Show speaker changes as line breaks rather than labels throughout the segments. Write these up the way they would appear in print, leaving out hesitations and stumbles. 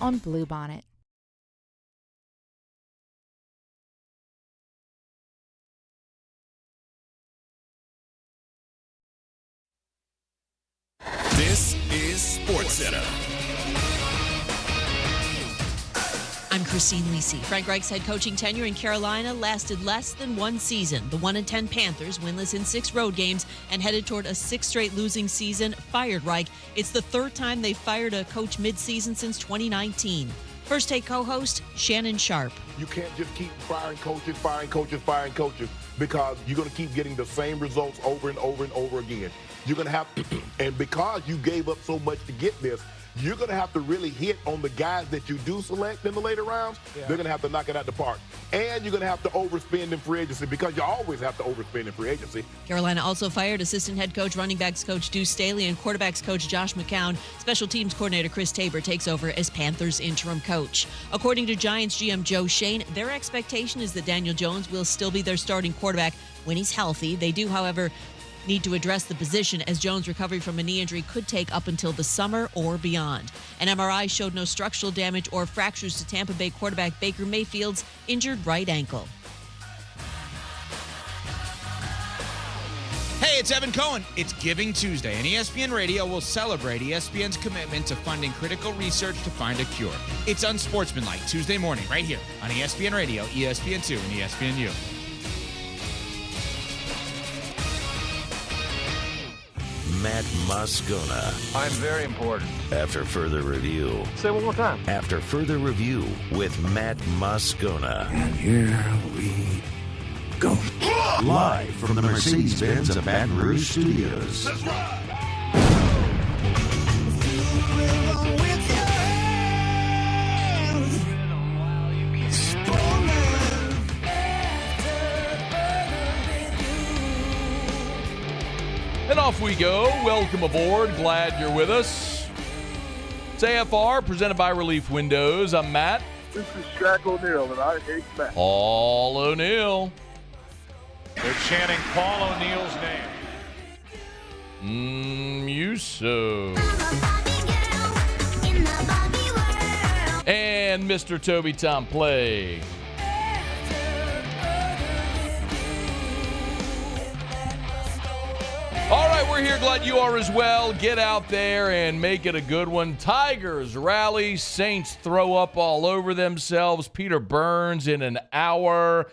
on Bluebonnet.
This is SportsCenter.
I'm Christine Lisi. Frank Reich's head coaching tenure in Carolina lasted less than one season. The 1-10 Panthers, winless in 6 road games and headed toward a 6th straight losing season, fired Reich. It's the 3rd time they fired a coach midseason since 2019. First Take co-host Shannon Sharp.
You can't just keep firing coaches, because you're going to keep getting the same results over and over and over again. You're going to have, and because you gave up so much to get this, you're going to have to really hit on the guys that you do select in the later rounds. Yeah. They're going to have to knock it out the park. And you're going to have to overspend in free agency, because you always have to overspend in free agency.
Carolina also fired assistant head coach, running backs coach Deuce Staley, and quarterbacks coach Josh McCown. Special teams coordinator Chris Tabor takes over as Panthers interim coach. According to Giants GM Joe Shane, their expectation is that Daniel Jones will still be their starting quarterback when he's healthy. They do, however, need to address the position, as Jones' recovery from a knee injury could take up until the summer or beyond. An MRI showed no structural damage or fractures to Tampa Bay quarterback Baker Mayfield's injured right ankle.
Hey, it's Evan Cohen. It's Giving Tuesday, and ESPN Radio will celebrate ESPN's commitment to funding critical research to find a cure. It's unsportsmanlike Tuesday morning right here on ESPN Radio, ESPN2, and ESPNU.
Matt Moscona.
I'm very important.
After further review.
Say it one more time.
After further review with Matt Moscona.
And here we go.
Live from the Mercedes-Benz of Baton Rouge Studios.
Let's ride!
And off we go. Welcome aboard. Glad you're with us. It's AFR, presented by Relief Windows. I'm Matt.
This is Shaq O'Neal, and I hate Matt.
Paul O'Neal.
They're chanting Paul O'Neal's name.
You so. And Mr. Toby Tom Play. All right, we're here. Glad you are as well. Get out there and make it a good one. Tigers rally. Saints throw up all over themselves. Peter Burns in an hour.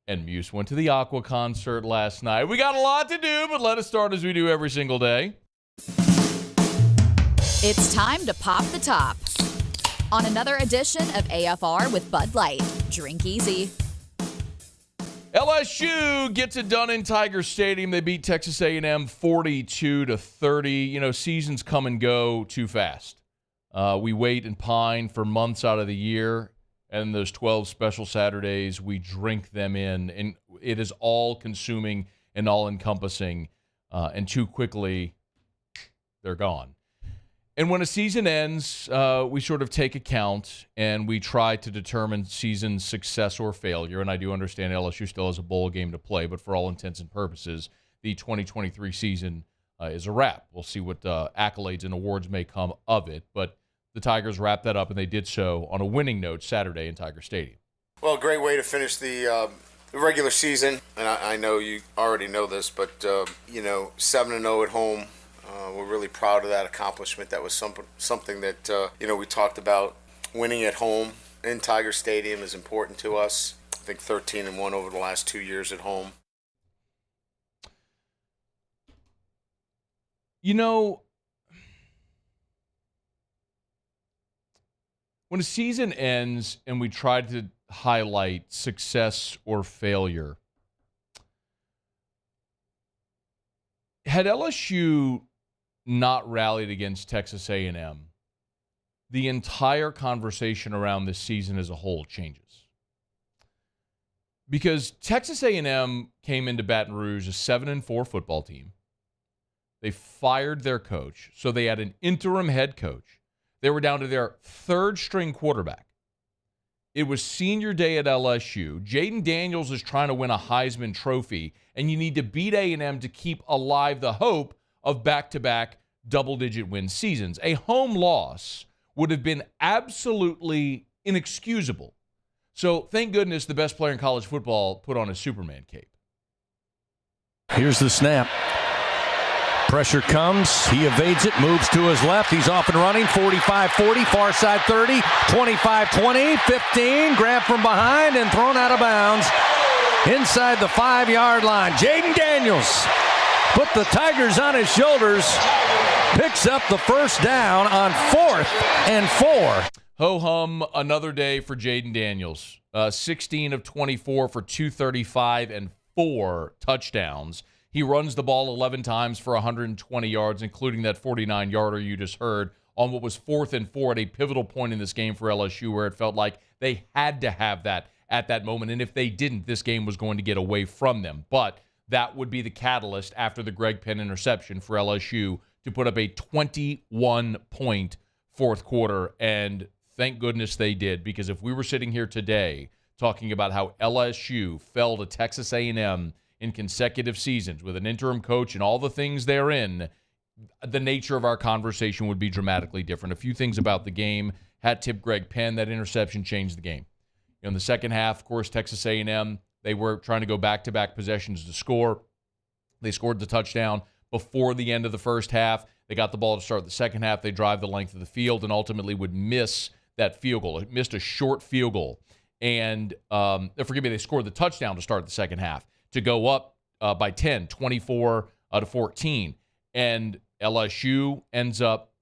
And Muse went to the Aqua concert last night. We got a lot to do, but let us start as we do every single day.
It's time to pop the top on another edition of AFR with Bud Light. Drink easy.
LSU gets it done in Tiger Stadium. They beat Texas A&M 42-30. You know, seasons come and go too fast. We wait and pine for months out of the year, and those 12 special Saturdays, we drink them in, and it is all-consuming and all-encompassing, and too quickly, they're gone. And when a season ends, we sort of take account and we try to determine season success or failure. And I do understand LSU still has a bowl game to play, but for all intents and purposes, the 2023 season is a wrap. We'll see what accolades and awards may come of it. But the Tigers wrapped that up, and they did so on a winning note Saturday in Tiger Stadium.
Well, great way to finish the regular season. And I know you already know this, but, 7-0 at home. We're really proud of that accomplishment. That was something that, we talked about. Winning at home in Tiger Stadium is important to us. I think 13-1 over the last 2 years at home.
You know, when a season ends and we try to highlight success or failure, had LSU not rallied against Texas A&M, the entire conversation around this season as a whole changes. Because Texas A&M came into Baton Rouge a 7-4 football team. They fired their coach, so they had an interim head coach. They were down to their third-string quarterback. It was senior day at LSU. Jaden Daniels is trying to win a Heisman Trophy, and you need to beat A&M to keep alive the hope of back-to-back double-digit win seasons. A home loss would have been absolutely inexcusable. So thank goodness the best player in college football put on his Superman cape.
Here's the snap. Pressure comes. He evades it, moves to his left. He's off and running. 45-40, far side 30, 25-20, 15. Grabbed from behind and thrown out of bounds inside the 5-yard line. Jaden Daniels put the Tigers on his shoulders. Picks up the first down on 4th and 4.
Ho-hum, another day for Jaden Daniels. 16 of 24 for 235 and 4 touchdowns. He runs the ball 11 times for 120 yards, including that 49-yarder you just heard on what was 4th and 4 at a pivotal point in this game for LSU, where it felt like they had to have that at that moment. And if they didn't, this game was going to get away from them. But that would be the catalyst after the Greg Penn interception for LSU to put up a 21-point fourth quarter. And thank goodness they did, because if we were sitting here today talking about how LSU fell to Texas A&M in consecutive seasons with an interim coach and all the things therein, the nature of our conversation would be dramatically different. A few things about the game. Hat tip Greg Penn, that interception changed the game. In the second half, of course, Texas A&M, they were trying to go back-to-back possessions to score. They scored the touchdown before the end of the first half. They got the ball to start the second half. They drive the length of the field and ultimately would miss that field goal. It missed a short field goal. And, they scored the touchdown to start the second half to go up by 10, 24 to 14. And LSU ends up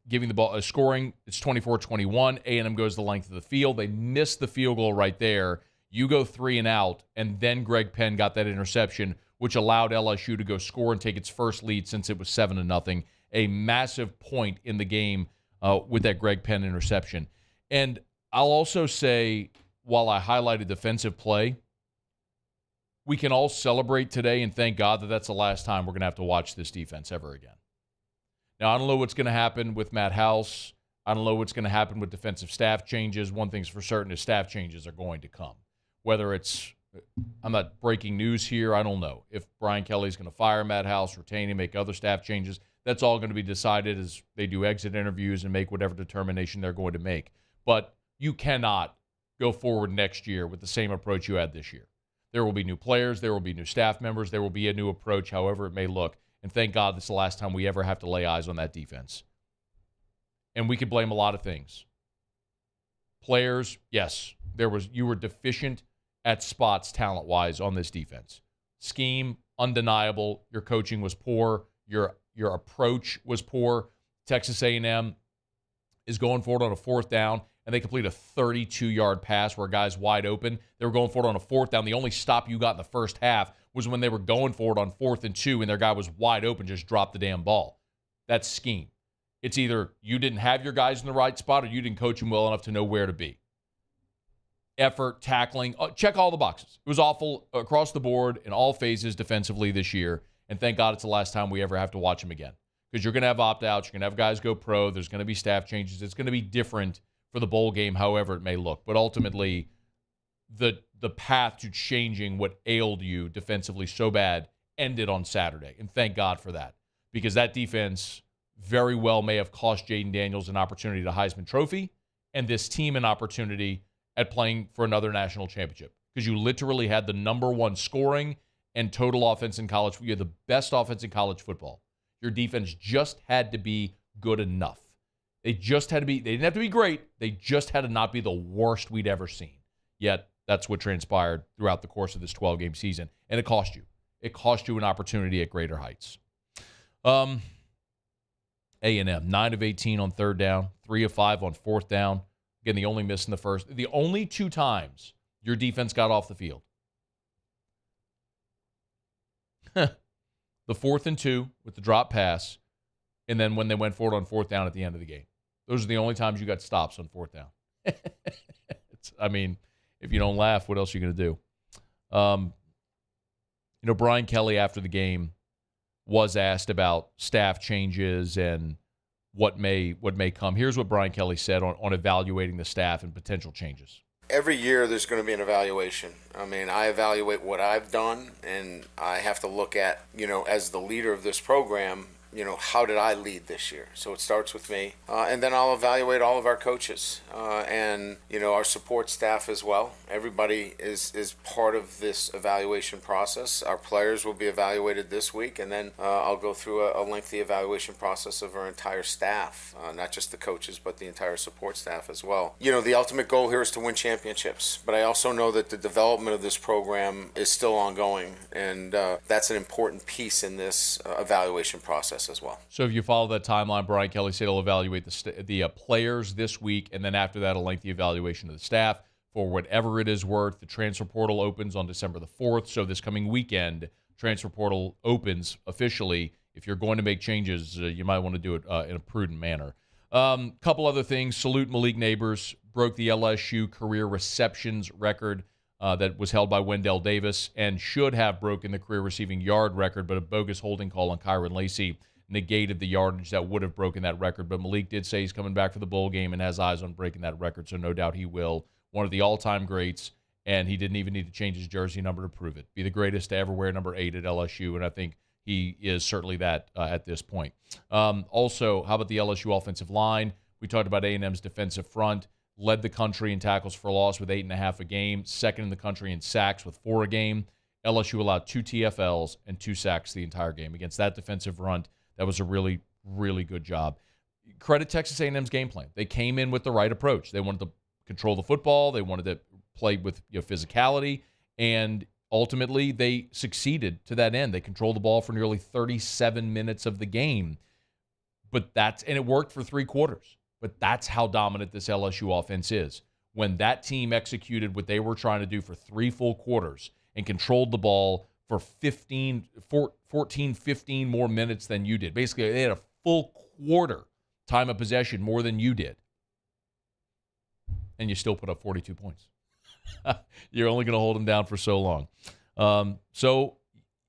giving the ball scoring. It's 24-21. A&M goes the length of the field. They miss the field goal right there. You go 3 and out, and then Greg Penn got that interception, which allowed LSU to go score and take its first lead since it was 7-0. A massive point in the game with that Greg Penn interception. And I'll also say, while I highlighted defensive play, we can all celebrate today and thank God that that's the last time we're going to have to watch this defense ever again. Now, I don't know what's going to happen with Matt House. I don't know what's going to happen with defensive staff changes. One thing's for certain is staff changes are going to come. Whether it's, I'm not breaking news here, I don't know. If Brian Kelly's going to fire Matt House, retain him, make other staff changes, that's all going to be decided as they do exit interviews and make whatever determination they're going to make. But you cannot go forward next year with the same approach you had this year. There will be new players. There will be new staff members. There will be a new approach, however it may look. And thank God this is the last time we ever have to lay eyes on that defense. And we could blame a lot of things. Players, yes, you were deficient at spots talent-wise on this defense. Scheme, undeniable. Your coaching was poor. Your approach was poor. Texas A&M is going forward on a 4th down, and they complete a 32-yard pass where a guy's wide open. They were going forward on a 4th down. The only stop you got in the first half was when they were going forward on 4th and 2, and their guy was wide open, just dropped the damn ball. That's scheme. It's either you didn't have your guys in the right spot or you didn't coach them well enough to know where to be. Effort, tackling, check all the boxes. It was awful across the board in all phases defensively this year, and thank God it's the last time we ever have to watch them again. Because you're going to have opt-outs, you're going to have guys go pro, there's going to be staff changes. It's going to be different for the bowl game, however it may look. But ultimately, the path to changing what ailed you defensively so bad ended on Saturday. And thank God for that. Because that defense very well may have cost Jaden Daniels an opportunity to Heisman Trophy and this team an opportunity at playing for another national championship. Because you literally had the number 1 scoring and total offense in college. You had the best offense in college football. Your defense just had to be good enough. They didn't have to be great. They just had to not be the worst we'd ever seen. Yet, that's what transpired throughout the course of this 12-game season. And it cost you. It cost you an opportunity at greater heights. A&M, 9 of 18 on 3rd down, 3 of 5 on 4th down. Again, the only miss in the first. The only 2 times your defense got off the field. The 4th and 2 with the drop pass, and then when they went forward on 4th down at the end of the game. Those are the only times you got stops on 4th down. If you don't laugh, what else are you going to do? Brian Kelly after the game was asked about staff changes and what may come. Here's what Brian Kelly said on evaluating the staff and potential changes.
Every year there's going to be an evaluation. I evaluate what I've done, and I have to look at, as the leader of this program, how did I lead this year? So it starts with me. And then I'll evaluate all of our coaches and, our support staff as well. Everybody is part of this evaluation process. Our players will be evaluated this week, and then I'll go through a lengthy evaluation process of our entire staff, not just the coaches, but the entire support staff as well. The ultimate goal here is to win championships, but I also know that the development of this program is still ongoing, and that's an important piece in this evaluation process as well.
So if you follow that timeline, Brian Kelly said he'll evaluate the players this week, and then after that, a lengthy evaluation of the staff. For whatever it is worth, the transfer portal opens on December the 4th, so this coming weekend, transfer portal opens officially. If you're going to make changes, you might want to do it in a prudent manner. Couple other things. Salute Malik Neighbors. Broke the LSU career receptions record that was held by Wendell Davis and should have broken the career receiving yard record, but a bogus holding call on Kyron Lacey negated the yardage that would have broken that record. But Malik did say he's coming back for the bowl game and has eyes on breaking that record, so no doubt he will. One of the all-time greats, and he didn't even need to change his jersey number to prove it. Be the greatest to ever wear number 8 at LSU, and I think he is certainly that at this point. Also, how about the LSU offensive line? We talked about A&M's defensive front. Led the country in tackles for loss with 8.5 a game. Second in the country in sacks with 4 a game. LSU allowed 2 TFLs and 2 sacks the entire game. Against that defensive front, that was a really, really good job. Credit Texas A&M's game plan. They came in with the right approach. They wanted to control the football. They wanted to play with physicality, and ultimately they succeeded to that end. They controlled the ball for nearly 37 minutes of the game, and it worked for 3 quarters. But that's how dominant this LSU offense is. When that team executed what they were trying to do for 3 full quarters and controlled the ball for 14, 15 more minutes than you did. Basically, they had a full quarter time of possession more than you did. And you still put up 42 points. You're only going to hold them down for so long. So,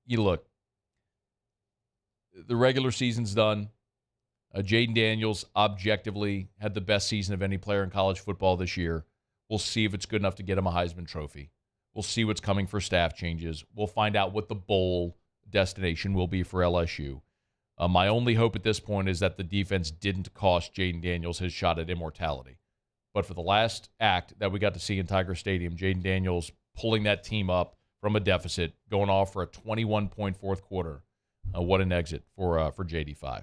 you look, the regular season's done. Jaden Daniels objectively had the best season of any player in college football this year. We'll see if it's good enough to get him a Heisman Trophy. We'll see what's coming for staff changes. We'll find out what the bowl destination will be for LSU. My only hope at this point is that the defense didn't cost Jaden Daniels his shot at immortality. But for the last act that we got to see in Tiger Stadium, Jaden Daniels pulling that team up from a deficit, going off for a 21-point fourth quarter. What an exit for JD5.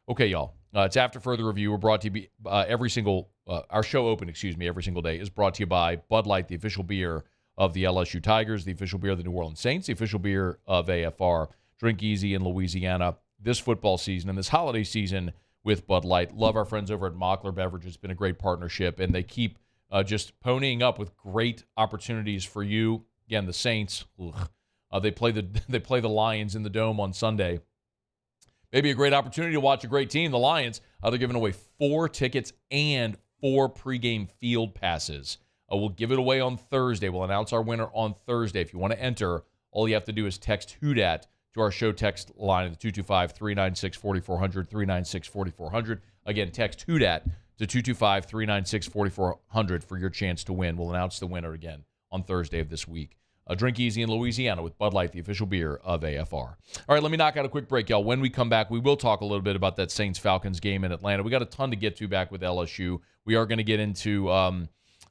Okay, y'all. It's After Further Review. We're brought to you every single day is brought to you by Bud Light, the official beer of the LSU Tigers, the official beer of the New Orleans Saints, the official beer of AFR. Drink easy in Louisiana this football season and this holiday season with Bud Light. Love our friends over at Mockler Beverage. It's been a great partnership, and they keep just ponying up with great opportunities for you. Again, the Saints, they play the Lions in the Dome on Sunday. Maybe a great opportunity to watch a great team, the Lions. They're giving away 4 tickets and 4 pregame field passes. We'll give it away on Thursday. We'll announce our winner on Thursday. If you want to enter, all you have to do is text WHODAT to our show text line at the 225-396-4400, 396-4400. Again, text WHODAT to 225-396-4400 for your chance to win. We'll announce the winner again on Thursday of this week. Drink easy in Louisiana with Bud Light, the official beer of AFR. All right, let me knock out a quick break, y'all. When we come back, we will talk a little bit about that Saints-Falcons game in Atlanta. We got a ton to get to back with LSU. We are going to get into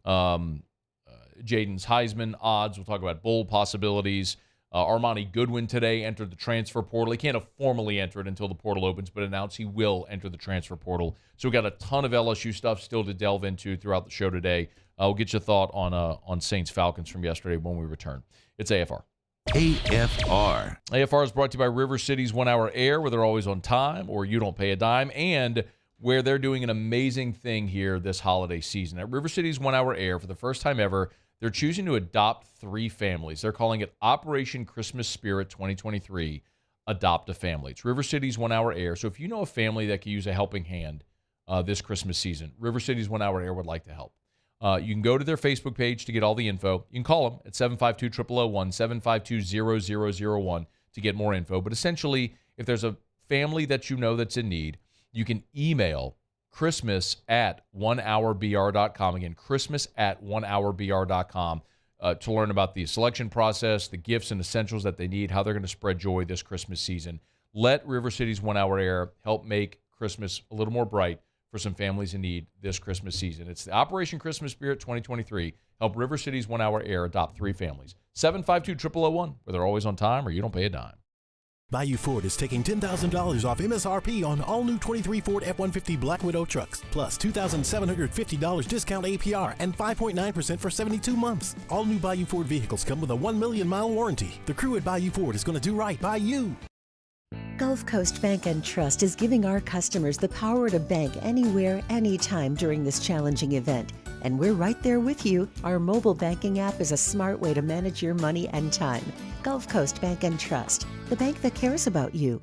Jaden's Heisman odds. We'll talk about bowl possibilities. Armani Goodwin today entered the transfer portal. He can't have formally entered until the portal opens, but announced he will enter the transfer portal. So we got a ton of LSU stuff still to delve into throughout the show today. We'll get your thought on Saints-Falcons from yesterday when we return. It's AFR.
AFR.
AFR is brought to you by River City's 1 Hour Air, where they're always on time or you don't pay a dime, and where they're doing an amazing thing here this holiday season. At River City's 1 Hour Air, for the first time ever, they're choosing to adopt 3 families. They're calling it Operation Christmas Spirit 2023, Adopt a Family. It's River City's 1 Hour Air. So if you know a family that could use a helping hand this Christmas season, River City's 1 Hour Air would like to help. You can go to their Facebook page to get all the info. You can call them at 752-0001, 752-0001 to get more info. But essentially, if there's a family that you know that's in need, you can email Christmas@onehourbr.com. Again, Christmas@onehourbr.com to learn about the selection process, the gifts and essentials that they need, how they're going to spread joy this Christmas season. Let River City's 1 Hour Air help make Christmas a little more bright for some families in need this Christmas season. It's the Operation Christmas Spirit 2023. Help River City's 1 Hour Air adopt 3 families. 752-0001, where they're always on time or you don't pay a dime.
Bayou Ford is taking $10,000 off MSRP on all new 23 Ford F-150 Black Widow trucks, plus $2,750 discount APR and 5.9% for 72 months. All new Bayou Ford vehicles come with a 1 million mile warranty. The crew at Bayou Ford is going to do right by you.
Gulf Coast Bank and Trust is giving our customers the power to bank anywhere, anytime during this challenging event. And we're right there with you. Our mobile banking app is a smart way to manage your money and time. Gulf Coast Bank and Trust, the bank that cares about you.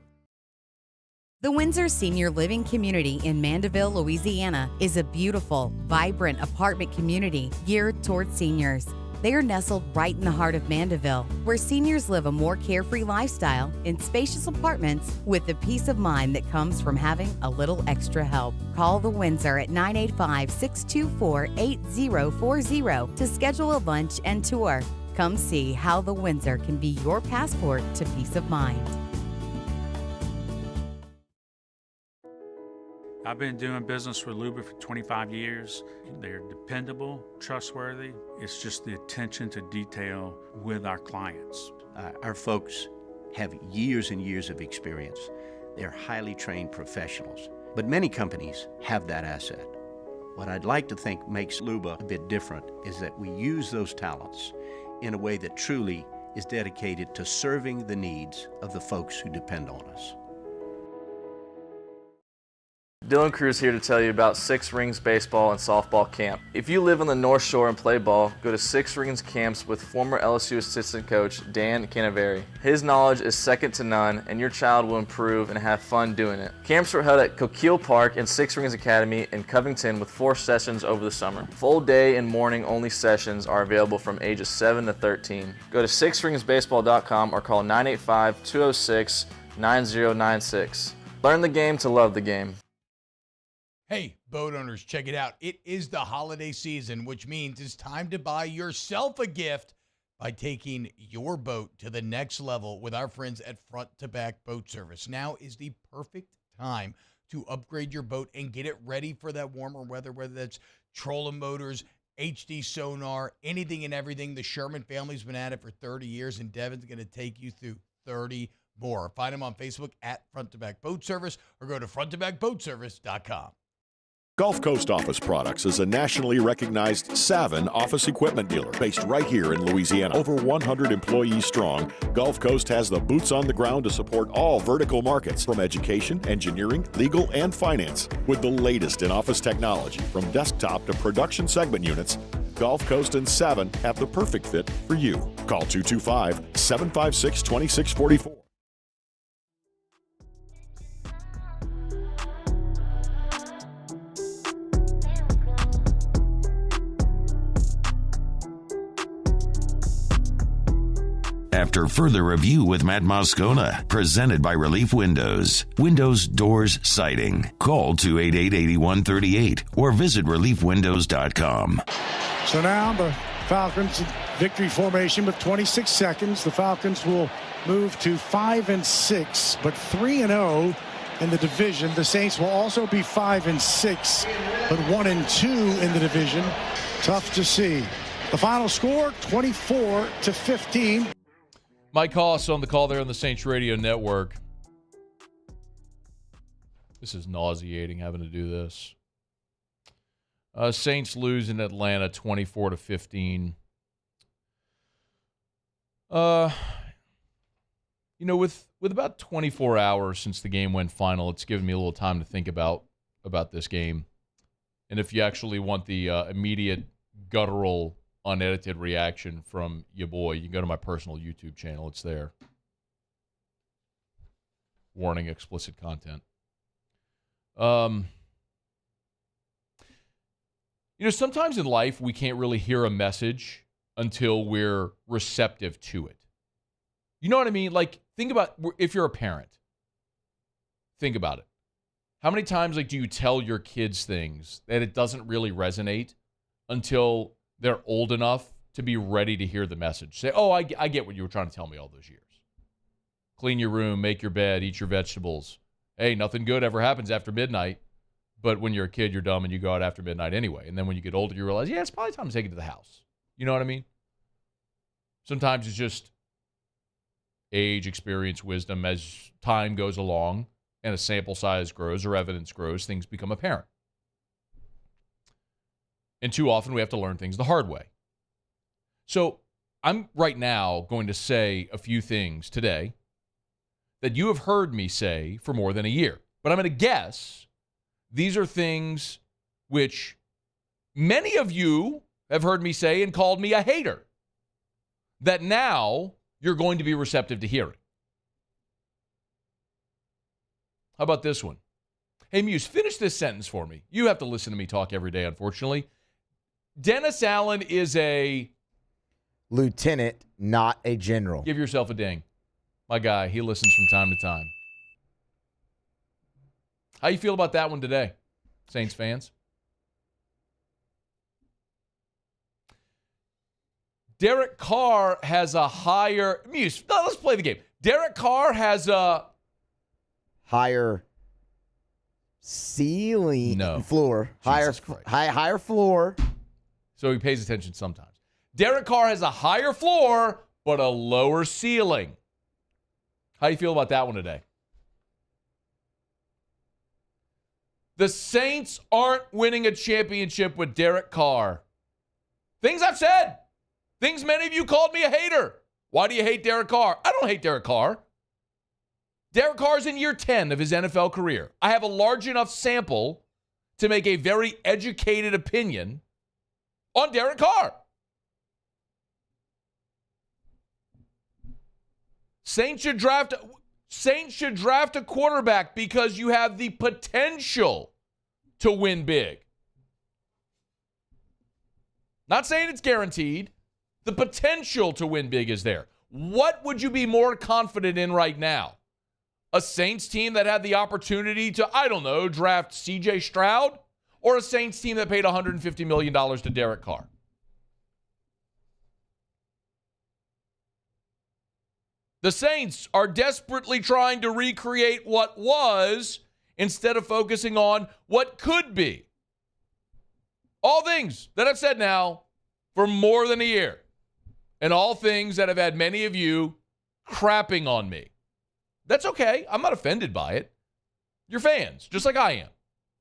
The Windsor Senior Living Community in Mandeville, Louisiana is a beautiful, vibrant apartment community geared toward seniors. They are nestled right in the heart of Mandeville, where seniors live a more carefree lifestyle in spacious apartments with the peace of mind that comes from having a little extra help. Call the Windsor at 985-624-8040 to schedule a lunch and tour. Come see how the Windsor can be your passport to peace of mind.
I've been doing business with Luba for 25 years. They're dependable, trustworthy. It's just the attention to detail with our clients.
Our folks have years and years of experience. They're highly trained professionals, but many companies have that asset. What I'd like to think makes Luba a bit different is that we use those talents in a way that truly is dedicated to serving the needs of the folks who depend on us.
Dylan Cruz here to tell you about Six Rings Baseball and Softball Camp. If you live on the North Shore and play ball, go to Six Rings Camps with former LSU assistant coach Dan Canaveri. His knowledge is second to none, and your child will improve and have fun doing it. Camps were held at Coquille Park and Six Rings Academy in Covington with 4 sessions over the summer. Full day and morning only sessions are available from ages 7 to 13. Go to sixringsbaseball.com or call 985-206-9096. Learn the game to love the game.
Hey, boat owners, check it out. It is the holiday season, which means it's time to buy yourself a gift by taking your boat to the next level with our friends at Front to Back Boat Service. Now is the perfect time to upgrade your boat and get it ready for that warmer weather, whether that's trolling motors, HD sonar, anything and everything. The Sherman family's been at it for 30 years, and Devin's going to take you through 30 more. Find them on Facebook at Front to Back Boat Service or go to fronttobackboatservice.com.
Gulf Coast Office Products is a nationally recognized Savin office equipment dealer based right here in Louisiana. Over 100 employees strong, Gulf Coast has the boots on the ground to support all vertical markets from education, engineering, legal, and finance. With the latest in office technology from desktop to production segment units, Gulf Coast and Savin have the perfect fit for you. Call 225-756-2644.
After further review with Matt Moscona, presented by Relief Windows. Windows, doors, siding. Call 288-8138 or visit reliefwindows.com.
So now the Falcons in victory formation with 26 seconds. The Falcons will move to 5-6, but 3-0 in the division. The Saints will also be 5-6, but 1-2 in the division. Tough to see. The final score, 24-15.
Mike Hoss on the call there on the Saints Radio Network. This is nauseating having to do this. Saints lose in Atlanta 24-15. With about 24 hours since the game went final, it's given me a little time to think about this game. And if you actually want the immediate guttural unedited reaction from your boy, you can go to my personal YouTube channel. It's there. Warning, explicit content. Sometimes in life we can't really hear a message until we're receptive to it. You know what I mean? Like, think about if you're a parent. Think about it. How many times do you tell your kids things that it doesn't really resonate until they're old enough to be ready to hear the message? Say, oh, I get what you were trying to tell me all those years. clean your room, make your bed, eat your vegetables. Hey, nothing good ever happens after midnight. But when you're a kid, you're dumb and you go out after midnight anyway. And then when you get older, you realize, yeah, it's probably time to take it to the house. You know what I mean? Sometimes it's just age, experience, wisdom. As time goes along and a sample size grows or evidence grows, things become apparent. And too often we have to learn things the hard way. So I'm right now going to say a few things today that you have heard me say for more than a year. But I'm going to guess these are things which many of you have heard me say and called me a hater, that now you're going to be receptive to hearing. How about this one? Hey, Muse, finish this sentence for me. You have to listen to me talk every day, unfortunately. Dennis Allen is a
lieutenant, not a general.
Give yourself a ding. My guy, he listens from time to time. How you feel about that one today, Saints fans? Derek Carr has a higher... Muse, no, let's play the game. Derek Carr has a...
higher ceiling...
No.
Floor. Higher floor.
So he pays attention sometimes. Derek Carr has a higher floor, but a lower ceiling. How do you feel about that one today? The Saints aren't winning a championship with Derek Carr. Things I've said. Things many of you called me a hater. Why do you hate Derek Carr? I don't hate Derek Carr. Derek Carr's in year 10 of his NFL career. I have a large enough sample to make a very educated opinion on Derek Carr. Saints should draft a quarterback because you have the potential to win big. Not saying it's guaranteed. The potential to win big is there. What would you be more confident in right now? A Saints team that had the opportunity to, I don't know, draft C.J. Stroud? Or a Saints team that paid $150 million to Derek Carr? The Saints are desperately trying to recreate what was instead of focusing on what could be. All things that I've said now for more than a year. And all things that have had many of you crapping on me. That's okay. I'm not offended by it. You're fans, just like I am.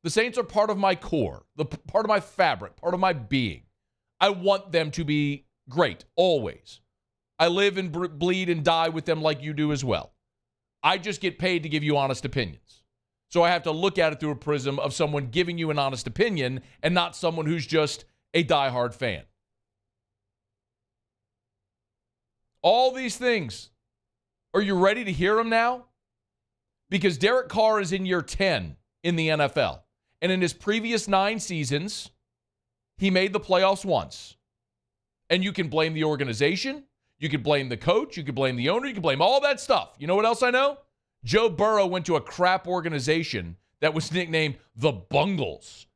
The Saints are part of my core, part of my fabric, part of my being. I want them to be great, always. I live and bleed and die with them like you do as well. I just get paid to give you honest opinions. So I have to look at it through a prism of someone giving you an honest opinion and not someone who's just a diehard fan. All these things. Are you ready to hear them now? Because Derek Carr is in year 10 in the NFL. And in his previous 9 seasons, he made the playoffs once. And you can blame the organization. You can blame the coach. You can blame the owner. You can blame all that stuff. You know what else I know? Joe Burrow went to a crap organization that was nicknamed the Bungles.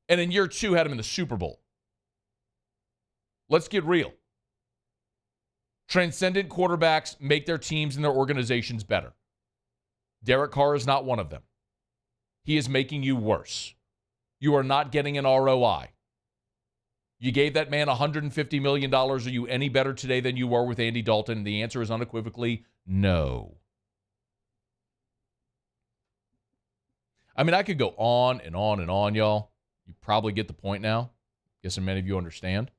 And in year 2 had him in the Super Bowl. Let's get real. Transcendent quarterbacks make their teams and their organizations better. Derek Carr is not one of them. He is making you worse. You are not getting an ROI. You gave that man $150 million. Are you any better today than you were with Andy Dalton? And the answer is unequivocally no. I mean, I could go on and on and on, y'all. You probably get the point now. Guessing many of you understand.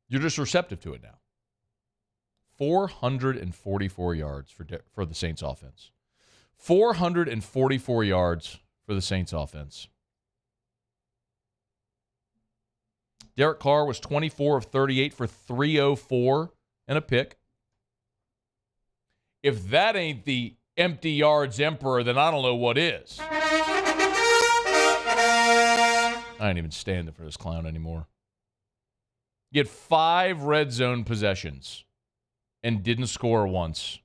You're just receptive to it now. 444 yards for the Saints offense. 444 yards for the Saints offense. Derek Carr was 24 of 38 for 304 and a pick. If that ain't the empty yards emperor, then I don't know what is. I ain't even standing for this clown anymore. He had 5 red zone possessions and didn't score once.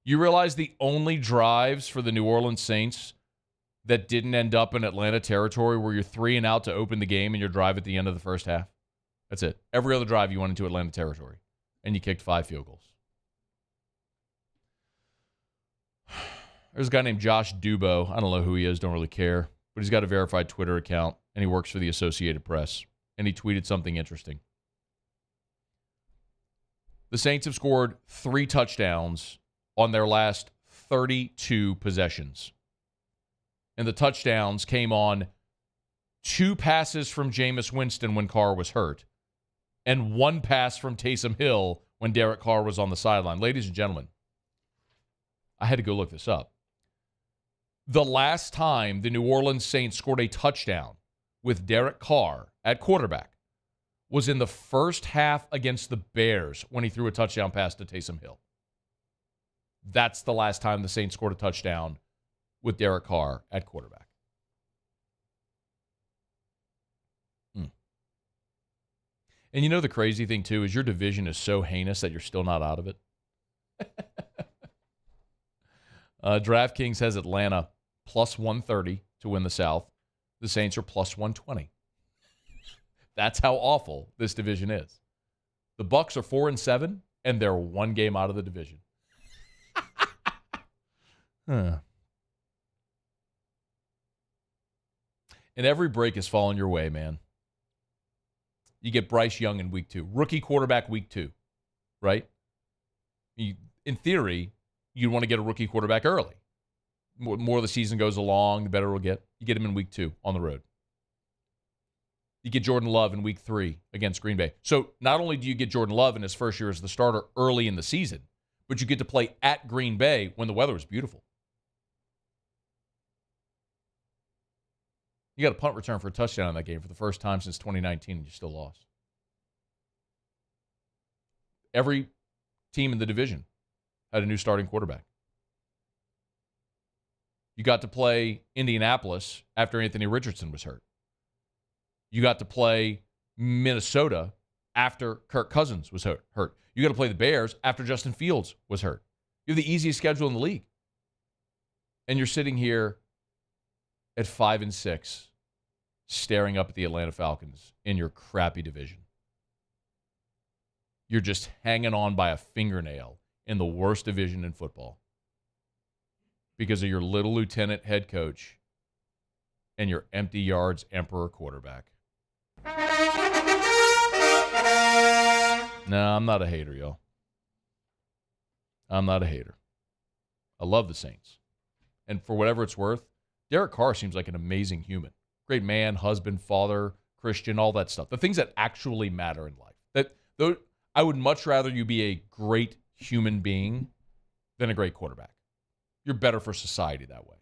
You realize the only drives for the New Orleans Saints that didn't end up in Atlanta territory where you're 3 and out to open the game and your drive at the end of the first half? That's it. Every other drive you went into Atlanta territory, and you kicked 5 field goals. There's a guy named Josh Dubo. I don't know who he is, don't really care. But he's got a verified Twitter account, and he works for the Associated Press. And he tweeted something interesting. The Saints have scored 3 touchdowns on their last 32 possessions. And the touchdowns came on 2 passes from Jameis Winston when Carr was hurt, and 1 pass from Taysom Hill when Derek Carr was on the sideline. Ladies and gentlemen, I had to go look this up. The last time the New Orleans Saints scored a touchdown with Derek Carr at quarterback was in the first half against the Bears when he threw a touchdown pass to Taysom Hill. That's the last time the Saints scored a touchdown with Derek Carr at quarterback. And you know the crazy thing, too, is your division is so heinous that you're still not out of it. DraftKings has Atlanta plus 130 to win the South. The Saints are plus 120. That's how awful this division is. The Bucs are 4-7, and they're 1 game out of the division. And every break is falling your way, man. You get Bryce Young in week 2. Rookie quarterback week 2, right? In theory, you'd want to get a rookie quarterback early. More the season goes along, the better it'll get. You get him in week 2 on the road. You get Jordan Love in week 3 against Green Bay. So not only do you get Jordan Love in his first year as the starter early in the season, but you get to play at Green Bay when the weather is beautiful. You got a punt return for a touchdown in that game for the first time since 2019, and you still lost. Every team in the division had a new starting quarterback. You got to play Indianapolis after Anthony Richardson was hurt. You got to play Minnesota after Kirk Cousins was hurt. You got to play the Bears after Justin Fields was hurt. You have the easiest schedule in the league. And you're sitting here at 5-6, staring up at the Atlanta Falcons in your crappy division. You're just hanging on by a fingernail in the worst division in football because of your little lieutenant head coach and your empty yards emperor quarterback. No, I'm not a hater, y'all. I'm not a hater. I love the Saints. And for whatever it's worth, Derek Carr seems like an amazing human. Great man, husband, father, Christian, all that stuff. The things that actually matter in life. I would much rather you be a great human being than a great quarterback. You're better for society that way.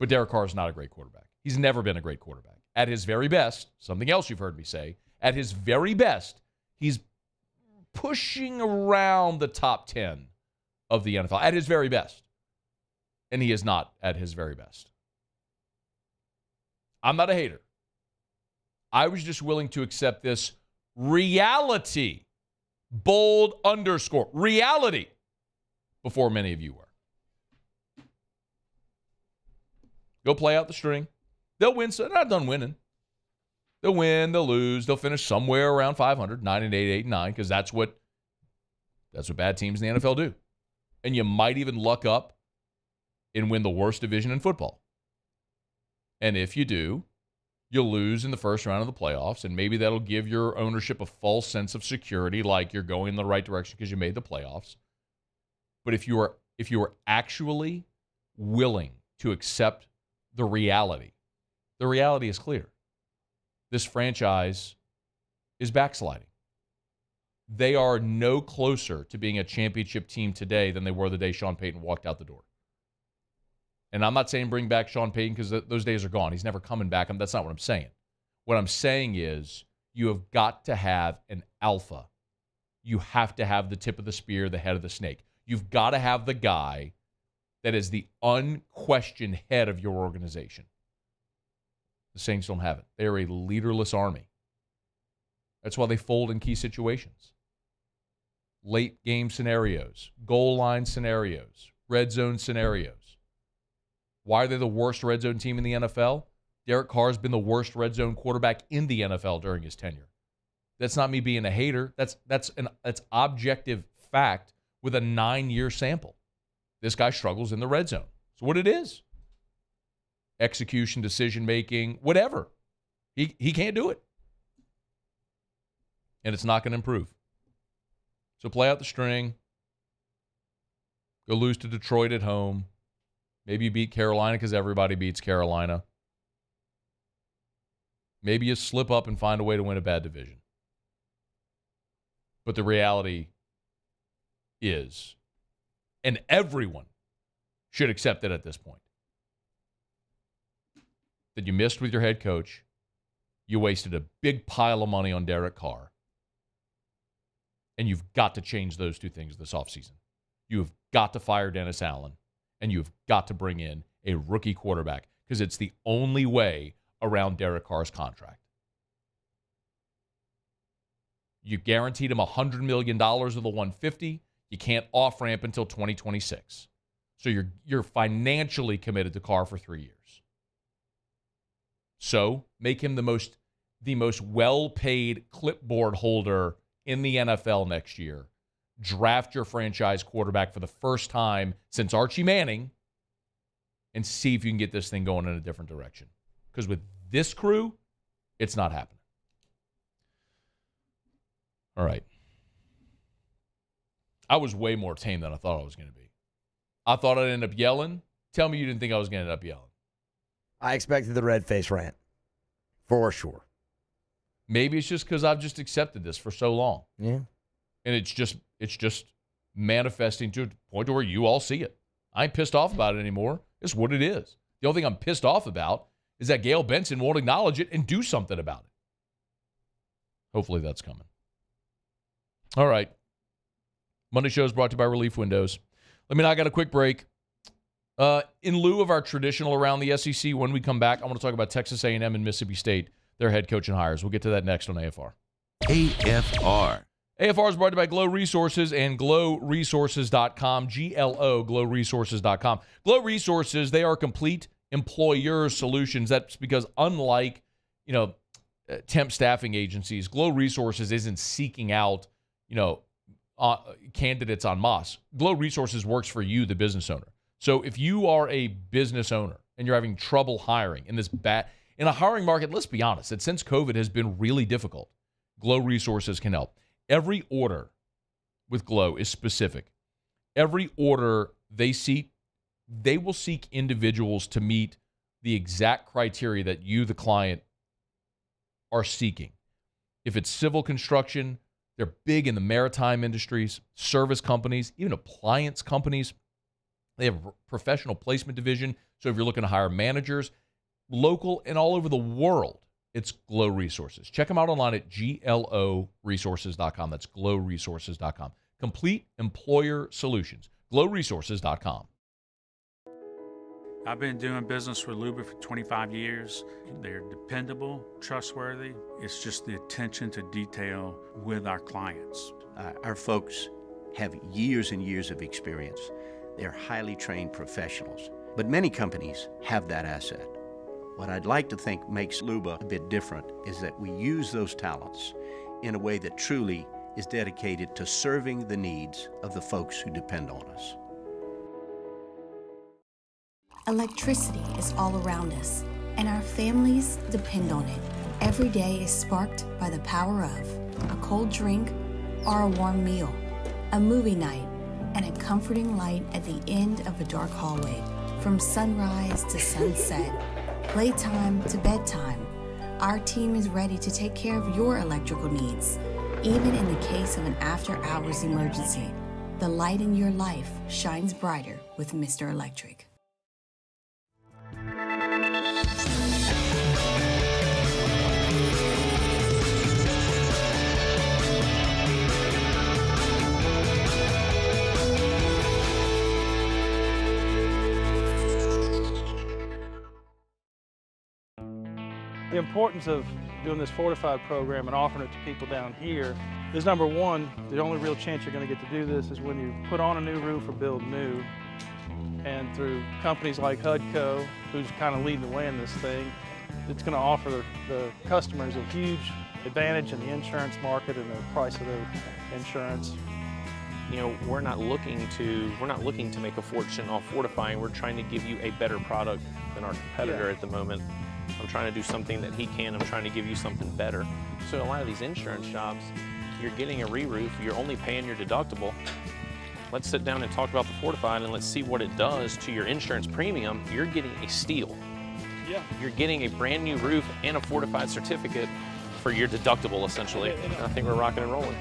But Derek Carr is not a great quarterback. He's never been a great quarterback. At his very best, something else you've heard me say, at his very best, he's pushing around the top 10 of the NFL. At his very best. And he is not at his very best. I'm not a hater. I was just willing to accept this reality, bold underscore, reality, before many of you were. Go play out the string. They'll win. So they're not done winning. They'll win, they'll lose, they'll finish somewhere around 500, 9-8, 8-9, because that's what bad teams in the NFL do. And you might even luck up and win the worst division in football. And if you do, you'll lose in the first round of the playoffs, and maybe that'll give your ownership a false sense of security, like you're going in the right direction because you made the playoffs. But if you are actually willing to accept the reality is clear. This franchise is backsliding. They are no closer to being a championship team today than they were the day Sean Payton walked out the door. And I'm not saying bring back Sean Payton because those days are gone. He's never coming back. That's not what I'm saying. What I'm saying is you have got to have an alpha. You have to have the tip of the spear, the head of the snake. You've got to have the guy that is the unquestioned head of your organization. The Saints don't have it. They're a leaderless army. That's why they fold in key situations. Late game scenarios, goal line scenarios, red zone scenarios. Why are they the worst red zone team in the NFL? Derek Carr has been the worst red zone quarterback in the NFL during his tenure. That's not me being a hater. That's objective fact with a 9-year sample. This guy struggles in the red zone. It's what it is. Execution, decision-making, whatever. He can't do it. And it's not going to improve. So play out the string. Go lose to Detroit at home. Maybe you beat Carolina because everybody beats Carolina. Maybe you slip up and find a way to win a bad division. But the reality is, and everyone should accept it at this point, that you missed with your head coach. You wasted a big pile of money on Derek Carr. And you've got to change those two things this offseason. You have got to fire Dennis Allen, and you've got to bring in a rookie quarterback because it's the only way around Derek Carr's contract. You guaranteed him $100 million of the $150. You can't off-ramp until 2026. So you're financially committed to Carr for 3 years. So make him the most well-paid clipboard holder in the NFL next year. Draft your franchise quarterback for the first time since Archie Manning and see if you can get this thing going in a different direction. Because with this crew, it's not happening. All right. I was way more tame than I thought I was going to be. I thought I'd end up yelling. Tell me you didn't think I was going to end up yelling.
I expected the red face rant. For sure.
Maybe it's just because I've just accepted this for so long.
Yeah.
And it's just manifesting to a point to where you all see it. I ain't pissed off about it anymore. It's what it is. The only thing I'm pissed off about is that Gail Benson won't acknowledge it and do something about it. Hopefully that's coming. All right. Monday show is brought to you by Relief Windows. Let me know, I got a quick break. In lieu of our traditional around the SEC, when we come back, I want to talk about Texas A&M and Mississippi State, their head coach and hires. We'll get to that next on AFR.
AFR.
AFR is brought to you by Glow Resources and glowresources.com, GLO, glowresources.com. Glow Resources, they are complete employer solutions. That's because unlike, temp staffing agencies, Glow Resources isn't seeking out, candidates en masse. Glow Resources works for you, the business owner. So if you are a business owner and you're having trouble hiring in a hiring market, let's be honest, that since COVID has been really difficult, Glow Resources can help. Every order with Glow is specific. Every order they will seek individuals to meet the exact criteria that you, the client, are seeking. If it's civil construction, they're big in the maritime industries, service companies, even appliance companies. They have a professional placement division. So if you're looking to hire managers, local and all over the world, it's Glow Resources. Check them out online at glowresources.com. That's glowresources.com. Complete employer solutions. glowresources.com.
I've been doing business with Luba for 25 years. They're dependable, trustworthy. It's just the attention to detail with our clients.
Our folks have years and years of experience. They're highly trained professionals, but many companies have that asset. What I'd like to think makes Luba a bit different is that we use those talents in a way that truly is dedicated to serving the needs of the folks who depend on us.
Electricity is all around us, and our families depend on it. Every day is sparked by the power of a cold drink or a warm meal, a movie night, and a comforting light at the end of a dark hallway. From sunrise to sunset, playtime to bedtime, our team is ready to take care of your electrical needs. Even in the case of an after-hours emergency, the light in your life shines brighter with Mr. Electric.
The importance of doing this fortified program and offering it to people down here is, number one, the only real chance you're going to get to do this is when you put on a new roof or build new. And through companies like HUDCO, who's kind of leading the way in this thing, it's going to offer the customers a huge advantage in the insurance market and the price of their insurance.
You know, we're not looking to make a fortune off fortifying. We're trying to give you a better product than our competitor at the moment. I'm trying to do something that he can. I'm trying to give you something better. So a lot of these insurance jobs, you're getting a re-roof, you're only paying your deductible. Let's sit down and talk about the fortified and let's see what it does to your insurance premium. You're getting a steal.
Yeah.
You're getting a brand new roof and a fortified certificate for your deductible, essentially. And I think we're rocking and rolling.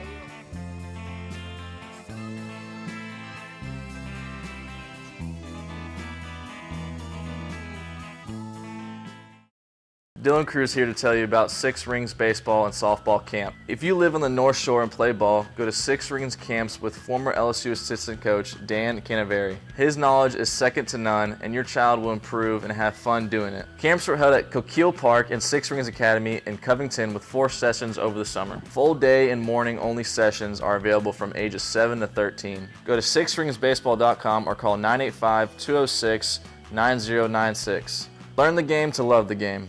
Dylan Cruz here to tell you about Six Rings Baseball and Softball Camp. If you live on the North Shore and play ball, go to Six Rings Camps with former LSU assistant coach Dan Canaveri. His knowledge is second to none, and your child will improve and have fun doing it. Camps were held at Coquille Park and Six Rings Academy in Covington with 4 sessions over the summer. Full day and morning only sessions are available from ages 7 to 13. Go to sixringsbaseball.com or call 985-206-9096. Learn the game to love the game.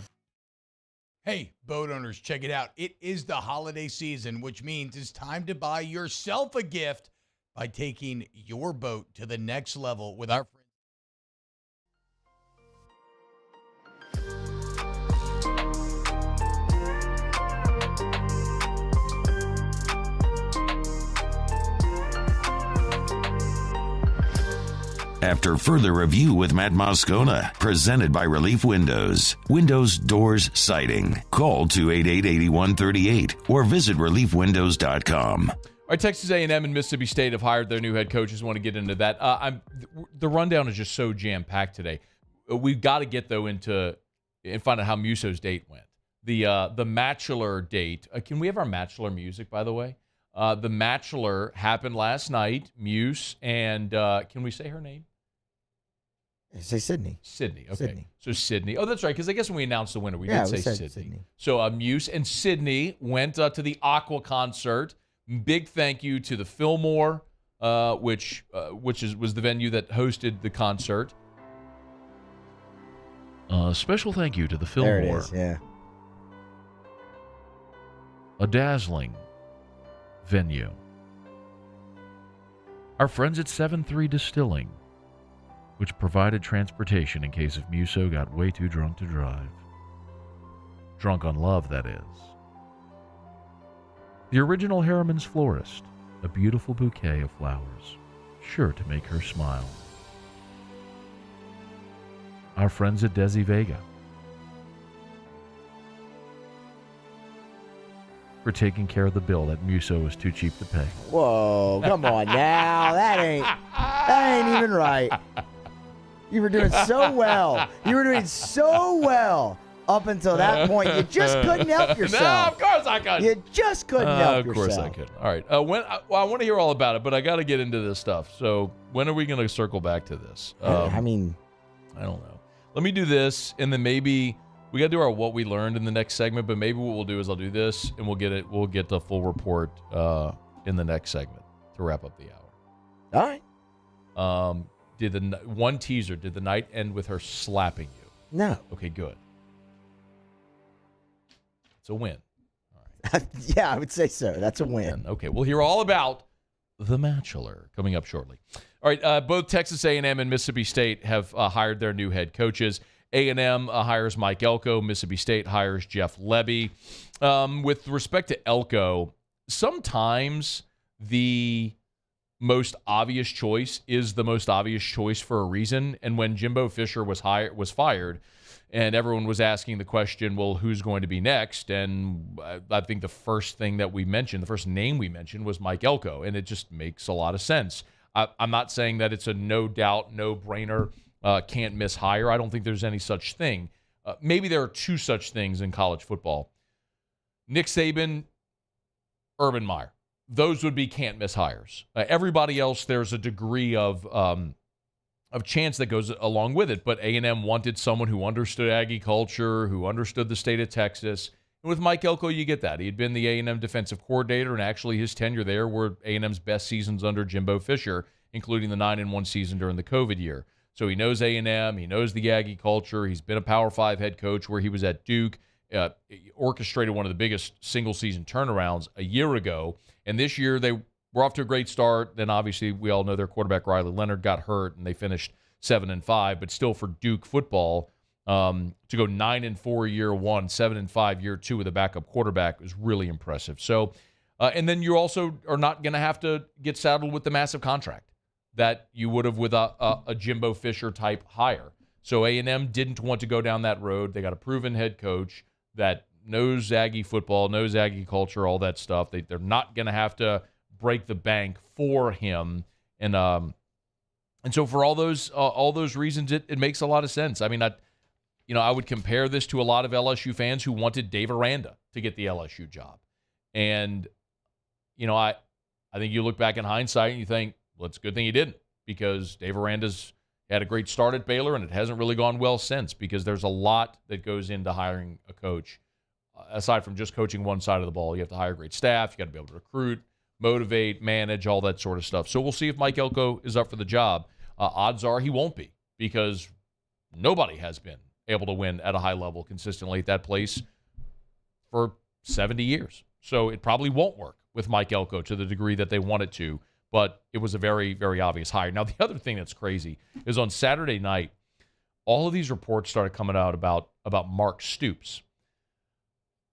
Hey, boat owners, check it out. It is the holiday season, which means it's time to buy yourself a gift by taking your boat to the next level with our friends.
After further review with Matt Moscona, presented by Relief Windows. Windows, doors, siding. Call 288-8138 or visit reliefwindows.com.
All right, Texas A&M and Mississippi State have hired their new head coaches. I want to get into that. The rundown is just so jam-packed today. We've got to get, though, into and find out how Muso's date went. The Bachelor date. Can we have our Bachelor music, by the way? The Bachelor happened last night. Muse and can we say her name?
Say Sydney.
Sydney, okay.
Sydney.
So Sydney. Oh, that's right, because I guess when we announced the winner, we did say Sydney. So Muse and Sydney went to the Aqua concert. Big thank you to the Fillmore, which was the venue that hosted the concert. Special thank you to the Fillmore.
There it is, yeah.
A dazzling venue. Our friends at 7-3 Distilling, which provided transportation in case if Muso got way too drunk to drive. Drunk on love, that is. The original Harriman's Florist, a beautiful bouquet of flowers, sure to make her smile. Our friends at Desi Vega, for taking care of the bill that Muso was too cheap to pay.
Whoa, come on now. That ain't even right. You were doing so well. You were doing so well up until that point. You just couldn't help yourself.
No, of course I couldn't.
You just couldn't help yourself.
Of course I could. All right. I want to hear all about it, but I got to get into this stuff. So when are we going to circle back to this?
I don't
know. Let me do this, and then maybe we got to do our what we learned in the next segment. But maybe what we'll do is I'll do this, and we'll get the full report in the next segment to wrap up the hour.
All right.
Did the one teaser? Did the night end with her slapping you?
No.
Okay, good. It's a win.
Yeah, I would say so. That's a win.
Okay, we'll hear all about the Bachelor coming up shortly. All right, both Texas A&M and Mississippi State have hired their new head coaches. A&M hires Mike Elko. Mississippi State hires Jeff Lebby. With respect to Elko, sometimes the most obvious choice is the most obvious choice for a reason. And when Jimbo Fisher was fired, and everyone was asking the question, well, who's going to be next? And I think the first thing that we mentioned, the first name we mentioned was Mike Elko, and it just makes a lot of sense. I'm not saying that it's a no-doubt, no-brainer, can't-miss hire. I don't think there's any such thing. Maybe there are two such things in college football. Nick Saban, Urban Meyer. Those would be can't-miss hires. Everybody else, there's a degree of chance that goes along with it. But A&M wanted someone who understood Aggie culture, who understood the state of Texas. And with Mike Elko, you get that. He had been the A&M defensive coordinator, and actually his tenure there were A&M's best seasons under Jimbo Fisher, including the 9-1 season during the COVID year. So he knows A&M. He knows the Aggie culture. He's been a Power 5 head coach where he was at Duke. orchestrated one of the biggest single-season turnarounds a year ago. And this year they were off to a great start. Then obviously we all know their quarterback Riley Leonard got hurt, and they finished 7-5. But still, for Duke football, to go 9-4 year one, 7-5 year two with a backup quarterback is really impressive. So, and then you also are not going to have to get saddled with the massive contract that you would have with a Jimbo Fisher type hire. So A&M didn't want to go down that road. They got a proven head coach that knows Aggie football, knows Aggie culture, all that stuff. They're not going to have to break the bank for him. And so for all those reasons, it makes a lot of sense. I mean, I would compare this to a lot of LSU fans who wanted Dave Aranda to get the LSU job. And, I think you look back in hindsight and you think, well, it's a good thing he didn't, because Dave Aranda's had a great start at Baylor, and it hasn't really gone well since, because there's a lot that goes into hiring a coach. Aside from just coaching one side of the ball, you have to hire great staff. You got to be able to recruit, motivate, manage, all that sort of stuff. So we'll see if Mike Elko is up for the job. Odds are he won't be, because nobody has been able to win at a high level consistently at that place for 70 years. So it probably won't work with Mike Elko to the degree that they want it to, but it was a very, very obvious hire. Now, the other thing that's crazy is on Saturday night, all of these reports started coming out about Mark Stoops.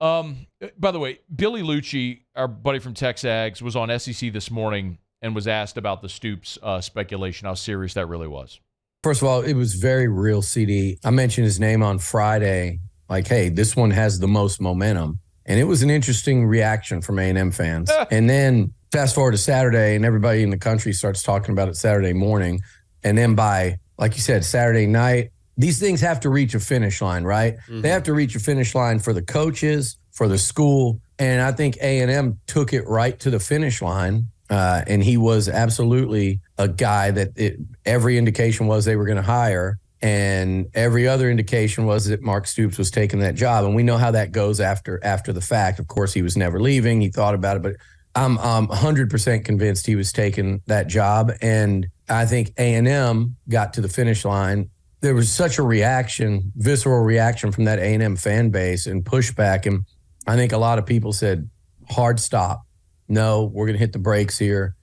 By the way, Billy Lucci, our buddy from TexAgs, was on SEC this morning and was asked about the Stoops speculation, how serious that really was.
First of all, it was very real, CD. I mentioned his name on Friday, like, hey, this one has the most momentum. And it was an interesting reaction from A&M fans. And then fast forward to Saturday, and everybody in the country starts talking about it Saturday morning. And then by, like you said, Saturday night, these things have to reach a finish line, right? Mm-hmm. They have to reach a finish line for the coaches, for the school. And I think A&M took it right to the finish line. And he was absolutely a guy that every indication was they were going to hire. And every other indication was that Mark Stoops was taking that job. And we know how that goes after the fact. Of course, he was never leaving. He thought about it, but I'm 100% convinced he was taking that job. And I think A&M got to the finish line. There was such a reaction, visceral reaction from that A&M fan base and pushback. And I think a lot of people said, hard stop. No, we're going to hit the brakes here.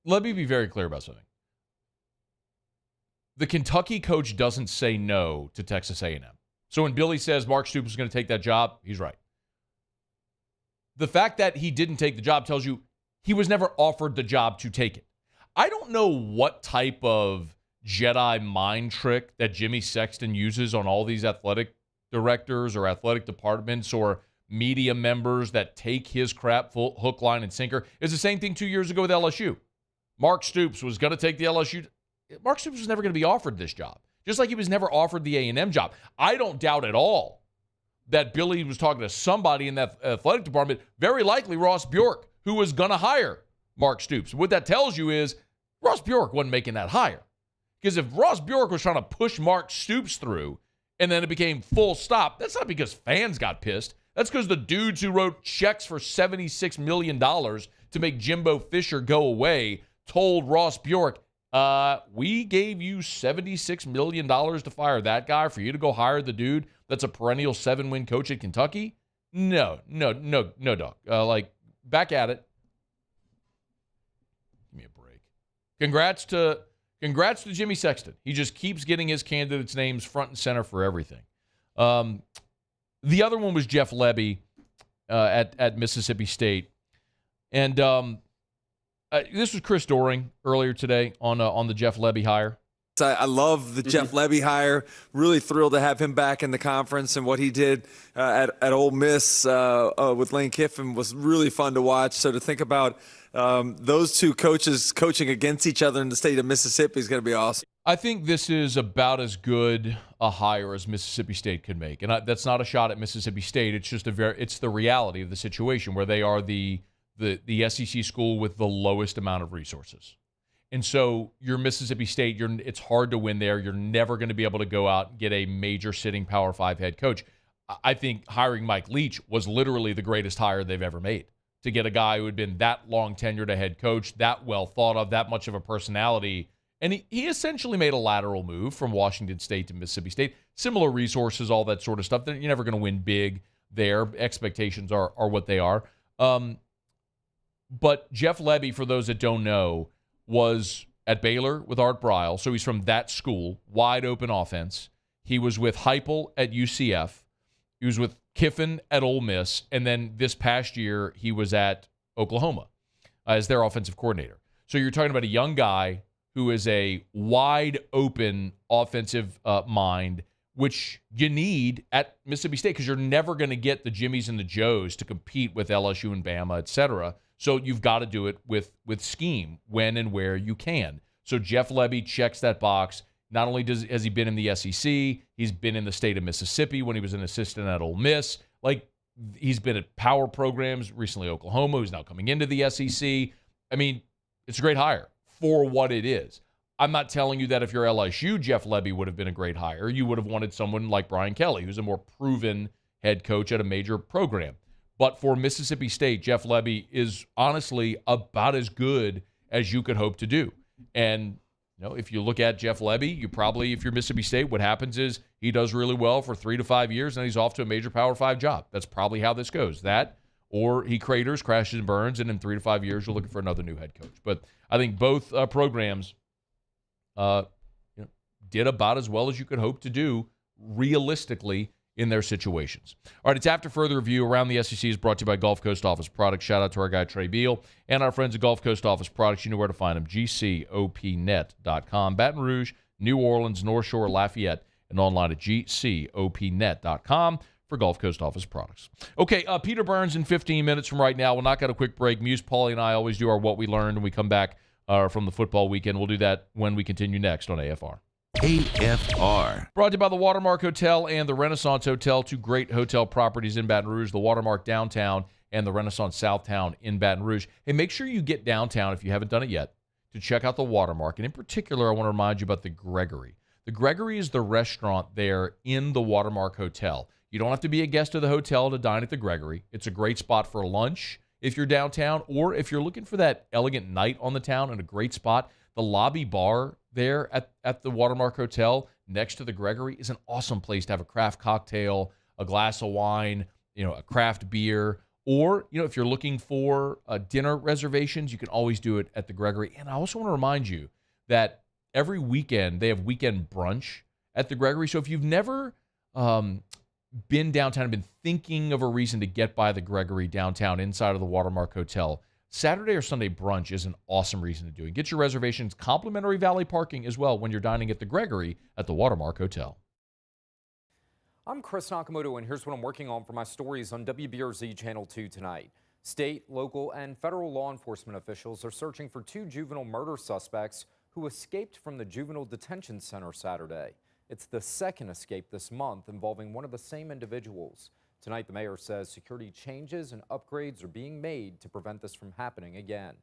Let me be very clear about something. The Kentucky coach doesn't say no to Texas A&M. So when Billy says Mark Stoops is going to take that job, he's right. The fact that he didn't take the job tells you he was never offered the job to take it. I don't know what type of Jedi mind trick that Jimmy Sexton uses on all these athletic directors or athletic departments or media members that take his crap full hook, line, and sinker. It's the same thing 2 years ago with LSU. Mark Stoops was going to take the LSU. Mark Stoops was never going to be offered this job, just like he was never offered the A&M job. I don't doubt at all that Billy was talking to somebody in that athletic department, very likely Ross Bjork, who was going to hire Mark Stoops. What that tells you is Ross Bjork wasn't making that hire. Because if Ross Bjork was trying to push Mark Stoops through and then it became full stop, that's not because fans got pissed. That's because the dudes who wrote checks for $76 million to make Jimbo Fisher go away told Ross Bjork, we gave you $76 million to fire that guy for you to go hire the dude that's a perennial 7-win coach at Kentucky? No, dog. Back at it. Give me a break. Congrats to Jimmy Sexton. He just keeps getting his candidates' names front and center for everything. The other one was Jeff Lebby at Mississippi State. And this was Chris Doering earlier today on the Jeff Lebby hire.
I love the Jeff Lebby hire. Really thrilled to have him back in the conference, and what he did at Ole Miss with Lane Kiffin was really fun to watch. So to think about those two coaches coaching against each other in the state of Mississippi is going to be awesome.
I think this is about as good a hire as Mississippi State could make, and that's not a shot at Mississippi State. It's just it's the reality of the situation where they are the SEC school with the lowest amount of resources. And so you're Mississippi State, it's hard to win there. You're never going to be able to go out and get a major sitting Power 5 head coach. I think hiring Mike Leach was literally the greatest hire they've ever made. To get a guy who had been that long tenured a head coach, that well thought of, that much of a personality, And he essentially made a lateral move from Washington State to Mississippi State. Similar resources, all that sort of stuff. You're never going to win big there. Expectations are what they are. But Jeff Lebby, for those that don't know, was at Baylor with Art Briles. So he's from that school, wide open offense. He was with Heupel at UCF. He was with Kiffin at Ole Miss. And then this past year, he was at Oklahoma as their offensive coordinator. So you're talking about a young guy who is a wide open offensive mind, which you need at Mississippi State because you're never going to get the Jimmies and the Joes to compete with LSU and Bama, et cetera. So you've got to do it with scheme when and where you can. So Jeff Lebby checks that box. Not only has he been in the SEC, he's been in the state of Mississippi when he was an assistant at Ole Miss. Like, he's been at power programs, recently Oklahoma, who's now coming into the SEC. I mean, it's a great hire for what it is. I'm not telling you that if you're LSU, Jeff Lebby would have been a great hire. You would have wanted someone like Brian Kelly, who's a more proven head coach at a major program. But for Mississippi State, Jeff Lebby is honestly about as good as you could hope to do. And if you look at Jeff Lebby, you probably, if you're Mississippi State, what happens is he does really well for 3 to 5 years, and he's off to a major Power 5 job. That's probably how this goes. That, or he craters, crashes, and burns, and in 3 to 5 years, you're looking for another new head coach. But I think both programs did about as well as you could hope to do realistically in their situations. All right, it's After Further Review. Around the SEC is brought to you by Gulf Coast Office Products. Shout out to our guy, Trey Beal, and our friends at Gulf Coast Office Products. You know where to find them, gcopnet.com. Baton Rouge, New Orleans, North Shore, Lafayette, and online at gcopnet.com for Gulf Coast Office Products. Okay, Peter Burns in 15 minutes from right now. We'll knock out a quick break. Muse, Paulie, and I always do our What We Learned when we come back from the football weekend. We'll do that when we continue next on AFR.
AFR.
Brought to you by the Watermark Hotel and the Renaissance Hotel, two great hotel properties in Baton Rouge, the Watermark Downtown and the Renaissance Southtown in Baton Rouge. Hey, make sure you get downtown, if you haven't done it yet, to check out the Watermark. And in particular, I want to remind you about the Gregory. The Gregory is the restaurant there in the Watermark Hotel. You don't have to be a guest of the hotel to dine at the Gregory. It's a great spot for lunch if you're downtown, or if you're looking for that elegant night on the town and a great spot. The lobby bar there at the Watermark Hotel next to the Gregory is an awesome place to have a craft cocktail, a glass of wine, a craft beer, or, if you're looking for dinner reservations, you can always do it at the Gregory. And I also want to remind you that every weekend they have weekend brunch at the Gregory. So if you've never been downtown and been thinking of a reason to get by the Gregory downtown inside of the Watermark Hotel, Saturday or Sunday brunch is an awesome reason to do it. Get your reservations, complimentary valet parking as well when you're dining at the Gregory at the Watermark Hotel.
I'm Chris Nakamoto, and here's what I'm working on for my stories on WBRZ Channel 2 tonight. State, local, and federal law enforcement officials are searching for 2 juvenile murder suspects who escaped from the juvenile detention center Saturday. It's the second escape this month involving one of the same individuals. Tonight, the mayor says security changes and upgrades are being made to prevent this from happening again.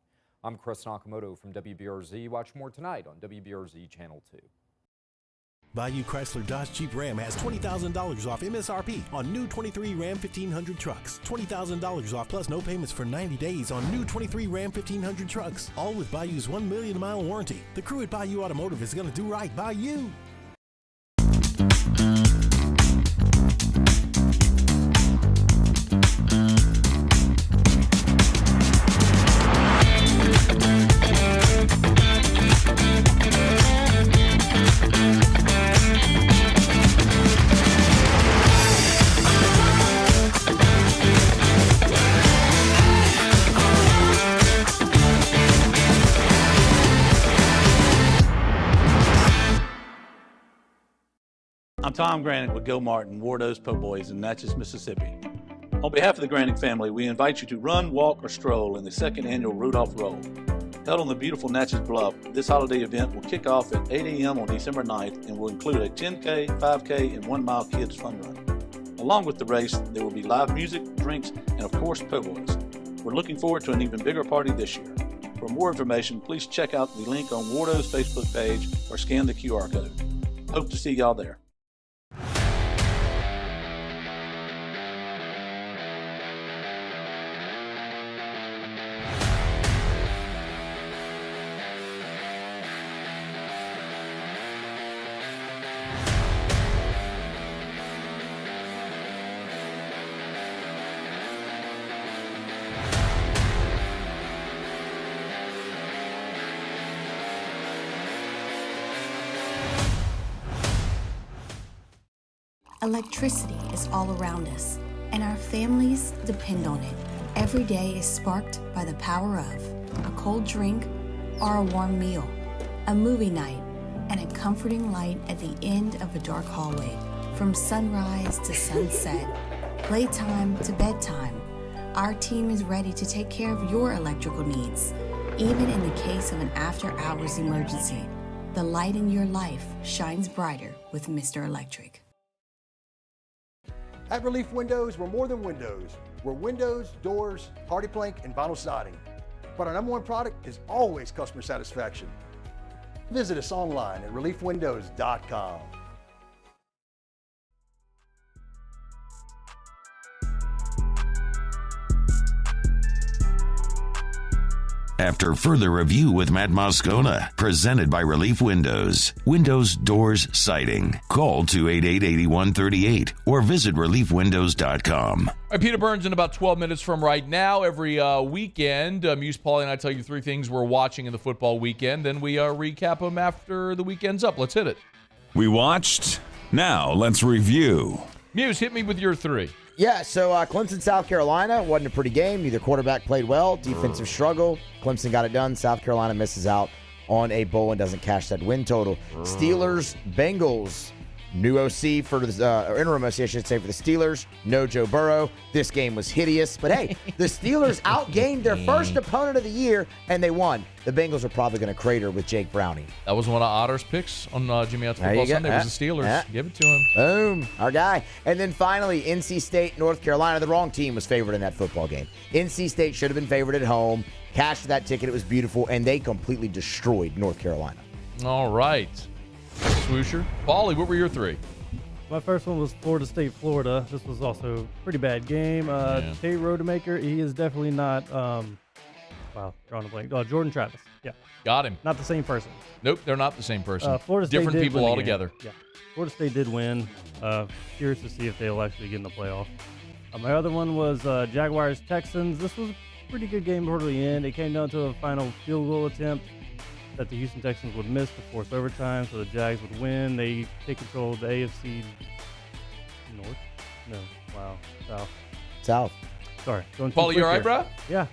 I'm Chris Nakamoto from WBRZ. Watch more tonight on WBRZ Channel 2.
Bayou Chrysler Dodge Jeep Ram has $20,000 off MSRP on new 23 Ram 1500 trucks. $20,000 off plus no payments for 90 days on new 23 Ram 1500 trucks. All with Bayou's 1 million mile warranty. The crew at Bayou Automotive is going to do right by you.
I'm Tom Granick with Go Martin, Wardo's Po' Boys in Natchez, Mississippi. On behalf of the Granick family, we invite you to run, walk, or stroll in the second annual Rudolph Roll. Held on the beautiful Natchez Bluff, this holiday event will kick off at 8 a.m. on December 9th and will include a 10K, 5K, and 1 mile kids fun run. Along with the race, there will be live music, drinks, and of course, Po' Boys. We're looking forward to an even bigger party this year. For more information, please check out the link on Wardo's Facebook page or scan the QR code. Hope to see y'all there.
Electricity is all around us, and our families depend on it. Every day is sparked by the power of a cold drink or a warm meal, a movie night, and a comforting light at the end of a dark hallway. From sunrise to sunset, playtime to bedtime, our team is ready to take care of your electrical needs. Even in the case of an after-hours emergency, the light in your life shines brighter with Mr. Electric.
At Relief Windows, we're more than windows. We're windows, doors, hardy plank, and vinyl siding. But our number one product is always customer satisfaction. Visit us online at reliefwindows.com.
After further review with Matt Moscona, presented by Relief Windows. Windows, doors, siding. Call 288-8138 or visit reliefwindows.com.
All right, Peter Burns in about 12 minutes from right now. Every weekend, Muse, Paulie, and I tell you 3 things we're watching in the football weekend. Then we recap them after the weekend's up. Let's hit it.
We watched. Now let's review.
Muse, hit me with your 3.
Yeah, so Clemson, South Carolina, wasn't a pretty game. Neither quarterback played well. Defensive struggle. Clemson got it done. South Carolina misses out on a bowl and doesn't cash that win total. Steelers, Bengals. New OC for the interim OC, I should say, for the Steelers. No Joe Burrow. This game was hideous. But, hey, the Steelers outgained their first opponent of the year, and they won. The Bengals are probably going to crater with Jake Browning.
That was one of Otter's picks on Jimmy Out's Football Sunday. It was the Steelers. Give it to him.
Boom. Our guy. And then finally, NC State, North Carolina. The wrong team was favored in that football game. NC State should have been favored at home. Cashed that ticket. It was beautiful. And they completely destroyed North Carolina.
All right. Swoosher. Paulie, what were your 3?
My first one was Florida State, Florida. This was also a pretty bad game. Tate Rodemaker, he is definitely not, drawing a blank. Jordan Travis. Yeah.
Got him.
Not the same person.
Nope, they're not the same person.
Florida State
Different
did
people
win the
altogether.
game. Yeah. Florida State did win. Curious to see if they'll actually get in the playoff. My other one was Jaguars, Texans. This was a pretty good game toward the end. It came down to a final field goal attempt that the Houston Texans would miss to force overtime, so the Jags would win. They take control of the AFC North? No. Wow.
South.
Sorry.
Paul, you all right, bro?
Yeah.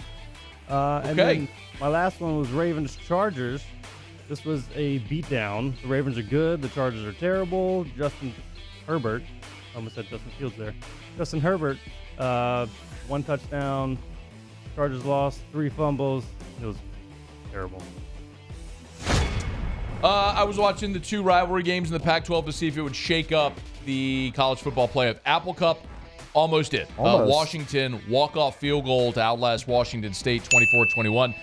And then my last one was Ravens-Chargers. This was a beatdown. The Ravens are good. The Chargers are terrible. Justin Herbert. I almost said Justin Fields there. Justin Herbert, 1 touchdown. Chargers lost, 3 fumbles. It was terrible.
I was watching the 2 rivalry games in the Pac-12 to see if it would shake up the college football playoff. Apple Cup almost did. Washington walk-off field goal to outlast Washington State 24-21.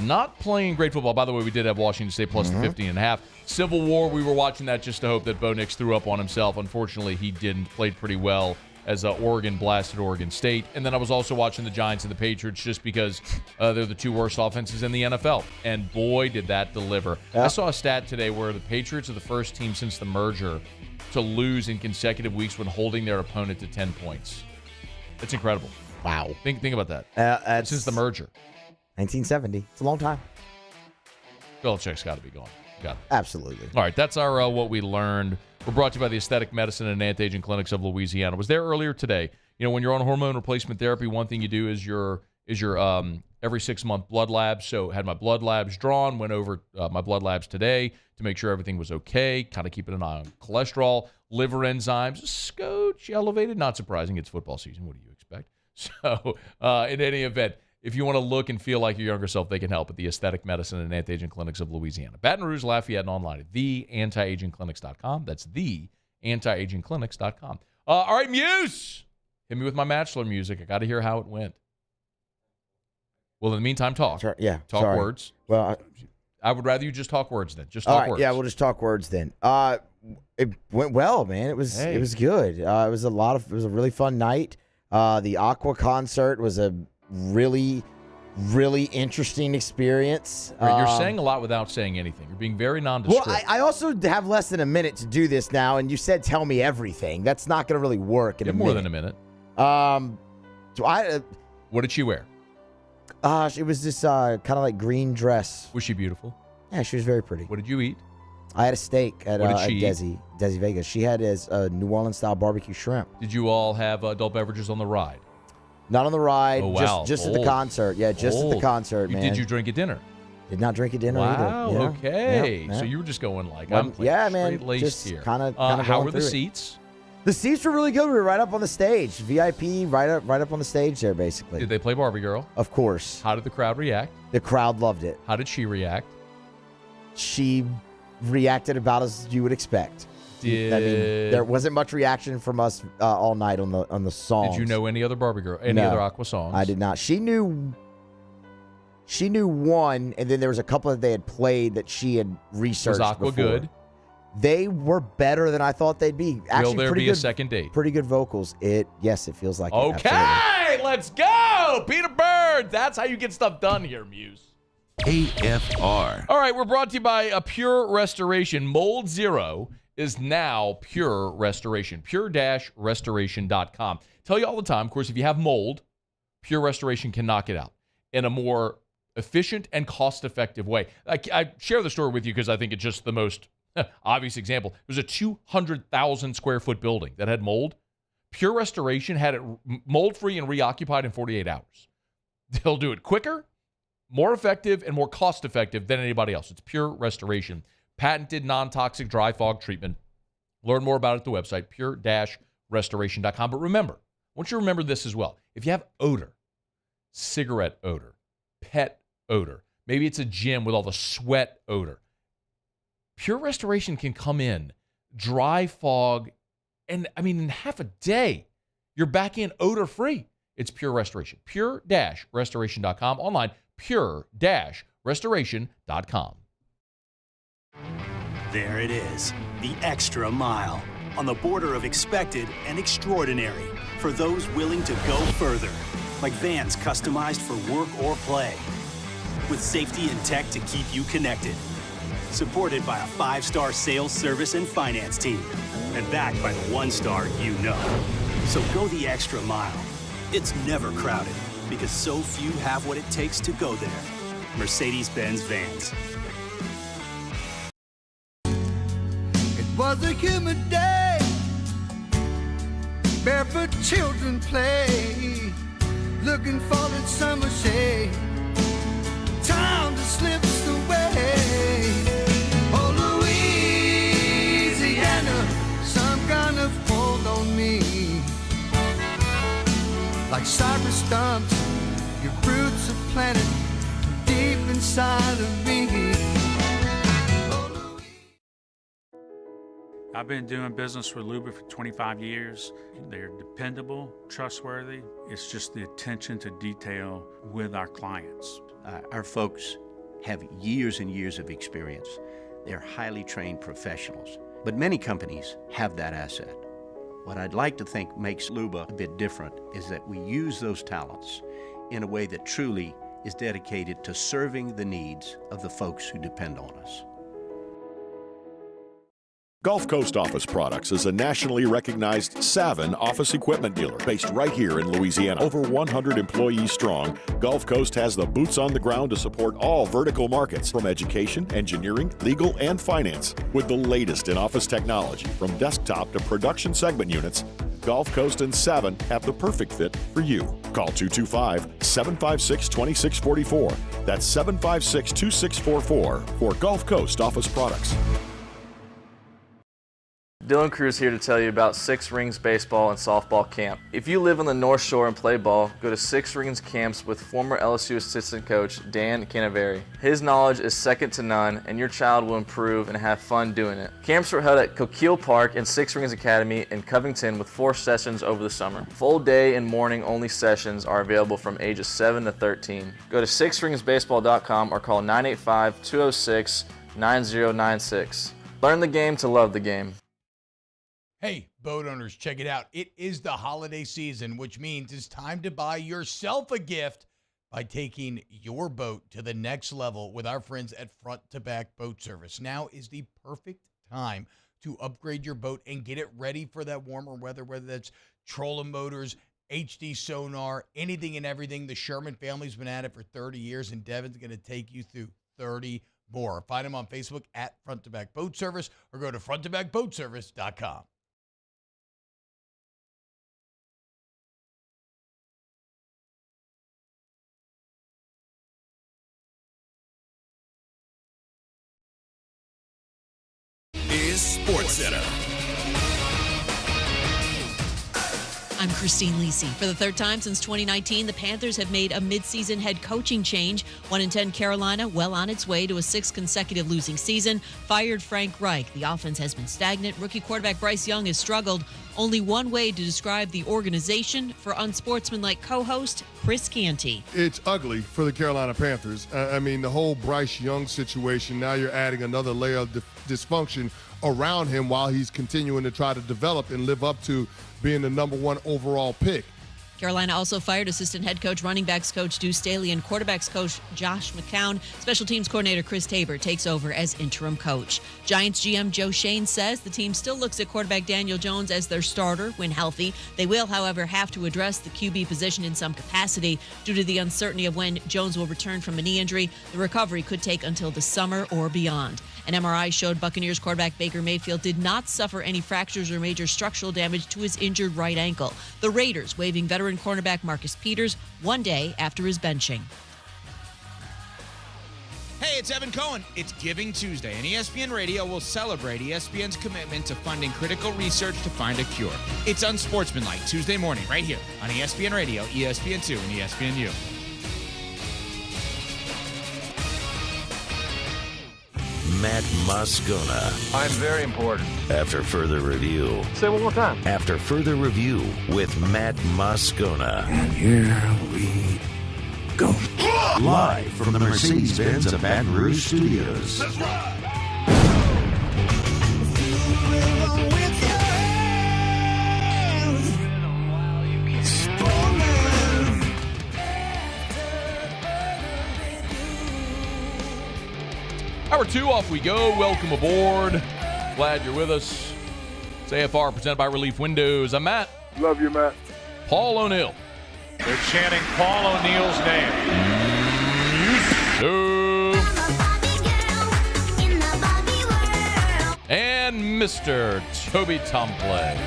Not playing great football. By the way, we did have Washington State plus the 15.5. Civil War, we were watching that just to hope that Bo Nix threw up on himself. Unfortunately, he didn't. Played pretty well as Oregon blasted Oregon State. And then I was also watching the Giants and the Patriots just because they're the 2 worst offenses in the NFL. And boy, did that deliver. I saw a stat today where the Patriots are the first team since the merger to lose in consecutive weeks when holding their opponent to 10 points. It's incredible.
Wow.
Think about that. Since the merger.
1970. It's a long time.
Belichick's got to be gone.
Absolutely.
All right, that's our what we learned. We're brought to you by the Aesthetic Medicine and Anti-Aging Clinics of Louisiana. I was there earlier today. You know, when you're on hormone replacement therapy, one thing you do is your every 6-month blood labs. So had my blood labs drawn, went over my blood labs today to make sure everything was okay, kind of keeping an eye on cholesterol, liver enzymes, a scotch elevated. Not surprising. It's football season. What do you expect? So in any event, if you want to look and feel like your younger self, they can help at the Aesthetic Medicine and Anti-Aging Clinics of Louisiana. Baton Rouge, Lafayette, and online at theantiagingclinics.com. That's theantiagingclinics.com. All right, Muse. Hit me with my Bachelor music. I got to hear how it went. Well, in the meantime, talk. Talk words.
Well,
I would rather you just talk words then. Just talk words.
Yeah, we'll just talk words then. It went well, man. It was good. It was a really fun night. The Aqua concert was a really, really interesting experience.
You're saying a lot without saying anything. You're being very nondescript.
Well, I also have less than a minute to do this now, and you said tell me everything. That's not going to really work in a minute.
More than a minute. What did she wear?
It was this kind of like green dress.
Was she beautiful?
Yeah, she was very pretty.
What did you eat?
I had a steak at
What did she eat?
Desi Vegas. She had his New Orleans style barbecue shrimp.
Did you all have adult beverages on the ride?
Not on the ride.
Oh, wow.
Just at the concert. Yeah, just at the concert, man.
Did you drink at dinner?
Did not drink at dinner
wow,
either. Yeah,
okay.
yeah.
So you were just going like,
man,
straight-laced
just
here.
Kind of.
How were the seats?
The seats were really good. We were right up on the stage. VIP, right up on the stage there, basically.
Did they play Barbie Girl?
Of course.
How did the crowd react?
The crowd loved it.
How did she react?
She reacted about as you would expect. I mean, there wasn't much reaction from us all night on the songs.
Did you know any other Barbie Girl? Any other Aqua songs?
I did not. She knew one, and then there was a couple that they had played that she had researched.
Was Aqua
before.
good?
They were better than I thought they'd be. Actually,
Will there
pretty
be
good,
a second date?
Pretty good vocals. Yes, it feels like it.
Okay,
Absolutely.
let's go. Peter Bird. That's how you get stuff done here, Muse.
AFR.
All right, we're brought to you by Pure Restoration. Mold Zero is now Pure Restoration. Pure-restoration.com. Tell you all the time, of course, if you have mold, Pure Restoration can knock it out in a more efficient and cost-effective way. I share the story with you because I think it's just the most obvious example. It was a 200,000 square foot building that had mold. Pure Restoration had it mold-free and reoccupied in 48 hours. They'll do it quicker, more effective, and more cost-effective than anybody else. It's Pure Restoration. Patented non-toxic dry fog treatment. Learn more about it at the website, pure-restoration.com. But remember, I want you to remember this as well. If you have odor, cigarette odor, pet odor, maybe it's a gym with all the sweat odor, Pure Restoration can come in, dry fog, and in half a day, you're back in odor-free. It's Pure Restoration. Pure-restoration.com. Online, pure-restoration.com.
There it is, the extra mile, on the border of expected and extraordinary, for those willing to go further, like vans customized for work or play, with safety and tech to keep you connected, supported by a 5-star sales, service, and finance team, and backed by the 1-star you know. So go the extra mile. It's never crowded, because so few have what it takes to go there. Mercedes-Benz Vans.
Was a humid day, barefoot children play, looking for that summer shade. Time just slips away. Oh, Louisiana, some kind of hold on me. Like cypress stumps, your roots are planted deep inside of me.
I've been doing business with Luba for 25 years. They're dependable, trustworthy. It's just the attention to detail with our clients.
Our folks have years and years of experience. They're highly trained professionals. But many companies have that asset. What I'd like to think makes Luba a bit different is that we use those talents in a way that truly is dedicated to serving the needs of the folks who depend on us.
Gulf Coast Office Products is a nationally recognized Savin office equipment dealer based right here in Louisiana. Over 100 employees strong, Gulf Coast has the boots on the ground to support all vertical markets, from education, engineering, legal, and finance. With the latest in office technology, from desktop to production segment units, Gulf Coast and Savin have the perfect fit for you. Call 225-756-2644. That's 756-2644 for Gulf Coast Office Products.
Dylan Cruz here to tell you about Six Rings Baseball and Softball Camp. If you live on the North Shore and play ball, go to Six Rings Camps with former LSU assistant coach Dan Canaveri. His knowledge is second to none, and your child will improve and have fun doing it. Camps were held at Coquille Park and Six Rings Academy in Covington with 4 sessions over the summer. Full day and morning only sessions are available from ages 7 to 13. Go to sixringsbaseball.com or call 985-206-9096. Learn the game to love the game.
Hey, boat owners, check it out. It is the holiday season, which means it's time to buy yourself a gift by taking your boat to the next level with our friends at Front to Back Boat Service. Now is the perfect time to upgrade your boat and get it ready for that warmer weather, whether that's trolling motors, HD sonar, anything and everything. The Sherman family's been at it for 30 years, and Devin's going to take you through 30 more. Find them on Facebook at Front to Back Boat Service or go to fronttobackboatservice.com.
Is SportsCenter.
I'm Christine Lisi. For the third time since 2019, the Panthers have made a midseason head coaching change. 1-10 Carolina, well on its way to a sixth consecutive losing season, fired Frank Reich. The offense has been stagnant. Rookie quarterback Bryce Young has struggled. Only one way to describe the organization for unsportsmanlike co-host Chris Canty.
It's ugly for the Carolina Panthers. I mean, the whole Bryce Young situation, now you're adding another layer of dysfunction around him while he's continuing to try to develop and live up to being the number one overall pick.
Carolina also fired assistant head coach, running backs coach Deuce Staley, and quarterbacks coach Josh McCown. Special teams coordinator Chris Tabor takes over as interim coach. Giants GM Joe Shane says the team still looks at quarterback Daniel Jones as their starter when healthy. They will, however, have to address the QB position in some capacity due to the uncertainty of when Jones will return from a knee injury. The recovery could take until the summer or beyond. An MRI showed Buccaneers quarterback Baker Mayfield did not suffer any fractures or major structural damage to his injured right ankle. The Raiders waiving veteran cornerback Marcus Peters one day after his benching.
Hey, it's Evan Cohen. It's Giving Tuesday, and ESPN Radio will celebrate ESPN's commitment to funding critical research to find a cure. It's Unsportsmanlike Tuesday morning right here on ESPN Radio, ESPN2, and ESPNU.
Matt Moscona.
I'm very important.
After further review.
Say one more time.
After further review with Matt Moscona.
And here we go.
Live from the Mercedes-Benz of Baton Rouge Studios.
Let's ride.
Hour 2, off we go. Welcome aboard. Glad you're with us. It's AFR presented by Relief Windows. I'm Matt.
Love you, Matt.
Paul O'Neill.
They're chanting Paul O'Neill's name.
And Mr. Toby Tomplay.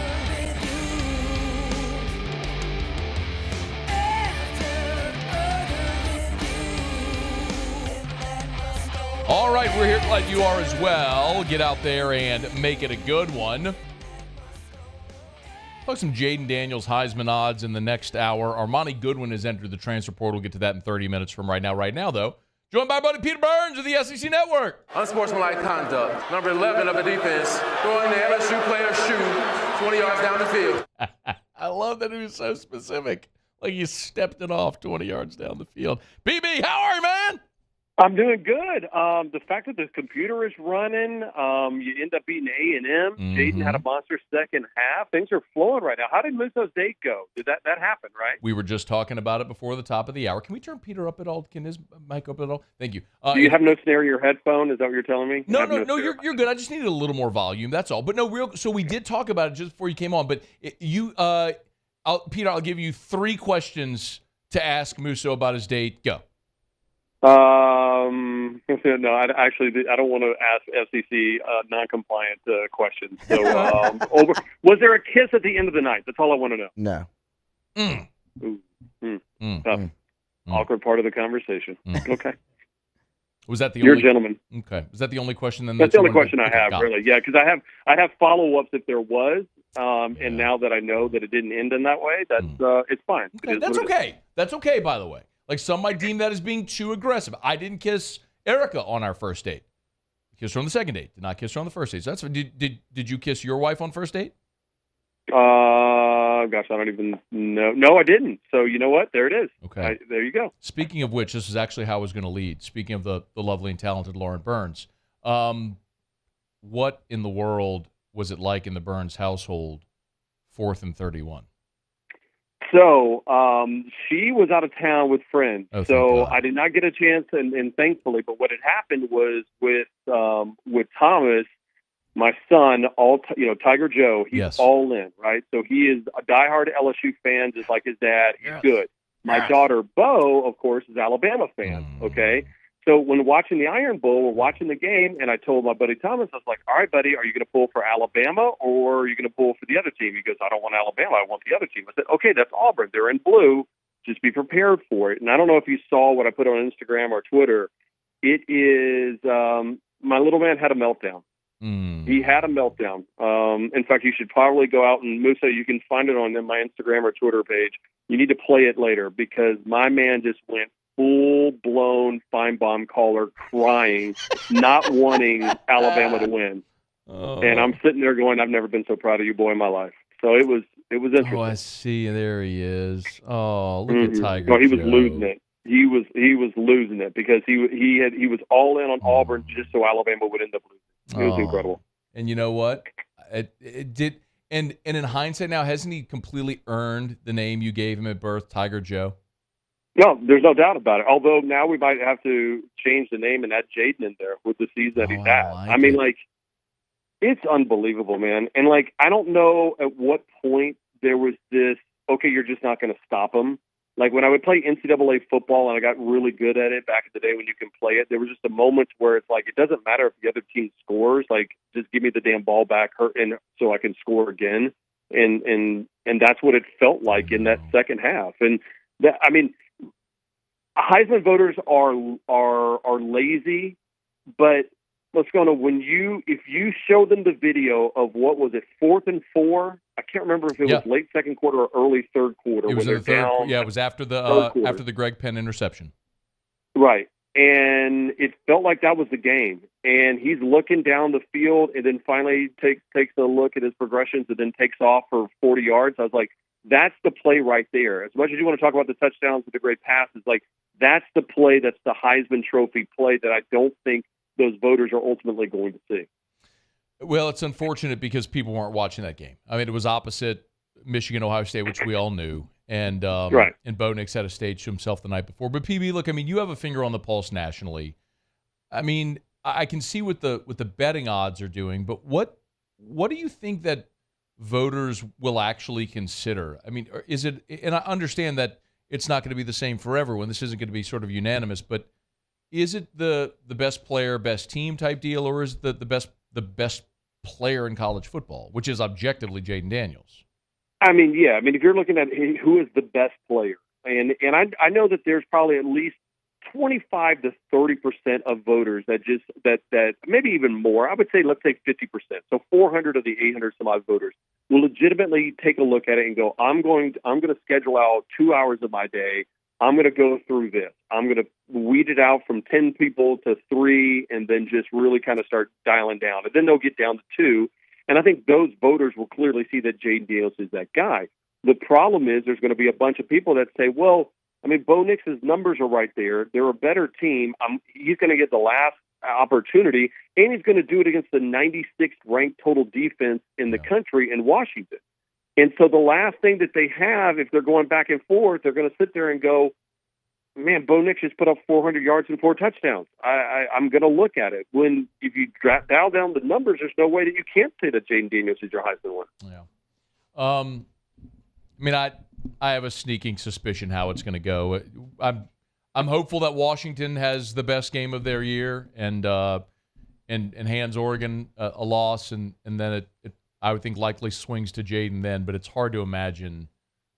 All right, we're here. Glad you are as well. Get out there and make it a good one. Talk some Jaden Daniels Heisman odds in the next hour. Armani Goodwin has entered the transfer portal. We'll get to that in 30 minutes from right now. Right now, though, joined by buddy Peter Burns of the SEC Network.
Unsportsmanlike conduct. Number 11 of the defense, throwing the LSU player's shoe 20 yards down the field.
I love that he was so specific. Like he stepped it off 20 yards down the field. BB, how are you, man?
I'm doing good. The fact that the computer is running, you end up beating A&M. Jaden had a monster second half. Things are flowing right now. How did Muso's date go? Did that happen, right?
We were just talking about it before the top of the hour. Can we turn Peter up at all? Can his mic up at all? Thank you.
Do you have no snare in your headphone? Is that what you're telling me?
No, you're good. I just needed a little more volume. That's all. But no, so we did talk about it just before you came on. But Peter, I'll give you 3 questions to ask Muso about his date. Go.
No, I don't want to ask SEC non-compliant questions. So, was there a kiss at the end of the night? That's all I want to know.
No.
Tough. Awkward part of the conversation. Okay.
Was that the
You're
only?
a gentleman.
Okay. Was that the only question? Then
that's the only question I have, really. Yeah, because I have follow-ups if there was, and now that I know that it didn't end in that way, that's it's fine.
Okay, that's okay. That's okay, by the way. Like, some might deem that as being too aggressive. I didn't kiss Erica on our first date. Kissed her on the second date. Did not kiss her on the first date. So that's did you kiss your wife on first date?
Gosh, I don't even know. No, I didn't. So you know what? There it is.
Okay.
There you go.
Speaking of which, this is actually how I was going to lead. Speaking of the lovely and talented Lauren Burns, what in the world was it like in the Burns household, 4th and 31?
So she was out of town with friends,
so
I did not get a chance, and thankfully. But what had happened was with Thomas, my son, Tiger Joe, he's all in, right? So he is a diehard LSU fan, just like his dad. He's good. My daughter Bo, of course, is Alabama fan. Okay, So when watching the Iron Bowl, we're watching the game, and I told my buddy Thomas, I was like, all right, buddy, are you going to pull for Alabama or are you going to pull for the other team? He goes, I don't want Alabama. I want the other team. I said, okay, that's Auburn. They're in blue. Just be prepared for it. And I don't know if you saw what I put on Instagram or Twitter. It is my little man had a meltdown. He had a meltdown. In fact, you should probably go out and, Musa, you can find it on my Instagram or Twitter page. You need to play it later because my man just went full-blown Feinbaum caller crying, not wanting Alabama to win. And I'm sitting there going, I've never been so proud of you, boy, in my life. So it was interesting.
Oh, I see. There he is. Oh, look at Tiger.
No, he was
Joe.
losing it. He was losing it because he was all in on Auburn just so Alabama would end up losing. It was incredible.
And you know what? It did. And in hindsight now, hasn't he completely earned the name you gave him at birth, Tiger Joe?
No, there's no doubt about it. Although now we might have to change the name and add Jaden in there with the season that he's had. I mean, like, it's unbelievable, man. And, like, I don't know at what point there was this, okay, you're just not going to stop him. Like, when I would play NCAA football and I got really good at it back in the day when you can play it, there was just a moment where it's like, it doesn't matter if the other team scores. Like, just give me the damn ball back and so I can score again. And that's what it felt like in that second half. And, that, I mean, Heisman voters are lazy, but let's go on. If you show them the video of what was it, 4th and 4? I can't remember if it was late second quarter or early third quarter.
It was the third. Yeah, it was after the Greg Penn interception.
Right, and it felt like that was the game. And he's looking down the field, and then finally takes a look at his progressions, and then takes off for 40 yards. I was like, that's the play right there. As much as you want to talk about the touchdowns and the great passes, like that's the play. That's the Heisman Trophy play that I don't think those voters are ultimately going to see.
Well, it's unfortunate because people weren't watching that game. I mean, it was opposite Michigan, Ohio State, which we all knew. And and Bo Nix had a stage to himself the night before. But PB, look, I mean, you have a finger on the pulse nationally. I mean, I can see what the betting odds are doing, but what do you think that voters will actually consider? I mean, is it, and I understand that it's not going to be the same for everyone. This isn't going to be sort of unanimous, but is it the best player, best team type deal, or is it the best player in college football, which is objectively Jaden Daniels?
I mean, yeah. I mean, if you're looking at who is the best player, and I know that there's probably at least 25 to 30% of voters that maybe even more. I would say, let's say 50%. So 400 of the 800 some odd voters will legitimately take a look at it and go, I'm going to schedule out 2 hours of my day. I'm going to go through this. I'm going to weed it out from 10 people to 3 and then just really kind of start dialing down. And then they'll get down to 2. And I think those voters will clearly see that Jaden Daniels is that guy. The problem is there's going to be a bunch of people that say, well, I mean, Bo Nix's numbers are right there. They're a better team. He's going to get the last opportunity, and he's going to do it against the 96th ranked total defense in the country in Washington. And so the last thing that they have, if they're going back and forth, they're going to sit there and go, man, Bo Nix just put up 400 yards and 4 touchdowns. I'm going to look at it. When if you dial down the numbers, there's no way that you can't say that Jaden Daniels is your Heisman winner.
Yeah. I mean, I have a sneaking suspicion how it's going to go. I'm hopeful that Washington has the best game of their year and hands Oregon a loss, and then it I would think likely swings to Jaden then, but it's hard to imagine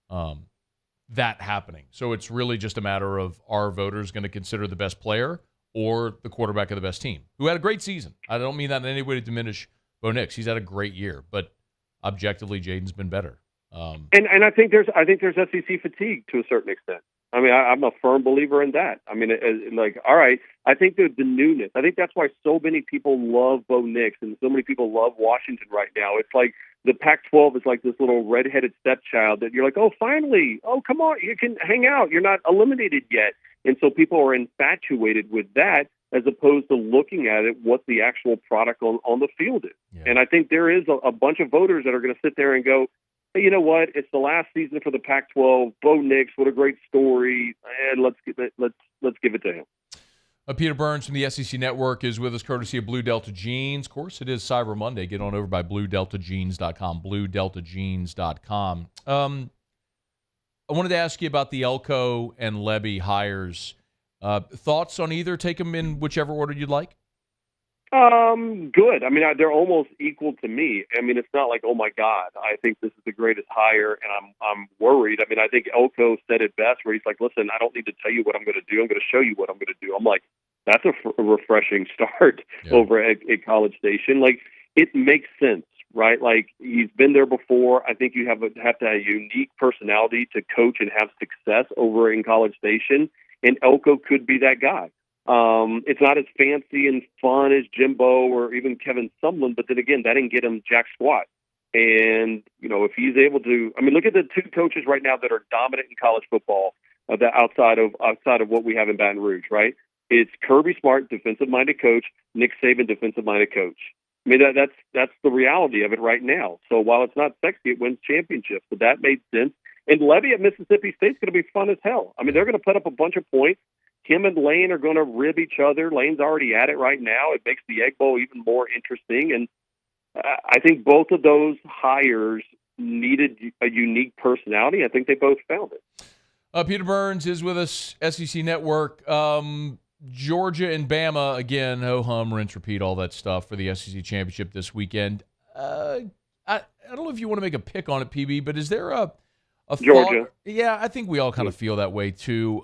that happening. So it's really just a matter of, are voters going to consider the best player or the quarterback of the best team, who had a great season? I don't mean that in any way to diminish Bo Nix. He's had a great year, but objectively, Jaden's been better.
And I think there's SEC fatigue to a certain extent. I mean, I'm a firm believer in that. I mean, all right, I think the newness. I think that's why so many people love Bo Nix and so many people love Washington right now. It's like the Pac-12 is like this little redheaded stepchild that you're like, oh, finally, oh, come on, you can hang out. You're not eliminated yet. And so people are infatuated with that as opposed to looking at it, what the actual product on the field is. Yeah. And I think there is a bunch of voters that are going to sit there and go, hey, you know what? It's the last season for the Pac-12. Bo Nix, what a great story, and let's give it to him.
Peter Burns from the SEC Network is with us, courtesy of Blue Delta Jeans. Of course, it is Cyber Monday. Get on over by BlueDeltaJeans.com. BlueDeltaJeans.com. I wanted to ask you about the Elko and Levy hires. Thoughts on either? Take them in whichever order you'd like.
Good. I mean, they're almost equal to me. I mean, it's not like, oh my God, I think this is the greatest hire, and I'm worried. I mean, I think Elko said it best, where he's like, listen, I don't need to tell you what I'm going to do. I'm going to show you what I'm going to do. I'm like, that's a refreshing start over at College Station. Like, it makes sense, right? Like, he's been there before. I think you have to have a unique personality to coach and have success over in College Station, and Elko could be that guy. It's not as fancy and fun as Jimbo or even Kevin Sumlin, but then again, that didn't get him jack squat. And, you know, if he's able to, I mean, look at the two coaches right now that are dominant in college football, that outside of what we have in Baton Rouge, right? It's Kirby Smart, defensive-minded coach, Nick Saban, defensive-minded coach. I mean, that's the reality of it right now. So while it's not sexy, it wins championships. So that made sense. And Levy at Mississippi State's going to be fun as hell. I mean, they're going to put up a bunch of points. Him and Lane are going to rib each other. Lane's already at it right now. It makes the Egg Bowl even more interesting. And I think both of those hires needed a unique personality. I think they both found it.
Peter Burns is with us, SEC Network. Georgia and Bama, again, ho-hum, rinse, repeat, all that stuff for the SEC Championship this weekend. I don't know if you want to make a pick on it, PB, but is there a
Georgia?
Thought? Yeah, I think we all kind of feel that way, too.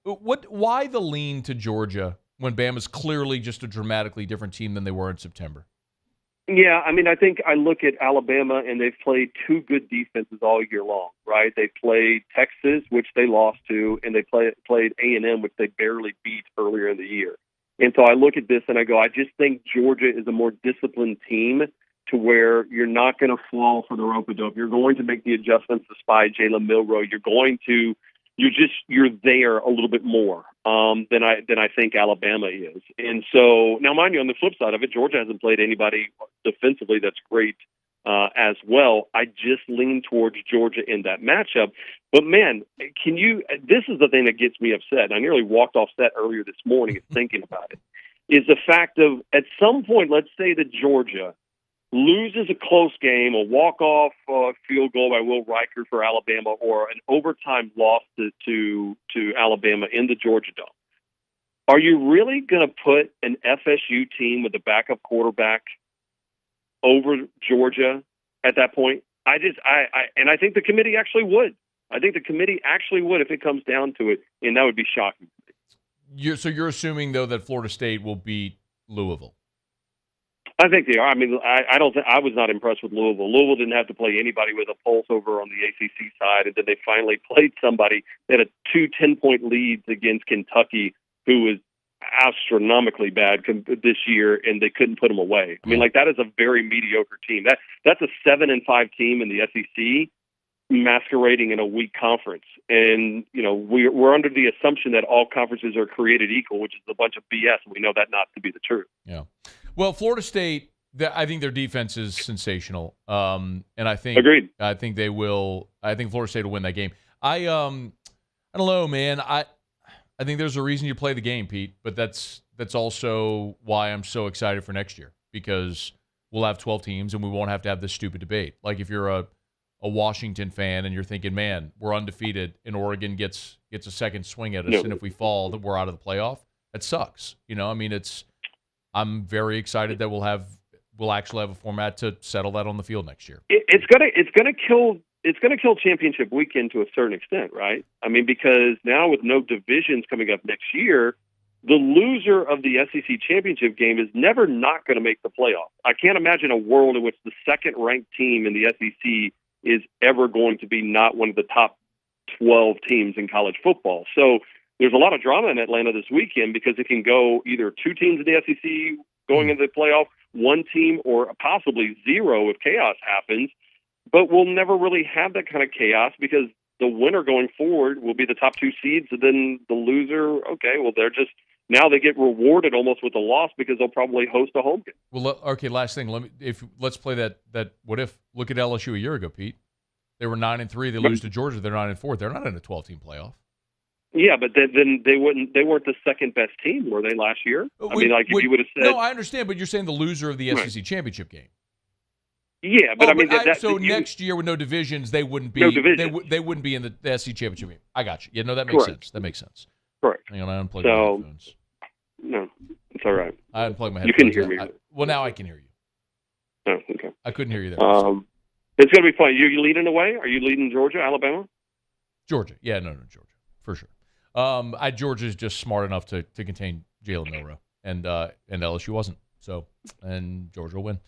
Why the lean to Georgia when Bama's clearly just a dramatically different team than they were in September?
Yeah, I mean, I think I look at Alabama, and they've played two good defenses all year long, right? They played Texas, which they lost to, and they played A&M, which they barely beat earlier in the year. And so I look at this, and I go, I just think Georgia is a more disciplined team to where you're not going to fall for the rope-a-dope. You're going to make the adjustments to spy Jalen Milroe. You're there a little bit more than I think Alabama is. And so now, mind you, on the flip side of it, Georgia hasn't played anybody defensively that's great as well. I just lean towards Georgia in that matchup. But man, this is the thing that gets me upset. I nearly walked off set earlier this morning thinking about it, is the fact of at some point, let's say that Georgia loses a close game, a walk-off field goal by Will Riker for Alabama, or an overtime loss to Alabama in the Georgia Dome. Are you really going to put an FSU team with a backup quarterback over Georgia at that point? I think the committee actually would. I think the committee actually would if it comes down to it, and that would be shocking.
So you're assuming, though, that Florida State will beat Louisville?
I think they are. I mean, I was not impressed with Louisville. Louisville didn't have to play anybody with a pulse over on the ACC side, and then they finally played somebody that had 2 10-point leads against Kentucky, who was astronomically bad this year, and they couldn't put them away. I mean, like, that is a very mediocre team. That's a 7-5 team in the SEC masquerading in a weak conference. And, you know, we're under the assumption that all conferences are created equal, which is a bunch of BS, and we know that not to be the truth.
Yeah. Well, Florida State, I think their defense is sensational, and I think
agreed.
I think they will. I think Florida State will win that game. I don't know, man. I think there's a reason you play the game, Pete. But that's also why I'm so excited for next year, because we'll have 12 teams and we won't have to have this stupid debate. Like if you're a Washington fan and you're thinking, man, we're undefeated and Oregon gets a second swing at us, and if we fall, then we're out of the playoff. That sucks. You know, I mean, I'm very excited that we'll actually have a format to settle that on the field next year.
It's gonna kill championship weekend to a certain extent, right? I mean, because now with no divisions coming up next year, the loser of the SEC championship game is never not going to make the playoff. I can't imagine a world in which the second-ranked team in the SEC is ever going to be not one of the top 12 teams in college football. So there's a lot of drama in Atlanta this weekend because it can go either 2 teams in the SEC going into the playoff, 1 team, or possibly 0 if chaos happens. But we'll never really have that kind of chaos because the winner going forward will be the top 2 seeds, and then the loser, okay, well, they're just now they get rewarded almost with a loss because they'll probably host a home game.
Well, okay, last thing. Let's play that what if. Look at LSU a year ago, Pete. They were 9-3. They lose to Georgia. They're 9-4. They're not in a 12-team playoff.
Yeah, but then they weren't the second best team, were they, last year? I mean, like if you would have said.
No, I understand, but you're saying the loser of the SEC championship game.
Yeah, but I mean,
next year with no divisions, they wouldn't be. They wouldn't be in the SEC championship game. I got you. Yeah, no, that makes sense. That makes sense.
Correct.
Hang on, I unplugged my headphones.
No, it's all right.
I unplugged my
You
headphones.
couldn't hear me.
Well, now I can hear you.
Oh, okay.
I couldn't hear you there.
It's going to be fun. You leading the way? Are you leading Georgia, Alabama?
Georgia. Yeah, no, Georgia. For sure. Georgia's just smart enough to contain Jalen Milroe, and LSU wasn't. So, and Georgia will win.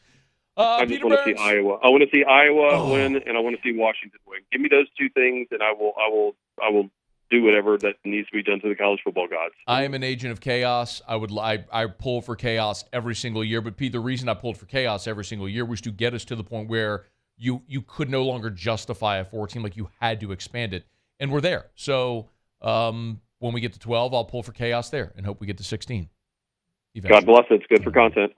I just want to see Iowa. I want to see Iowa win, and I want to see Washington win. Give me those two things, and I will do whatever that needs to be done to the college football gods.
I am an agent of chaos. I pull for chaos every single year. But Pete, the reason I pulled for chaos every single year was to get us to the point where you could no longer justify a 4-team, like you had to expand it, and we're there. So when we get to 12, I'll pull for chaos there and hope we get to 16. Eventually.
God bless it. It's good for content.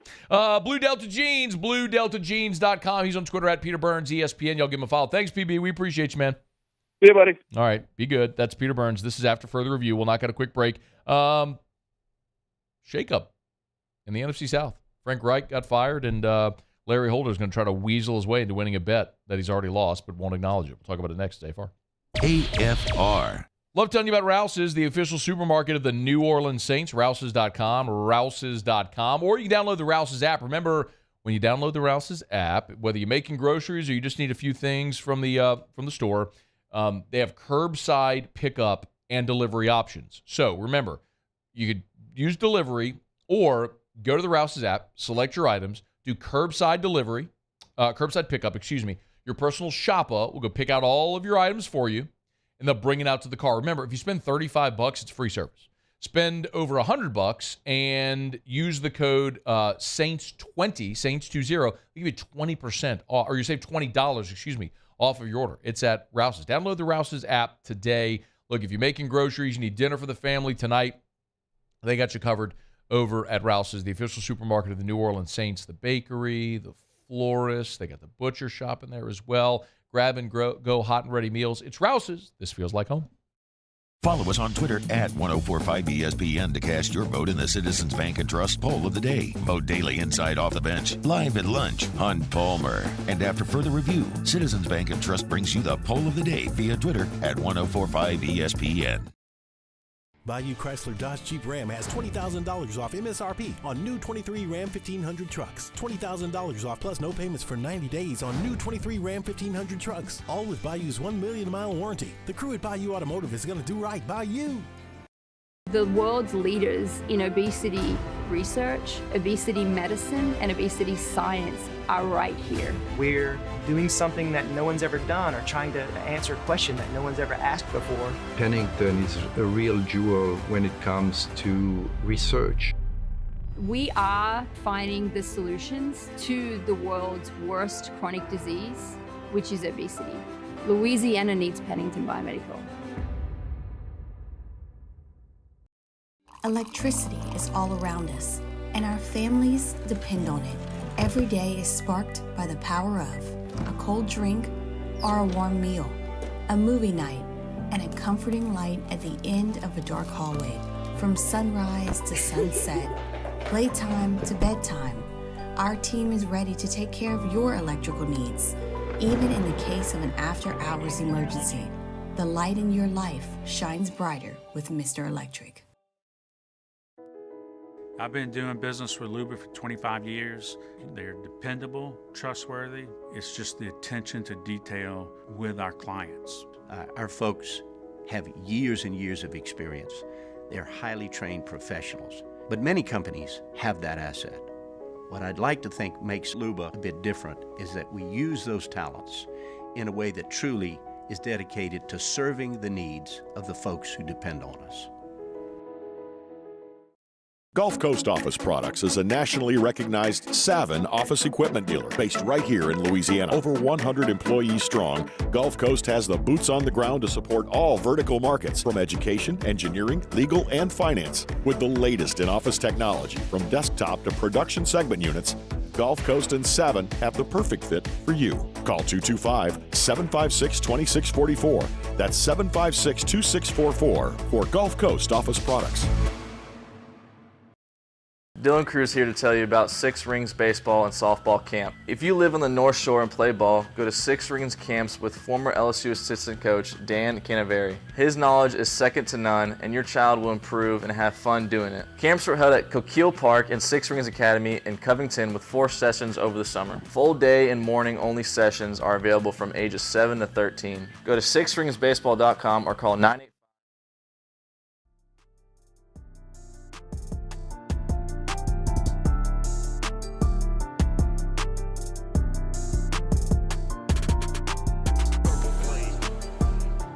Blue Delta Jeans, BlueDeltaJeans.com. He's on Twitter at Peter Burns, ESPN. Y'all give him a follow. Thanks, PB. We appreciate you, man.
See you, buddy.
All right. Be good. That's Peter Burns. This is After Further Review. We'll knock out a quick break. Shake-up in the NFC South. Frank Reich got fired, and Larry Holder is going to try to weasel his way into winning a bet that he's already lost but won't acknowledge it. We'll talk about it next, AFR.
AFR.
Love telling you about Rouse's, the official supermarket of the New Orleans Saints. Rouse's.com, Rouse's.com. Or you can download the Rouse's app. Remember, when you download the Rouse's app, whether you're making groceries or you just need a few things from the store, they have curbside pickup and delivery options. So remember, you could use delivery or go to the Rouse's app, select your items, do curbside pickup. Your personal shopper will go pick out all of your items for you, and they'll bring it out to the car. Remember, if you spend $35, it's free service. Spend over $100 and use the code Saints20, Saints20, they'll give you 20% off, or you save $20, off of your order. It's at Rouse's. Download the Rouse's app today. Look, if you're making groceries, you need dinner for the family tonight, they got you covered over at Rouse's, the official supermarket of the New Orleans Saints. The bakery, the florist, they got the butcher shop in there as well. Grab and go hot and ready meals. It's Rouse's. This feels like home.
Follow us on Twitter at 1045ESPN to cast your vote in the Citizens Bank and Trust Poll of the Day. Vote daily inside Off the Bench, live at lunch on Palmer. And after further review, Citizens Bank and Trust brings you the Poll of the Day via Twitter at 1045ESPN.
Bayou Chrysler Dodge Jeep Ram has $20,000 off MSRP on new 23 Ram 1500 trucks. $20,000 off plus no payments for 90 days on new 23 Ram 1500 trucks. All with Bayou's 1 million mile warranty. The crew at Bayou Automotive is going to do right by you.
The world's leaders in obesity research, obesity medicine, and obesity science are right here.
We're doing something that no one's ever done, or trying to answer a question that no one's ever asked before.
Pennington is a real jewel when it comes to research.
We are finding the solutions to the world's worst chronic disease, which is obesity. Louisiana needs Pennington Biomedical.
Electricity is all around us, and our families depend on it. Every day is sparked by the power of a cold drink or a warm meal, a movie night, and a comforting light at the end of a dark hallway. From sunrise to sunset, playtime to bedtime, our team is ready to take care of your electrical needs. Even in the case of an after-hours emergency, the light in your life shines brighter with Mr. Electric.
I've been doing business with Luba for 25 years. They're dependable, trustworthy. It's just the attention to detail with our clients.
Our folks have years and years of experience. They're highly trained professionals. But many companies have that asset. What I'd like to think makes Luba a bit different is that we use those talents in a way that truly is dedicated to serving the needs of the folks who depend on us.
Gulf Coast Office Products is a nationally recognized Savin office equipment dealer based right here in Louisiana. Over 100 employees strong, Gulf Coast has the boots on the ground to support all vertical markets, from education, engineering, legal, and finance. With the latest in office technology, from desktop to production segment units, Gulf Coast and Savin have the perfect fit for you. Call 225-756-2644. That's 756-2644 for Gulf Coast Office Products.
Dylan Cruz here to tell you about Six Rings Baseball and Softball Camp. If you live on the North Shore and play ball, go to Six Rings Camps with former LSU assistant coach Dan Canaveri. His knowledge is second to none, and your child will improve and have fun doing it. Camps were held at Coquille Park and Six Rings Academy in Covington with 4 sessions over the summer. Full day and morning only sessions are available from ages 7 to 13. Go to sixringsbaseball.com or call 985.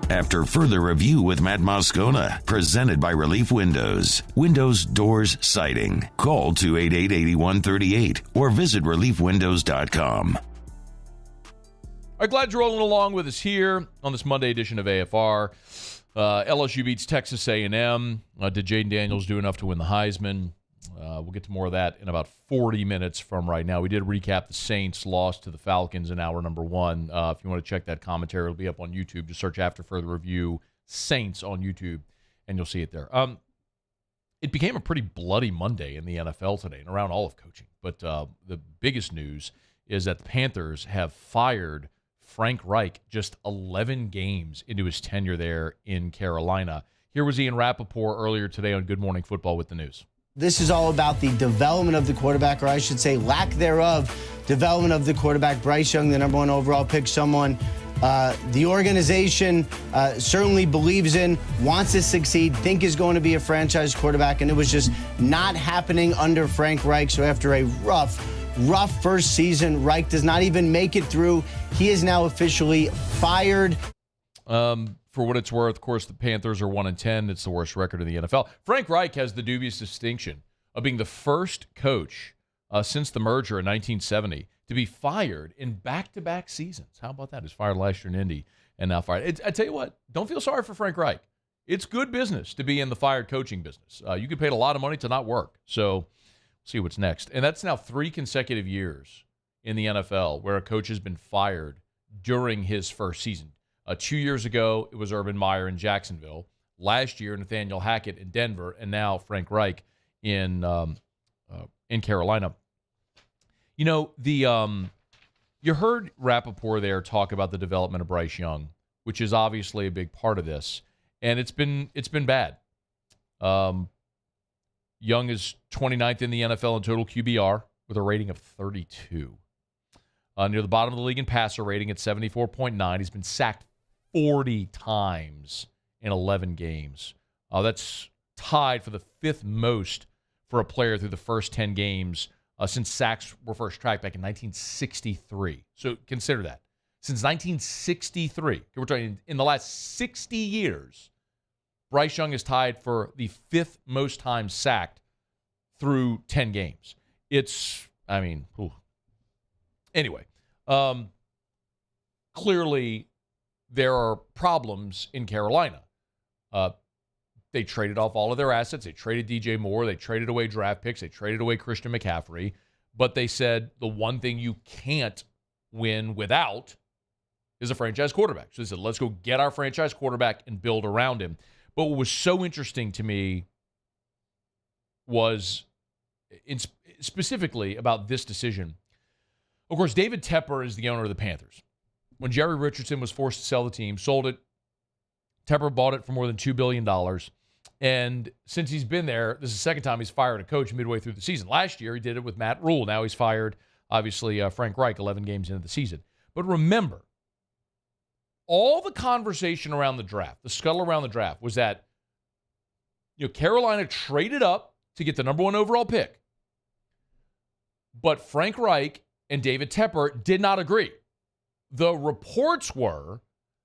After further review with Matt Moscona, presented by Relief Windows. Windows, doors, siding. Call 288-8138 or visit reliefwindows.com.
All right, glad you're rolling along with us here on this Monday edition of AFR. LSU beats Texas A&M. Did Jaden Daniels do enough to win the Heisman? We'll get to more of that in about 40 minutes from right now. We did recap the Saints' loss to the Falcons in hour number 1. If you want to check that commentary, it'll be up on YouTube. Just search After Further Review Saints on YouTube, and you'll see it there. It became a pretty bloody Monday in the NFL today and around all of coaching. But the biggest news is that the Panthers have fired Frank Reich just 11 games into his tenure there in Carolina. Here was Ian Rappaport earlier today on Good Morning Football with the news.
This is all about the development of the quarterback, or I should say lack thereof, development of the quarterback. Bryce Young, the number 1 overall pick, someone the organization certainly believes in, wants to succeed, think is going to be a franchise quarterback, and it was just not happening under Frank Reich. So after a rough first season, Reich does not even make it through. He is now officially fired.
For what it's worth, of course, the Panthers are 1-10. It's the worst record in the NFL. Frank Reich has the dubious distinction of being the first coach since the merger in 1970 to be fired in back-to-back seasons. How about that? He was fired last year in Indy and now fired. I tell you what, don't feel sorry for Frank Reich. It's good business to be in the fired coaching business. You get paid a lot of money to not work. So see what's next. And that's now 3 consecutive years in the NFL where a coach has been fired during his first season. 2 years ago, it was Urban Meyer in Jacksonville. Last year, Nathaniel Hackett in Denver, and now Frank Reich in Carolina. You know, you heard Rappaport there talk about the development of Bryce Young, which is obviously a big part of this, and it's been bad. Young is 29th in the NFL in total QBR with a rating of 32. Near the bottom of the league in passer rating at 74.9. He's been sacked 40 times in 11 games. That's tied for the 5th most for a player through the first 10 games since sacks were first tracked back in 1963. So consider that. Since 1963, we're talking in the last 60 years, Bryce Young is tied for the 5th most times sacked through 10 games. Anyway, clearly there are problems in Carolina. They traded off all of their assets. They traded DJ Moore. They traded away draft picks. They traded away Christian McCaffrey. But they said the one thing you can't win without is a franchise quarterback. So they said, let's go get our franchise quarterback and build around him. But what was so interesting to me was specifically about this decision. Of course, David Tepper is the owner of the Panthers. When Jerry Richardson was forced to sell the team, sold it, Tepper bought it for more than $2 billion. And since he's been there, this is the second time he's fired a coach midway through the season. Last year, he did it with Matt Rule. Now he's fired, obviously, Frank Reich 11 games into the season. But remember, all the conversation around the draft, the scuttle around the draft, was that Carolina traded up to get the number 1 overall pick. But Frank Reich and David Tepper did not agree. The reports were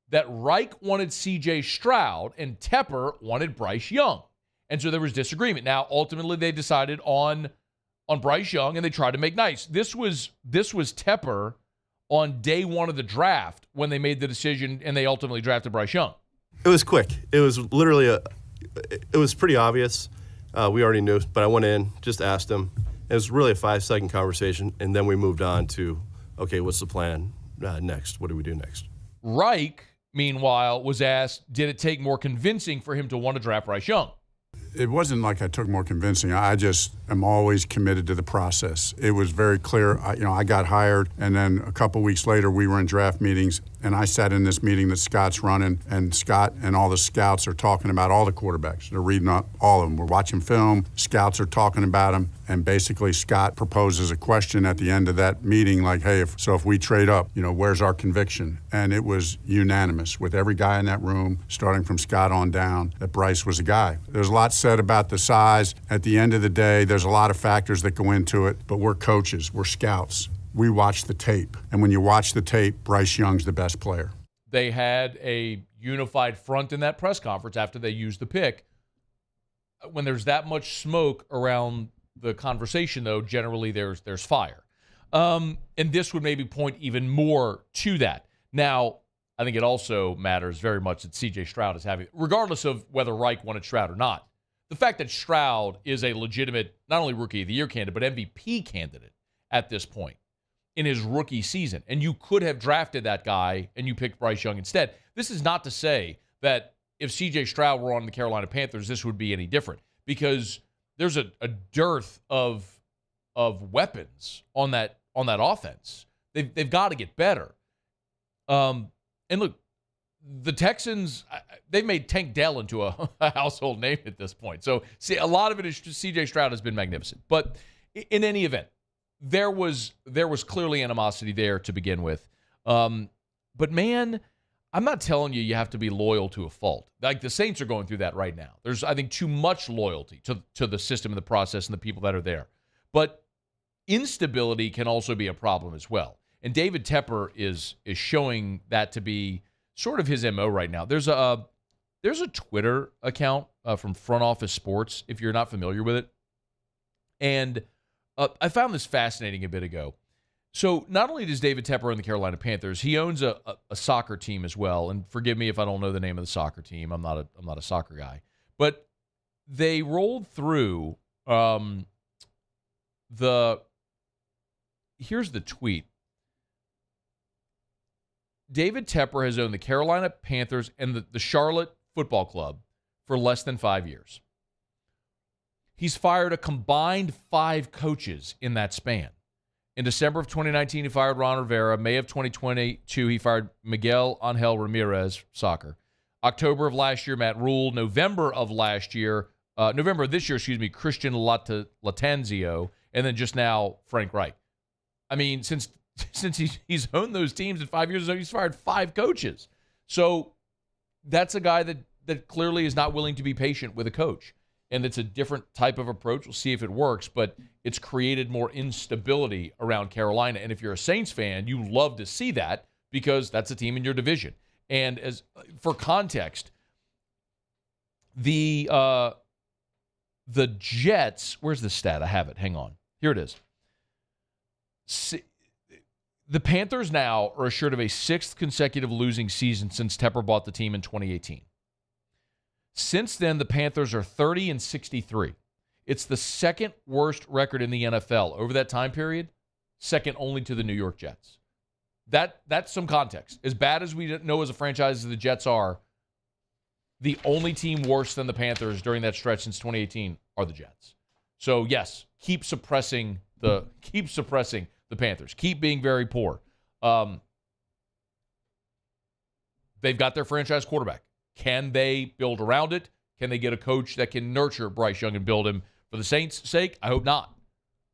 that Reich wanted C.J. Stroud and Tepper wanted Bryce Young. And so there was disagreement. Now, ultimately, they decided on Bryce Young, and they tried to make nice. This was Tepper on day 1 of the draft when they made the decision, and they ultimately drafted Bryce Young.
It was quick. It was literally it was pretty obvious. We already knew, but I went in, just asked him. It was really a 5-second conversation, and then we moved on to, okay, what's the plan next? What do we do next?
Reich, meanwhile, was asked, did it take more convincing for him to want to draft Bryce Young?
It wasn't like I took more convincing. I just am always committed to the process. It was very clear. I got hired, and then a couple weeks later, we were in draft meetings, and I sat in this meeting that Scott's running, and Scott and all the scouts are talking about all the quarterbacks. They're reading all of them. We're watching film. Scouts are talking about them, and basically Scott proposes a question at the end of that meeting, like, hey, if we trade up, where's our conviction? And it was unanimous with every guy in that room, starting from Scott on down, that Bryce was a guy. There's a lot said about the size. At the end of the day, there's a lot of factors that go into it, but we're coaches, we're scouts. We watch the tape, and when you watch the tape, Bryce Young's the best player.
They had a unified front in that press conference after they used the pick. When there's that much smoke around the conversation, though, generally there's fire. And this would maybe point even more to that. Now, I think it also matters very much that C.J. Stroud is having, regardless of whether Reich wanted Stroud or not, the fact that Stroud is a legitimate, not only Rookie of the Year candidate, but MVP candidate at this point in his rookie season. And you could have drafted that guy and you picked Bryce Young instead. This is not to say that if C.J. Stroud were on the Carolina Panthers, this would be any different, because there's a dearth of weapons on that offense. They've got to get better. And look, the Texans, they've made Tank Dell into a household name at this point. So, see, a lot of it is C.J. Stroud has been magnificent. But in any event, there was clearly animosity there to begin with. But, man, I'm not telling you have to be loyal to a fault. Like, the Saints are going through that right now. There's, I think, too much loyalty to the system and the process and the people that are there. But instability can also be a problem as well. And David Tepper is showing that to be sort of his MO right now. There's a Twitter account from Front Office Sports, if you're not familiar with it. And I found this fascinating a bit ago. So not only does David Tepper own the Carolina Panthers, he owns a soccer team as well. And forgive me if I don't know the name of the soccer team. I'm not a soccer guy. But they rolled through here's the tweet. David Tepper has owned the Carolina Panthers and the Charlotte Football Club for less than 5 years. He's fired a combined 5 coaches in that span. In December of 2019, he fired Ron Rivera. May of 2022, he fired Miguel Angel Ramirez, soccer. October of last year, Matt Rule. November of this year, Christian Latanzio. And then just now, Frank Reich. I mean, since he's owned those teams in 5 years, he's fired 5 coaches. So that's a guy that clearly is not willing to be patient with a coach. And it's a different type of approach. We'll see if it works, but it's created more instability around Carolina. And if you're a Saints fan, you love to see that because that's a team in your division. And as for context, the Jets, where's the stat? I have it. Hang on. Here it is. The Panthers now are assured of a 6th consecutive losing season since Tepper bought the team in 2018. Since then, the Panthers are 30-63. It's the second worst record in the NFL over that time period, second only to the New York Jets. That's some context. As bad as we know as a franchise as the Jets are, the only team worse than the Panthers during that stretch since 2018 are the Jets. So yes, keep suppressing the Panthers. Keep being very poor. They've got their franchise quarterback. Can they build around it? Can they get a coach that can nurture Bryce Young and build him for the Saints' sake? I hope not.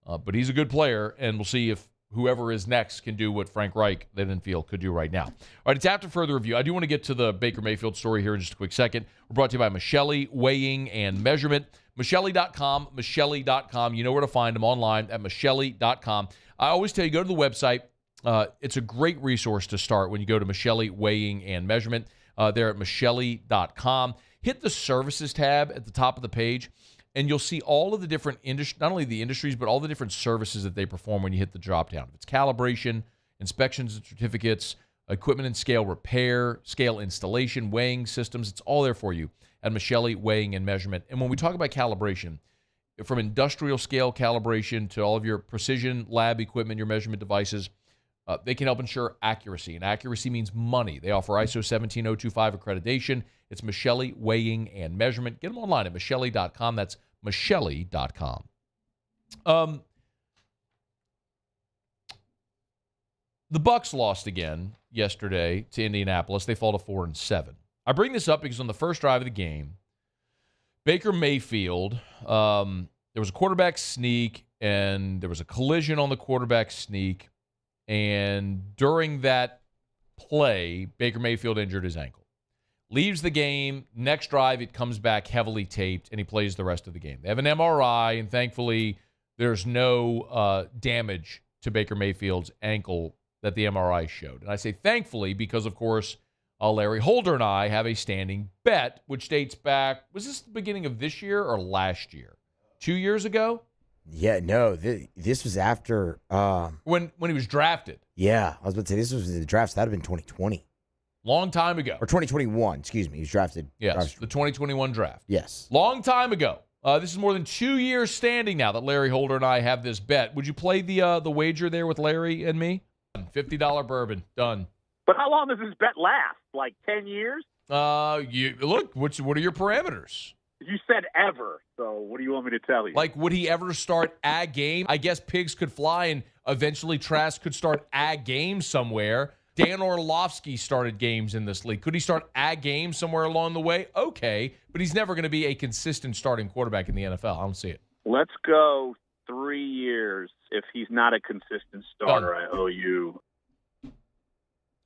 But he's a good player, and we'll see if whoever is next can do what Frank Reich, they didn't feel, could do right now. All right, it's after further review. I do want to get to the Baker Mayfield story here in just a quick second. We're brought to you by Michelli Weighing and Measurement. Michelli.com, Michelli.com. You know where to find them online at Michelli.com. I always tell you, go to the website. It's a great resource to start when you go to Michelli Weighing and Measurement. There at Michelli.com. Hit the services tab at the top of the page, and you'll see all of the different not only the industries, but all the different services that they perform when you hit the drop down. If it's calibration, inspections and certificates, equipment and scale repair, scale installation, weighing systems, it's all there for you at Michelli Weighing and Measurement. And when we talk about calibration, from industrial scale calibration to all of your precision lab equipment, your measurement devices, They can help ensure accuracy, and accuracy means money. They offer ISO 17025 accreditation. It's Michelli Weighing and Measurement. Get them online at Michelli.com. That's Michelli.com. The Bucs lost again yesterday to Indianapolis. They fall to 4-7. I bring this up because on the first drive of the game, Baker Mayfield, there was a quarterback sneak, and there was a collision on the quarterback sneak. And during that play, Baker Mayfield injured his ankle. Leaves the game. Next drive, it comes back heavily taped, and he plays the rest of the game. They have an MRI, and thankfully, there's no damage to Baker Mayfield's ankle that the MRI showed. And I say thankfully because, of course, Larry Holder and I have a standing bet, which dates back, was this the beginning of this year or last year? 2 years ago?
Yeah, no, this was after.
When he was drafted.
Yeah, I was about to say, this was the draft. So that would have been 2020.
Long time ago.
Or 2021, excuse me. He was drafted.
Yes, the 2021 draft.
Yes.
Long time ago. This is more than 2 years standing now that Larry Holder and I have this bet. Would you play the wager there with Larry and me? $50 bourbon. Done.
But how long does this bet last? Like 10 years?
Look, what are your parameters?
You said ever, so what do you want me to tell you?
Like, would he ever start a game? I guess pigs could fly, and eventually Trask could start a game somewhere. Dan Orlovsky started games in this league. Could he start a game somewhere along the way? Okay, but he's never going to be a consistent starting quarterback in the NFL. I don't see it.
Let's go 3 years if he's not a consistent starter at OU.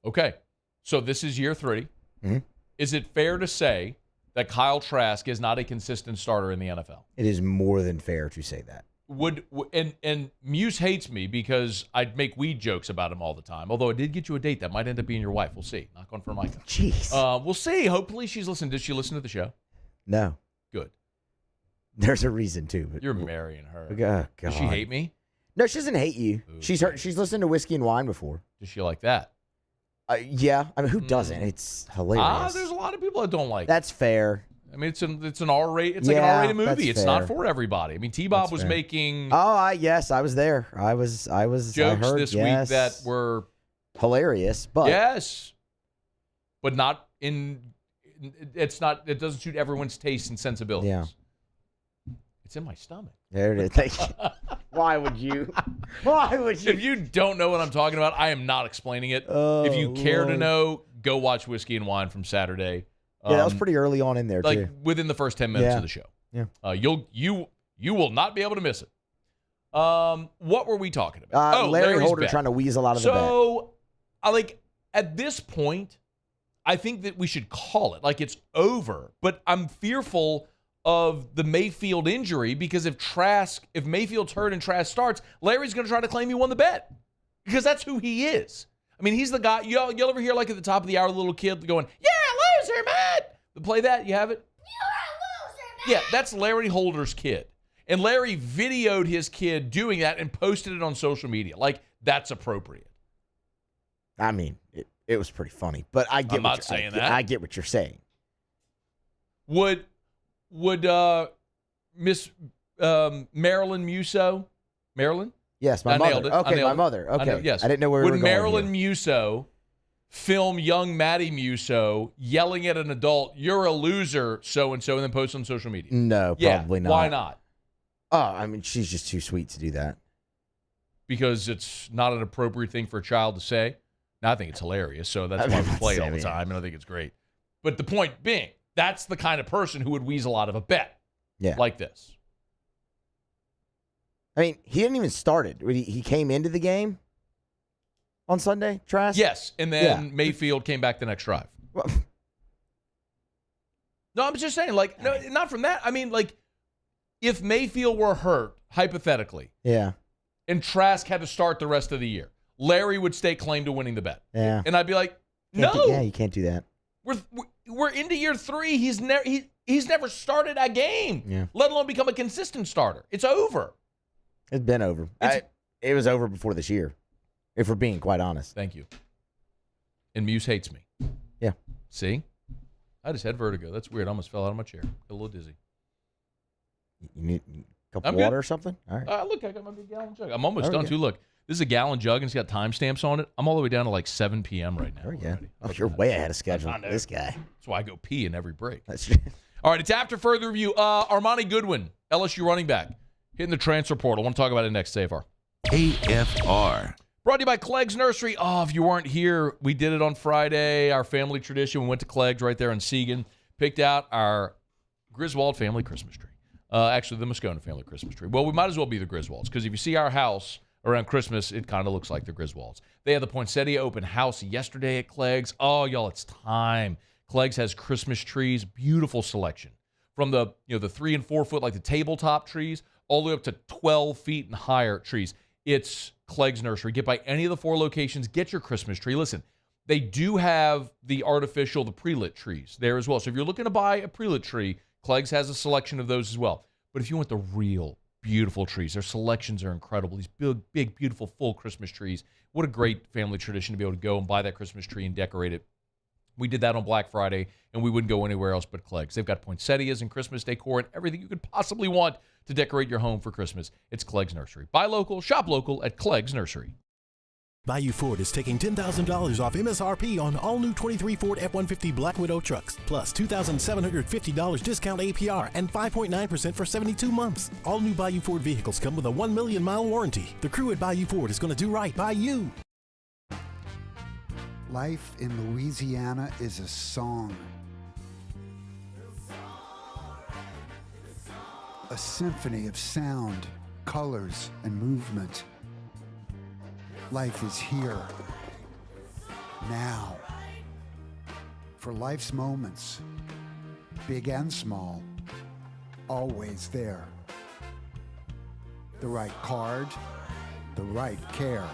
Okay, so this is year 3.
Mm-hmm.
Is it fair to say that Kyle Trask is not a consistent starter in the NFL?
It is more than fair to say that.
And Muse hates me because I'd make weed jokes about him all the time. Although I did get you a date that might end up being your wife. We'll see. Knock on Formica.
Jeez.
We'll see. Hopefully she's listening. Did she listen to the show?
No.
Good.
There's a reason too. But
you're marrying her.
Oh, God.
Does she hate me?
No, she doesn't hate you.
Ooh.
She's listened to Whiskey and Wine before.
Does she like that?
Yeah. I mean, who doesn't? It's hilarious.
There's a lot of people that don't like.
That's fair.
I mean, it's an R-rated. It's like an R-rated movie. It's
fair.
not for everybody. I mean, T-Bob was making.
Oh, yes, I was there. I was.
Jokes
I heard,
this week that were
hilarious, but
yes, but not in. It's not. It doesn't suit everyone's taste and sensibilities.
Yeah.
It's in my stomach.
There it is. Thank you. Why would you? Why would you?
If you don't know what I'm talking about, I am not explaining it.
Oh,
if you care to
Lord.
know, go watch Whiskey and Wine from Saturday.
Yeah, that was pretty early on in there,
like
too.
within the first 10 minutes of the show.
Yeah.
You will not be able to miss it. What were we talking about?
Larry
Larry's
Holder
bet.
trying to weasel out of the bet.
So, at this point, I think that we should call it. Like, it's over. But I'm fearful of the Mayfield injury because if Mayfield's hurt and Trask starts, Larry's going to try to claim he won the bet because that's who he is. I mean, he's the guy. You'll ever hear, like, at the top of the hour, the little kid going, "Yeah, loser, man." Play that. You have it? You're a loser, man. Yeah, that's Larry Holder's kid. And Larry videoed his kid doing that and posted it on social media. Like, that's appropriate.
I mean, it was pretty funny, but I get.
I'm not saying that.
I get what you're saying.
Would Miss Marilyn Musso, Marilyn?
Yes, my mother. Okay, my mother. Okay,
yes.
I didn't know where we were
going.
Would
Marilyn Musso film young Maddie Musso yelling at an adult, "You're a loser," so and then post on social media?
No, probably not.
Why not?
Oh, I mean, she's just too sweet to do that.
Because it's not an appropriate thing for a child to say. Now, I think it's hilarious, so that's why we play it all the time, and I think it's great. But the point being, that's the kind of person who would weasel out of a bet like this.
I mean, he didn't even start it. He came into the game on Sunday, Trask?
Yes, and then Mayfield came back the next drive.
Well,
no, I'm just saying, like, no, not from that. I mean, like, if Mayfield were hurt, hypothetically, and Trask had to start the rest of the year, Larry would stake claim to winning the bet.
Yeah.
And I'd be like,
you can't do that.
We're into year 3. He's never started a game, let alone become a consistent starter. It's over.
It's been over. It was over before this year, if we're being quite honest.
Thank you. And Muse hates me.
Yeah.
See? I just had vertigo. That's weird. I almost fell out of my chair. Got a little dizzy.
You need a cup of water or something? All right.
Look, I got my big gallon jug. I'm almost done, too. Look, This is a gallon jug, and it's got timestamps on it. I'm all the way down to like 7 p.m. right now.
There you go. Oh, you're way ahead of schedule. This guy.
That's why I go pee in every break.
That's true.
All right, it's after further review. Armani Goodwin, LSU running back, hitting the transfer portal. I want to talk about it next. AFR.
AFR.
Brought to you by Clegg's Nursery. Oh, if you weren't here, we did it on Friday, our family tradition. We went to Clegg's right there in Seagan, picked out our Griswold family Christmas tree. Actually, the Moscona family Christmas tree. Well, we might as well be the Griswolds, because if you see our house around Christmas, it kind of looks like the Griswolds. They had the poinsettia open house yesterday at Clegg's. Oh, y'all, it's time. Clegg's has Christmas trees, beautiful selection. From the 3 and 4 foot, like the tabletop trees, all the way up to 12 feet and higher trees. It's Clegg's Nursery. Get by any of the 4 locations. Get your Christmas tree. Listen, they do have the artificial, the pre-lit trees there as well. So if you're looking to buy a pre-lit tree, Clegg's has a selection of those as well. But if you want the real beautiful trees, their selections are incredible. These big, beautiful, full Christmas trees. What a great family tradition to be able to go and buy that Christmas tree and decorate it. We did that on Black Friday, and we wouldn't go anywhere else but Clegg's. They've got poinsettias and Christmas decor and everything you could possibly want to decorate your home for Christmas. It's Clegg's Nursery. Buy local, shop local at Clegg's Nursery.
Bayou Ford is taking $10,000 off MSRP on all new 23 Ford F-150 Black Widow trucks, plus $2,750 discount APR and 5.9% for 72 months. All new Bayou Ford vehicles come with a 1 million mile warranty. The crew at Bayou Ford is going to do right by you.
Life in Louisiana is a song. A symphony of sound, colors, and movement. Life is here, now. For life's moments, big and small, always there. The right card, the right care.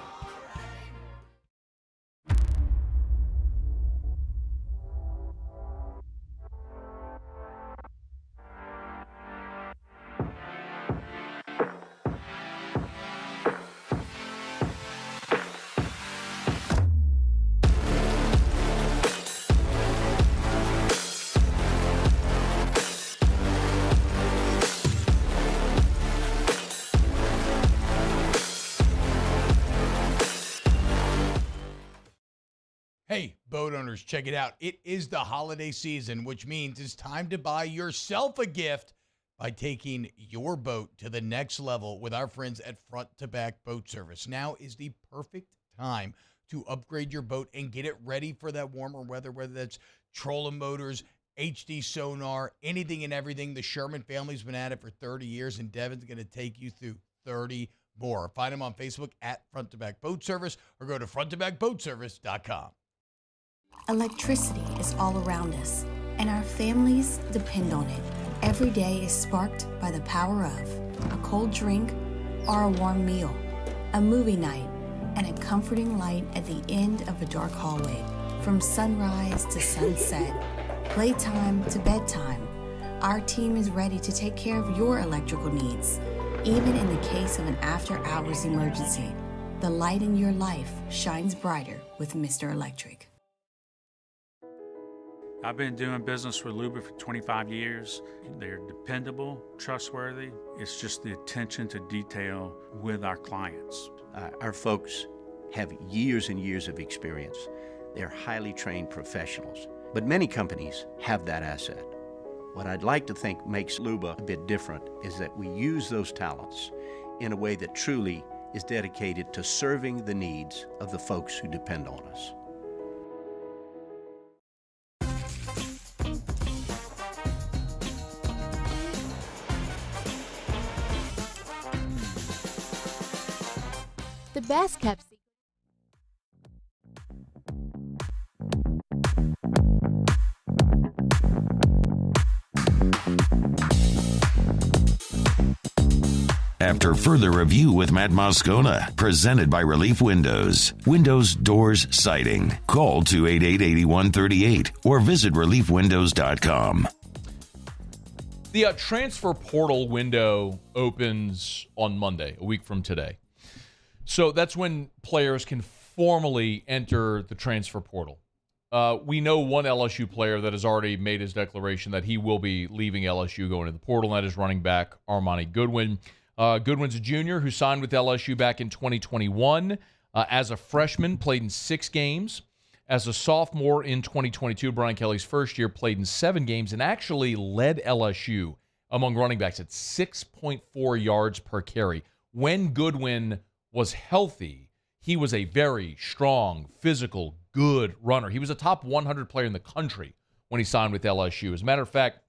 Hey, boat owners, check it out. It is the holiday season, which means it's time to buy yourself a gift by taking your boat to the next level with our friends at Front to Back Boat Service. Now is the perfect time to upgrade your boat and get it ready for that warmer weather, whether that's trolling motors, HD sonar, anything and everything. The Sherman family's been at it for 30 years, and Devin's going to take you through 30 more. Find them on Facebook at Front to Back Boat Service or go to fronttobackboatservice.com.
Electricity is all around us, and our families depend on it. Every day is sparked by the power of a cold drink or a warm meal, a movie night, and a comforting light at the end of a dark hallway. From sunrise to sunset, playtime to bedtime, our team is ready to take care of your electrical needs. Even in the case of an after-hours emergency, the light in your life shines brighter with Mr. Electric.
I've been doing business with Luba for 25 years. They're dependable, trustworthy. It's just the attention to detail with our clients.
Our folks have years and years of experience. They're highly trained professionals, but many companies have that asset. What I'd like to think makes Luba a bit different is that we use those talents in a way that truly is dedicated to serving the needs of the folks who depend on us.
The best kept secret.
After further review with Matt Moscona, presented by Relief Windows. Windows, doors, siding. Call 288-8138 or visit reliefwindows.com.
The transfer portal window opens on Monday, a week from today. So that's when players can formally enter the transfer portal. We know one LSU player that has already made his declaration that he will be leaving LSU, going to the portal, and that is running back Armani Goodwin. Goodwin's a junior who signed with LSU back in 2021. As a freshman, played in 6 games. As a sophomore in 2022, Brian Kelly's first year, played in 7 games and actually led LSU among running backs at 6.4 yards per carry. When Goodwin was healthy, he was a very strong, physical, good runner. He was a top 100 player in the country when he signed with LSU. As a matter of fact,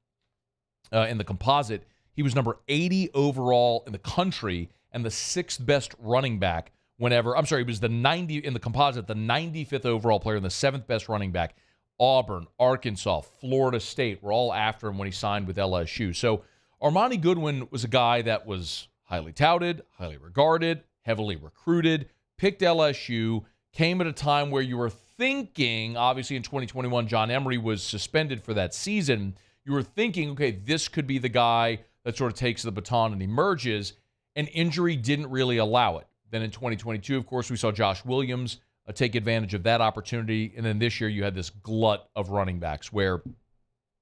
in the composite, he was number 80 overall in the country and the 6th best running back he was the 90 in the composite, the 95th overall player and the 7th best running back. Auburn, Arkansas, Florida State were all after him when he signed with LSU. So Armani Goodwin was a guy that was highly touted, highly regarded, heavily recruited, picked LSU, came at a time where you were thinking, obviously in 2021, John Emery was suspended for that season. You were thinking, okay, this could be the guy that sort of takes the baton and emerges, and injury didn't really allow it. Then in 2022, of course, we saw Josh Williams take advantage of that opportunity. And then this year you had this glut of running backs where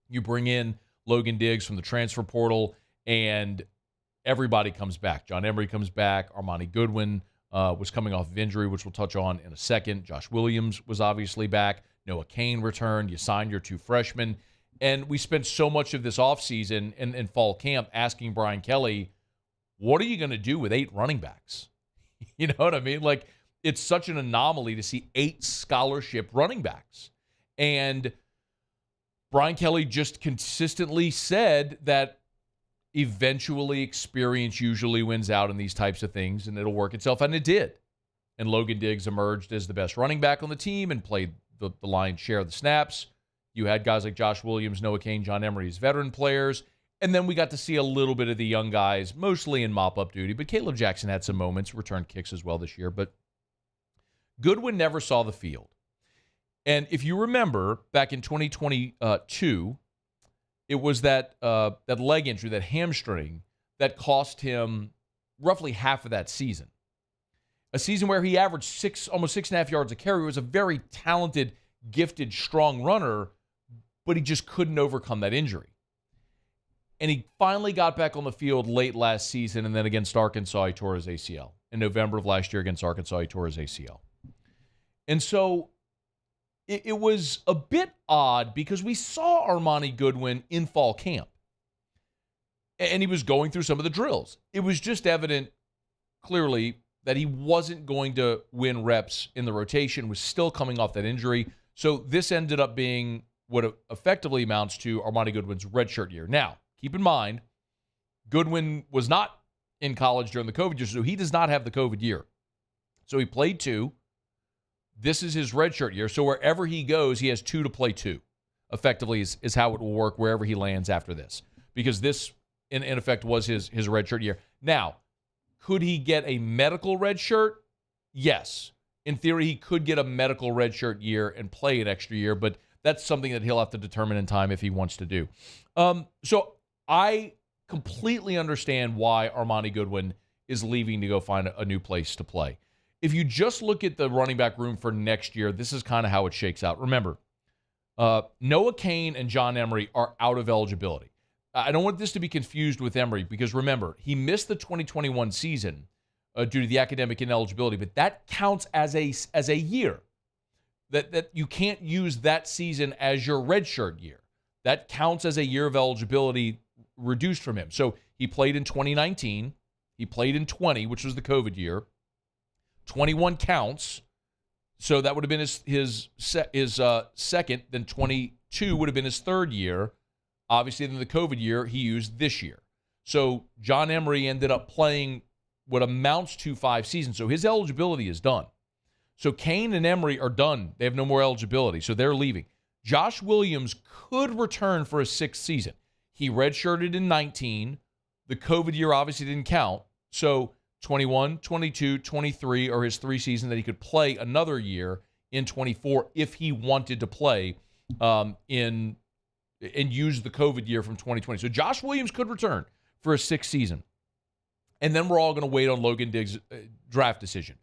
you bring in Logan Diggs from the transfer portal and everybody comes back. John Emery comes back. Armani Goodwin was coming off of injury, which we'll touch on in a second. Josh Williams was obviously back. Noah Cain returned. You signed your 2 freshmen. And we spent so much of this offseason and fall camp asking Brian Kelly, what are you going to do with 8 running backs? You know what I mean? Like, it's such an anomaly to see 8 scholarship running backs. And Brian Kelly just consistently said that eventually experience usually wins out in these types of things, and it'll work itself, and it did. And Logan Diggs emerged as the best running back on the team and played the lion's share of the snaps. You had guys like Josh Williams, Noah Cain, John Emery as veteran players. And then we got to see a little bit of the young guys, mostly in mop-up duty. But Caleb Jackson had some moments, returned kicks as well this year. But Goodwin never saw the field. And if you remember, back in 2022, it was that leg injury, that hamstring, that cost him roughly half of that season. A season where he averaged almost 6.5 yards a carry. He was a very talented, gifted, strong runner, but he just couldn't overcome that injury. And he finally got back on the field late last season, and then against Arkansas, he tore his ACL. In November of last year against Arkansas, he tore his ACL. And so it was a bit odd because we saw Armani Goodwin in fall camp. And he was going through some of the drills. It was just evident, clearly, that he wasn't going to win reps in the rotation, was still coming off that injury. So this ended up being what effectively amounts to Armani Goodwin's redshirt year. Now, keep in mind, Goodwin was not in college during the COVID year, so he does not have the COVID year. So he played 2. This is his redshirt year. So wherever he goes, he has 2 to play 2. Effectively is how it will work wherever he lands after this. Because this, in effect, was his redshirt year. Now, could he get a medical redshirt? Yes. In theory, he could get a medical redshirt year and play an extra year, but that's something that he'll have to determine in time if he wants to do. So I completely understand why Armani Goodwin is leaving to go find a new place to play. If you just look at the running back room for next year, this is kind of how it shakes out. Remember, Noah Cain and John Emery are out of eligibility. I don't want this to be confused with Emery because, remember, he missed the 2021 season due to the academic ineligibility, but that counts as a year. That you can't use that season as your redshirt year. That counts as a year of eligibility reduced from him. So he played in 2019. He played in 20, which was the COVID year. 21 counts. So that would have been his second. Then 22 would have been his third year. Obviously, then the COVID year he used this year. So John Emery ended up playing what amounts to 5 seasons. So his eligibility is done. So Cain and Emery are done. They have no more eligibility, so they're leaving. Josh Williams could return for a 6th season. He redshirted in 19. The COVID year obviously didn't count. So 21, 22, 23 are his 3 seasons that he could play another year in 24 if he wanted to play and use the COVID year from 2020. So Josh Williams could return for a 6th season. And then we're all going to wait on Logan Diggs' draft decision.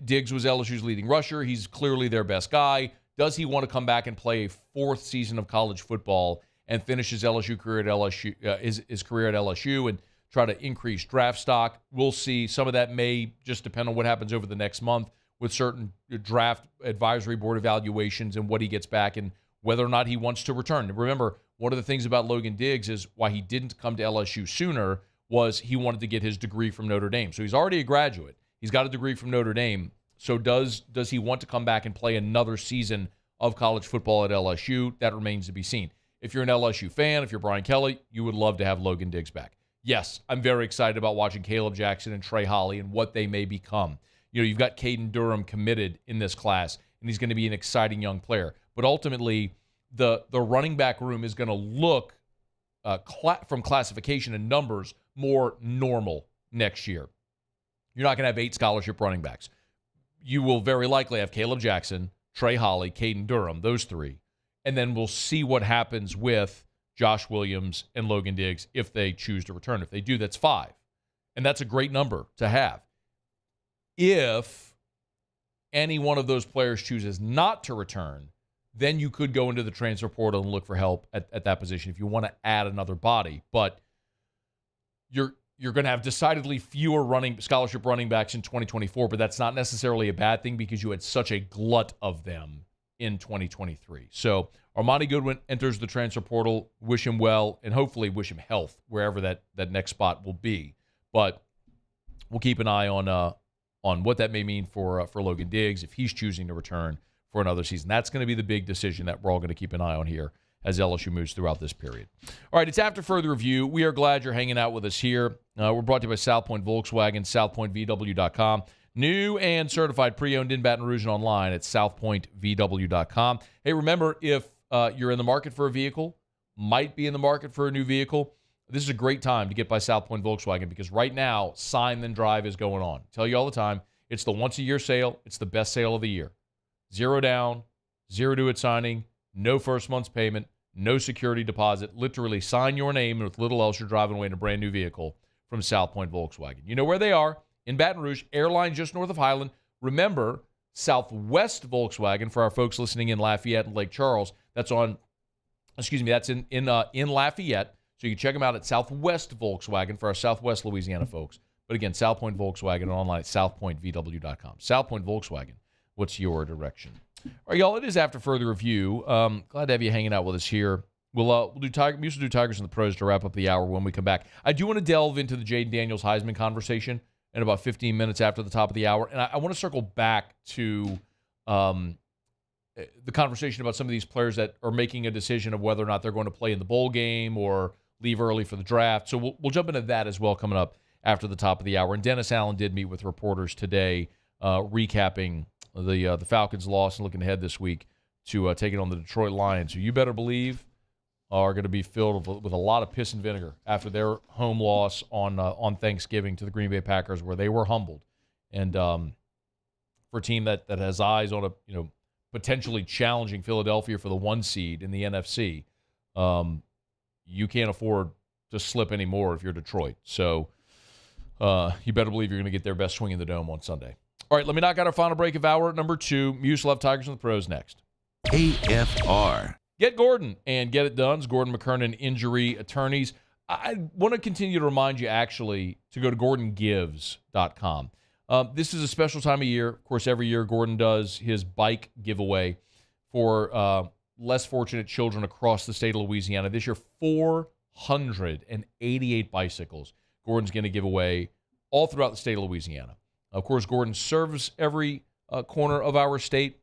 Diggs was LSU's leading rusher. He's clearly their best guy. Does he want to come back and play a 4th season of college football and finish his LSU career at LSU, his career at LSU and try to increase draft stock. We'll see. Some of that may just depend on what happens over the next month with certain draft advisory board evaluations and what he gets back and whether or not he wants to return. Remember, one of the things about Logan Diggs is why he didn't come to LSU sooner was he wanted to get his degree from Notre Dame. So he's already a graduate. He's got a degree from Notre Dame. So does he want to come back and play another season of college football at LSU? That remains to be seen. If you're an LSU fan, if you're Brian Kelly, you would love to have Logan Diggs back. Yes, I'm very excited about watching Caleb Jackson and Trey Holly and what they may become. You know, you've got Caden Durham committed in this class, and he's going to be an exciting young player. But ultimately, the running back room is going to look, from classification and numbers, more normal next year. You're not going to have 8 scholarship running backs. You will very likely have Caleb Jackson, Trey Holly, Caden Durham, those 3. And then we'll see what happens with Josh Williams and Logan Diggs if they choose to return. If they do, that's 5. And that's a great number to have. If any one of those players chooses not to return, then you could go into the transfer portal and look for help at that position if you want to add another body. But you're going to have decidedly fewer scholarship running backs in 2024, but that's not necessarily a bad thing because you had such a glut of them in 2023. So Armani Goodwin enters the transfer portal. Wish him well, and hopefully wish him health wherever that next spot will be. But we'll keep an eye on what that may mean for Logan Diggs if he's choosing to return for another season. That's going to be the big decision that we're all going to keep an eye on here as LSU moves throughout this period. All right, it's After Further Review. We are glad you're hanging out with us here. We're brought to you by South Point Volkswagen, southpointvw.com. New and certified pre-owned in Baton Rouge and online at southpointvw.com. Hey, remember, if you're in the market for a vehicle, might be in the market for a new vehicle, this is a great time to get by South Point Volkswagen because right now, Sign Then Drive is going on. I tell you all the time, it's the once-a-year sale. It's the best sale of the year. 0 down, 0 due at signing, no first month's payment, no security deposit. Literally sign your name, and with little else, you're driving away in a brand new vehicle from South Point Volkswagen. You know where they are, in Baton Rouge, Airline just north of Highland. Remember, Southwest Volkswagen, for our folks listening in Lafayette and Lake Charles, that's in Lafayette. So you can check them out at Southwest Volkswagen for our Southwest Louisiana folks. But again, South Point Volkswagen and online at southpointvw.com. South Point Volkswagen. What's your direction? All right, y'all, it is After Further Review. Glad to have you hanging out with us here. We'll do Tigers and the Pros to wrap up the hour when we come back. I do want to delve into the Jaden Daniels Heisman conversation in about 15 minutes after the top of the hour. And I want to circle back to the conversation about some of these players that are making a decision of whether or not they're going to play in the bowl game or leave early for the draft. So we'll jump into that as well coming up after the top of the hour. And Dennis Allen did meet with reporters today, recapping the Falcons' loss and looking ahead this week to taking on the Detroit Lions, who you better believe are going to be filled with a lot of piss and vinegar after their home loss on Thanksgiving to the Green Bay Packers, where they were humbled. And for a team that has eyes on potentially challenging Philadelphia for the 1 seed in the NFC, you can't afford to slip anymore if you're Detroit. So you better believe you're going to get their best swing in the dome on Sunday. All right, let me knock out our final break of hour number 2. Muse will have Tigers and the Pros next.
AFR.
Get Gordon and get it done. Gordon McKernan Injury Attorneys. I want to continue to remind you, actually, to go to GordonGives.com. This is a special time of year. Of course, every year Gordon does his bike giveaway for less fortunate children across the state of Louisiana. This year, 488 bicycles Gordon's going to give away all throughout the state of Louisiana. Of course, Gordon serves every corner of our state,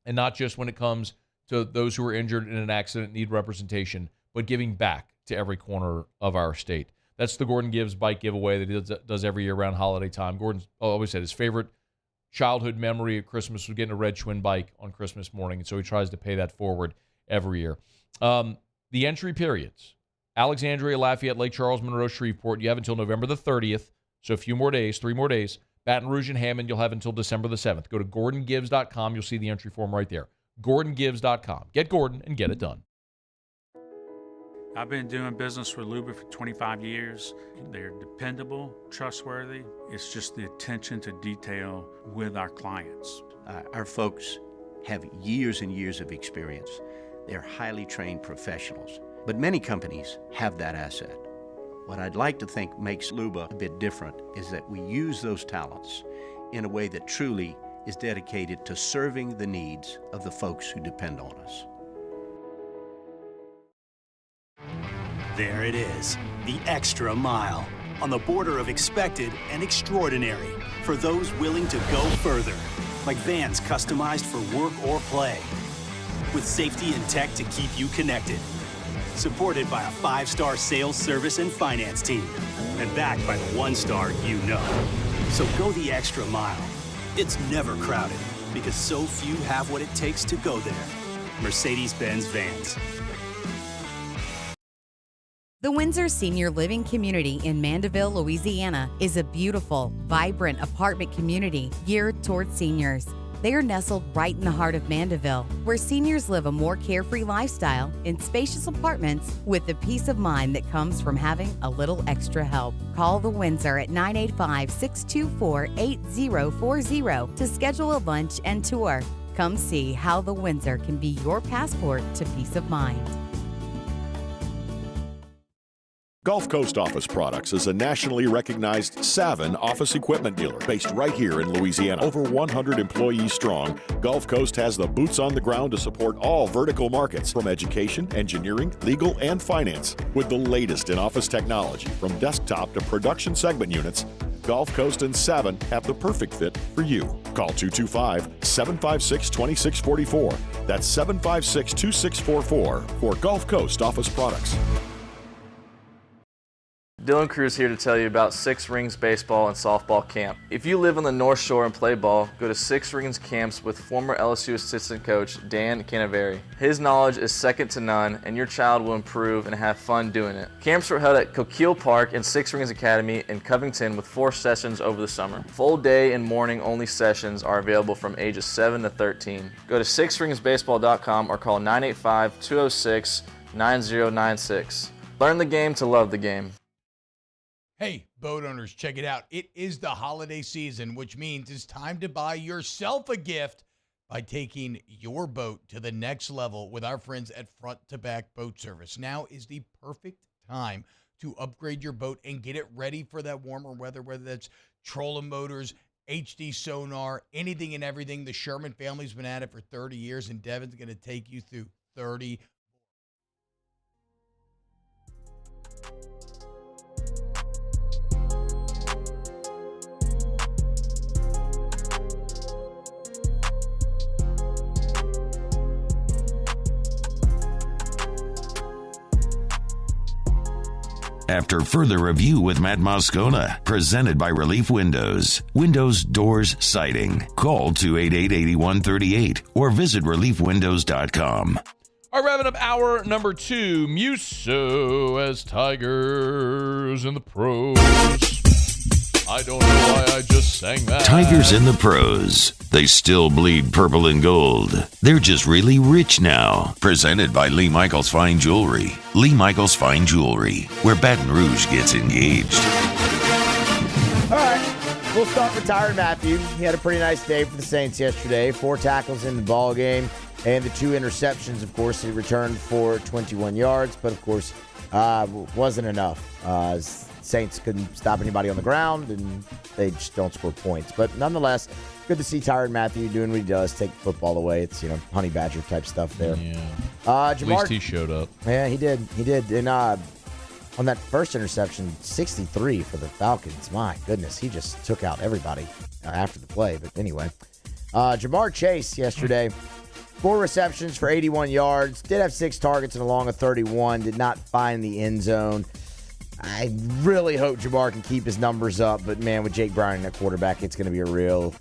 and not just when it comes to those who are injured in an accident, need representation, but giving back to every corner of our state. That's the Gordon Gives bike giveaway that he does every year around holiday time. Gordon's always said his favorite childhood memory of Christmas was getting a red twin bike on Christmas morning, and so he tries to pay that forward every year. The entry periods: Alexandria, Lafayette, Lake Charles, Monroe, Shreveport. You have until November the 30th, so a few more days, 3 more days. Baton Rouge and Hammond, you'll have until December the 7th. Go to GordonGives.com. You'll see the entry form right there. GordonGives.com. Get Gordon and get it done.
I've been doing business with Luba for 25 years. They're dependable, trustworthy. It's just the attention to detail with our clients.
Our folks have years and years of experience. They're highly trained professionals. But many companies have that asset. What I'd like to think makes Luba a bit different is that we use those talents in a way that truly is dedicated to serving the needs of the folks who depend on us.
There it is, the extra mile, on the border of expected and extraordinary for those willing to go further, like vans customized for work or play, with safety and tech to keep you connected. Supported by a 5-star sales, service, and finance team, and backed by the 1-star you know. So go the extra mile. It's never crowded, because so few have what it takes to go there. Mercedes-Benz Vans.
The Windsor Senior Living Community in Mandeville, Louisiana is a beautiful, vibrant apartment community geared toward seniors. They are nestled right in the heart of Mandeville, where seniors live a more carefree lifestyle in spacious apartments with the peace of mind that comes from having a little extra help. Call the Windsor at 985-624-8040 to schedule a lunch and tour. Come see how the Windsor can be your passport to peace of mind.
Gulf Coast Office Products is a nationally recognized Savin office equipment dealer based right here in Louisiana. Over 100 employees strong, Gulf Coast has the boots on the ground to support all vertical markets, from education, engineering, legal, and finance. With the latest in office technology, from desktop to production segment units, Gulf Coast and Savin have the perfect fit for you. Call 225-756-2644. That's 756-2644 for Gulf Coast Office Products.
Dylan Cruz here to tell you about Six Rings Baseball and Softball Camp. If you live on the North Shore and play ball, go to Six Rings Camps with former LSU assistant coach Dan Canaveri. His knowledge is second to none, and your child will improve and have fun doing it. Camps were held at Coquille Park and Six Rings Academy in Covington with 4 sessions over the summer. Full day and morning only sessions are available from ages 7 to 13. Go to sixringsbaseball.com or call 985-206-9096. Learn the game to love the game.
Hey, boat owners, check it out. It is the holiday season, which means it's time to buy yourself a gift by taking your boat to the next level with our friends at Front to Back Boat Service. Now is the perfect time to upgrade your boat and get it ready for that warmer weather, whether that's trolling motors, HD sonar, anything and everything. The Sherman family's been at it for 30 years, and Devin's going to take you through 30.
After further review with Matt Moscona, presented by Relief Windows. Windows, doors, siding. Call 288-8138 or visit reliefwindows.com.
All right, wrapping up hour number 2. Muso as Tigers in the pros. I don't know why I just sang that.
Tigers in the pros. They still bleed purple and gold. They're just really rich now. Presented by Lee Michaels Fine Jewelry. Lee Michaels Fine Jewelry, where Baton Rouge gets engaged.
All right, we'll start with Tyrann Mathieu. He had a pretty nice day for the Saints yesterday. 4 tackles in the ball game, and the 2 interceptions. Of course, he returned for 21 yards, but of course, wasn't enough. Saints couldn't stop anybody on the ground, and they just don't score points. But nonetheless, good to see Tyrann Mathieu doing what he does, take the football away. It's, honey badger type stuff there.
Yeah.
At
least he showed up.
Yeah, he did. He did. And on that first interception, 63 for the Falcons. My goodness, he just took out everybody after the play. But anyway, Jamar Chase yesterday, 4 receptions for 81 yards. Did have 6 targets and a long of 31. Did not find the end zone. I really hope Jamar can keep his numbers up, but man, with Jake Browning at quarterback, it's going to be a real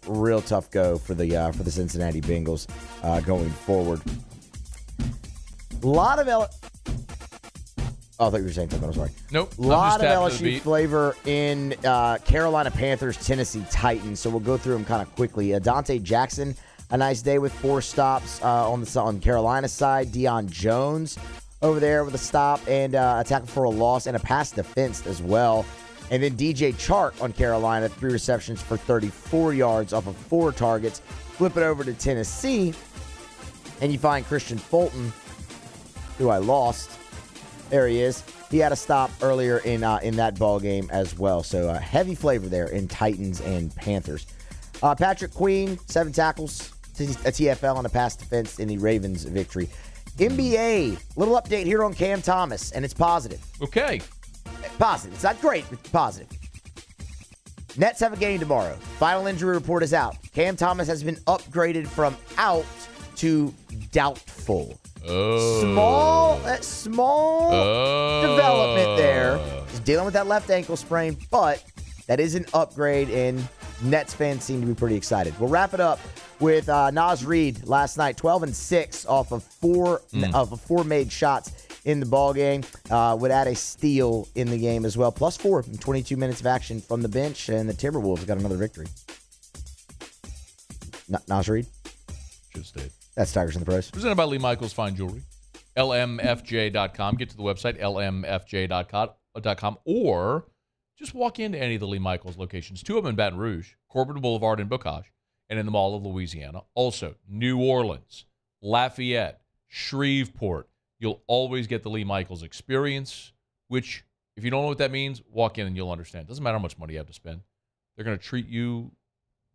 tough go for the Cincinnati Bengals going forward. A lot of I thought you were saying something. I'm sorry.
Nope.
A lot of LSU flavor in Carolina Panthers, Tennessee Titans. So we'll go through them kind of quickly. Dante Jackson, a nice day with 4 stops on Carolina's side. Deion Jones over there with a stop and a tackle for a loss and a pass defense as well. And then DJ Chark on Carolina, 3 receptions for 34 yards off of 4 targets. Flip it over to Tennessee, and you find Christian Fulton, who I lost. There he is. he had a stop earlier in that ball game as well. So heavy flavor there in Titans and Panthers. Patrick Queen, 7 tackles, a TFL on a pass defense in the Ravens' victory. NBA, little update here on Cam Thomas, and it's positive.
Okay.
Positive. It's not great, but it's positive. Nets have a game tomorrow. Final injury report is out. Cam Thomas has been upgraded from out to doubtful.
Oh.
Small development there. He's dealing with that left ankle sprain, but that is an upgrade, and Nets fans seem to be pretty excited. We'll wrap it up with Naz Reid last night, 12-6 off of four made shots in the ball game. Would add a steal in the game as well. +4 in 22 minutes of action from the bench, and the Timberwolves got another victory. Naz Reid?
Just did.
That's Tigers in the Pros.
Presented by Lee Michaels Fine Jewelry. LMFJ.com. Get to the website, LMFJ.com, or just walk into any of the Lee Michaels locations. 2 of them in Baton Rouge, Corbin Boulevard in Bocage, and in the Mall of Louisiana. Also, New Orleans, Lafayette, Shreveport. You'll always get the Lee Michaels experience, which, if you don't know what that means, walk in and you'll understand. Doesn't matter how much money you have to spend. They're going to treat you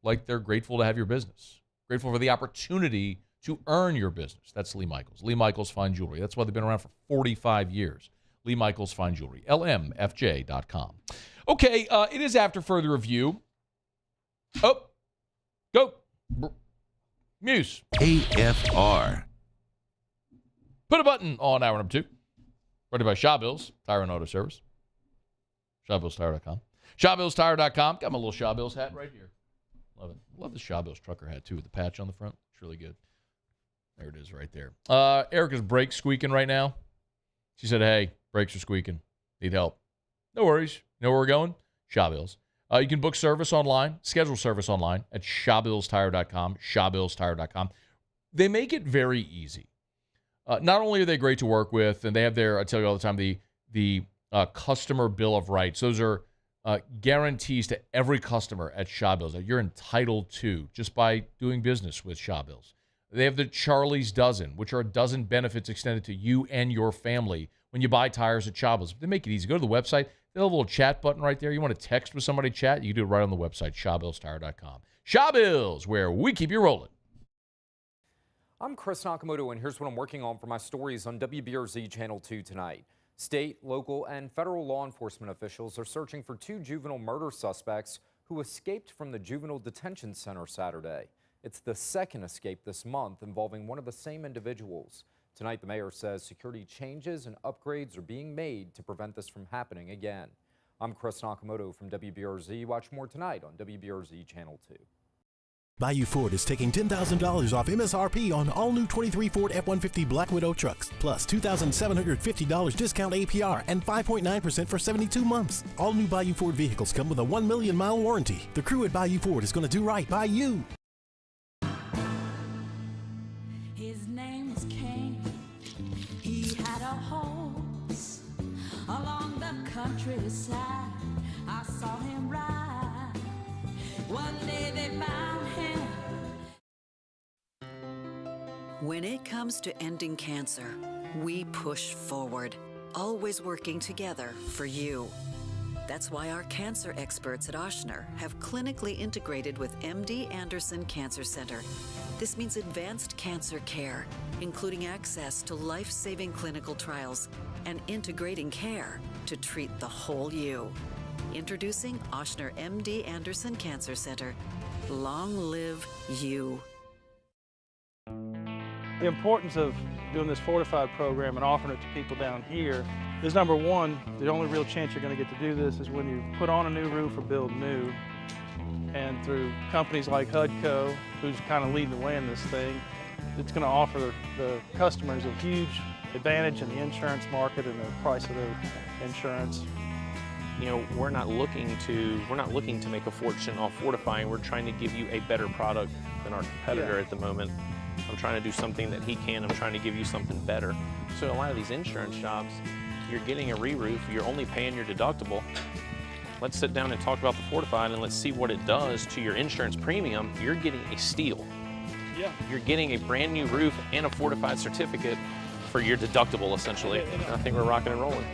like they're grateful to have your business, grateful for the opportunity to earn your business. That's Lee Michaels. Lee Michaels Fine Jewelry. That's why they've been around for 45 years. Lee Michaels Fine Jewelry. LMFJ.com. Okay, it is after further review. Oh, go. Muse.
AFR.
Put a button on hour number 2. Brought to you by Shawbills, Tire and Auto Service. ShawBillsTire.com. ShawBillsTire.com. Got my little Shawbills hat right here. Love it. Love the Shawbills trucker hat, too, with the patch on the front. It's really good. There it is right there. Erica's brakes squeaking right now. She said, hey, brakes are squeaking. Need help. No worries. You know where we're going? Shawbills. You can book service online, schedule service online at ShawBillsTire.com, ShawBillsTire.com. They make it very easy. Not only are they great to work with, and they have their, I tell you all the time, the customer bill of rights. Those are guarantees to every customer at Shawbills that you're entitled to just by doing business with Shawbills. They have the Charlie's Dozen, which are a dozen benefits extended to you and your family when you buy tires at Shawbills. They make it easy. Go to the website. They have a little chat button right there. You want to text with somebody, chat, you can do it right on the website, ShawBillsTire.com. Shawbills, where we keep you rolling.
I'm Chris Nakamoto, and here's what I'm working on for my stories on WBRZ Channel 2 tonight. State, local, and federal law enforcement officials are searching for 2 juvenile murder suspects who escaped from the Juvenile Detention Center Saturday. It's the second escape this month involving one of the same individuals. Tonight, the mayor says security changes and upgrades are being made to prevent this from happening again. I'm Chris Nakamoto from WBRZ. Watch more tonight on WBRZ Channel 2.
Bayou Ford is taking $10,000 off MSRP on all new 23 Ford F-150 Black Widow trucks, plus $2,750 discount APR and 5.9% for 72 months. All new Bayou Ford vehicles come with a 1 million mile warranty. The crew at Bayou Ford is going to do right by you.
His name was King. He had a horse along the countryside. I saw him ride. One day they found him.
When it comes to ending cancer, we push forward, always working together for you. That's why our cancer experts at Otter have clinically integrated with MD Anderson Cancer Center. This means advanced cancer care, including access to life-saving clinical trials and integrating care to treat the whole you. Introducing Otter MD Anderson Cancer Center. Long live you.
The importance of doing this Fortified program and offering it to people down here is, number one, the only real chance you're going to get to do this is when you put on a new roof or build new. And through companies like HUDCO, who's kind of leading the way in this thing, it's going to offer the customers a huge advantage in the insurance market and the price of their insurance.
You know, we're not looking to make a fortune off fortifying. We're trying to give you a better product than our competitor at the moment. I'm trying to do something that he can. I'm trying to give you something better. So a lot of these insurance jobs, you're getting a re-roof, you're only paying your deductible. Let's sit down and talk about the Fortified and let's see what it does to your insurance premium. You're getting a steal.
Yeah.
You're getting a brand new roof and a Fortified certificate for your deductible, essentially. I think we're rocking and rolling.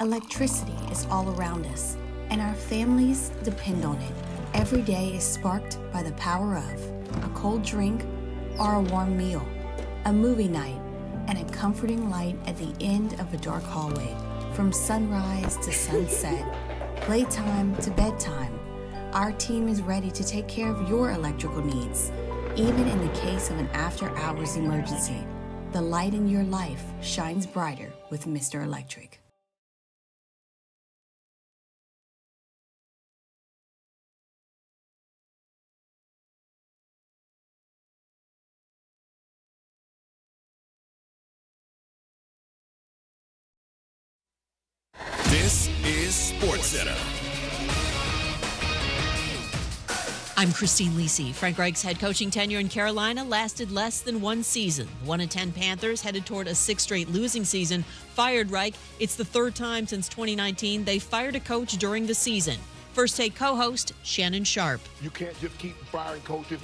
Electricity is all around us, and our families depend on it. Every day is sparked by the power of a cold drink or a warm meal, a movie night, and a comforting light at the end of a dark hallway. From sunrise to sunset, playtime to bedtime, our team is ready to take care of your electrical needs. Even in the case of an after-hours emergency, the light in your life shines brighter with Mr. Electric.
This is SportsCenter.
I'm Christine Lisi. Frank Reich's head coaching tenure in Carolina lasted less than one season. The 1-10 Panthers, headed toward a sixth straight losing season, fired Reich. It's the third time since 2019 they fired a coach during the season. First Take co-host Shannon Sharp.
You can't just keep firing coaches,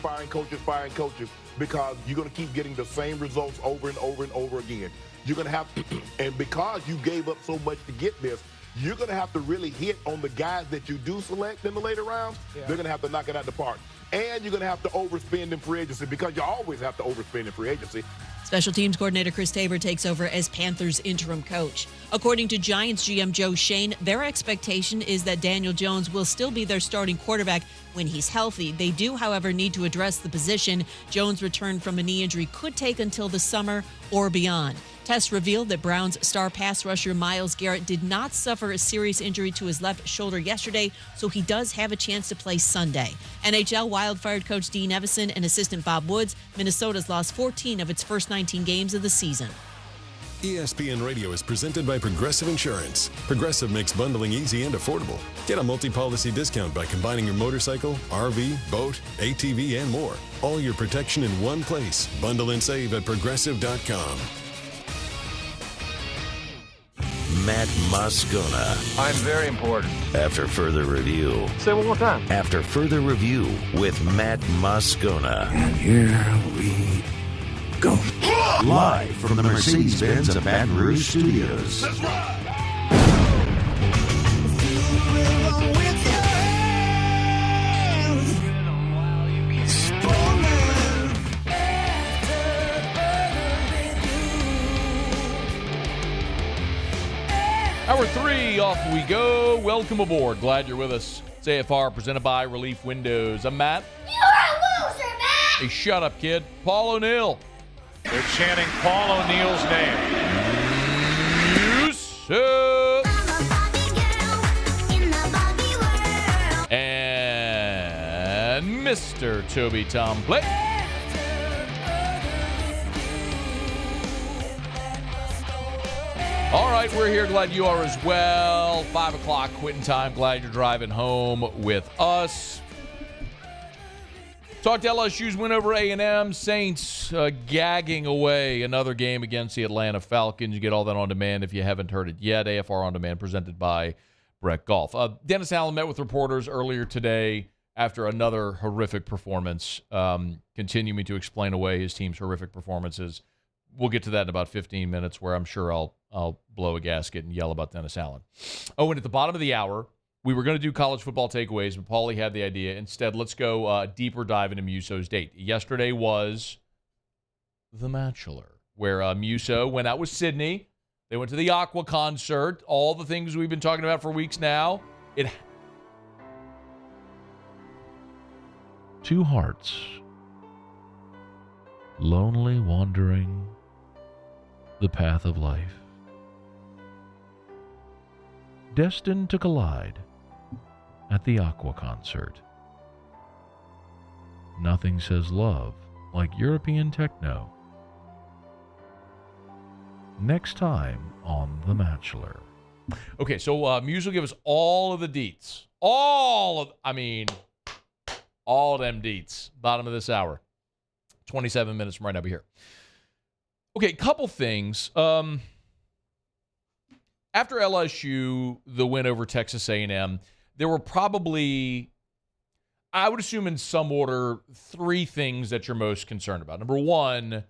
because you're going to keep getting the same results over and over and over again. You're going to have to, and because you gave up so much to get this, you're going to have to really hit on the guys that you do select in the later rounds. Yeah. They're going to have to knock it out the park. And you're going to have to overspend in free agency, because you always have to overspend in free agency.
Special teams coordinator Chris Tabor takes over as Panthers interim coach. According to Giants GM Joe Shane, their expectation is that Daniel Jones will still be their starting quarterback when he's healthy. They do, however, need to address the position. Jones' return from a knee injury could take until the summer or beyond. Tests revealed that Browns star pass rusher Myles Garrett did not suffer a serious injury to his left shoulder yesterday, so he does have a chance to play Sunday. NHL Wild-fired coach Dean Evison and assistant Bob Woods. Minnesota's lost 14 of its first 19 games of the season.
ESPN Radio is presented by Progressive Insurance. Progressive makes bundling easy and affordable. Get a multi-policy discount by combining your motorcycle, RV, boat, ATV, and more. All your protection in one place. Bundle and save at Progressive.com.
Matt Moscona.
I'm very important.
After further review.
Say it one more time.
After further review with Matt Moscona.
And here we go.
Live from the Mercedes-Benz of Baton Rouge Studios.
That's right.
Hour 3, off we go. Welcome aboard. Glad you're with us. It's AFR, presented by Relief Windows. I'm Matt.
You're a loser, Matt!
Hey, shut up, kid. Paul O'Neill.
They're chanting Paul O'Neill's name.
Yusuf. And Mr. Toby Tompley. All right, we're here. Glad you are as well. 5 o'clock quitting time. Glad you're driving home with us. Talked LSU's win over A&M. Saints gagging away another game against the Atlanta Falcons. You get all that on demand if you haven't heard it yet. AFR On Demand, presented by Brett Golf. Dennis Allen met with reporters earlier today after another horrific performance, continuing to explain away his team's horrific performances. We'll get to that in about 15 minutes, where I'm sure I'll blow a gasket and yell about Dennis Allen. Oh, and at the bottom of the hour, we were going to do college football takeaways, but Paulie had the idea. Instead, let's go deeper dive into Muso's date. Yesterday was the Bachelor, where Muso went out with Sydney. They went to the Aqua concert. All the things we've been talking about for weeks now. Two hearts, lonely wandering the path of life, destined to collide at the Aqua concert. Nothing says love like European techno. Next time on The Bachelor. Okay, so Muse will give us all of the deets. All of them deets. Bottom of this hour. 27 minutes from right now, be here. Okay, couple things. After LSU, the win over Texas A&M, there were probably, I would assume in some order, 3 things that you're most concerned about. Number one,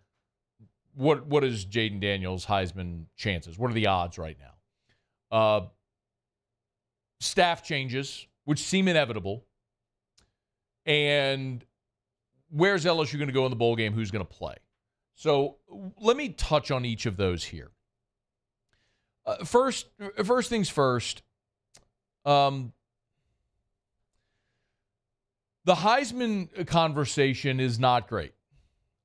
what is Jaden Daniels Heisman chances? What are the odds right now? staff changes, which seem inevitable, and where's LSU going to go in the bowl game? Who's going to play? So let me touch on each of those here. First things first. The Heisman conversation is not great,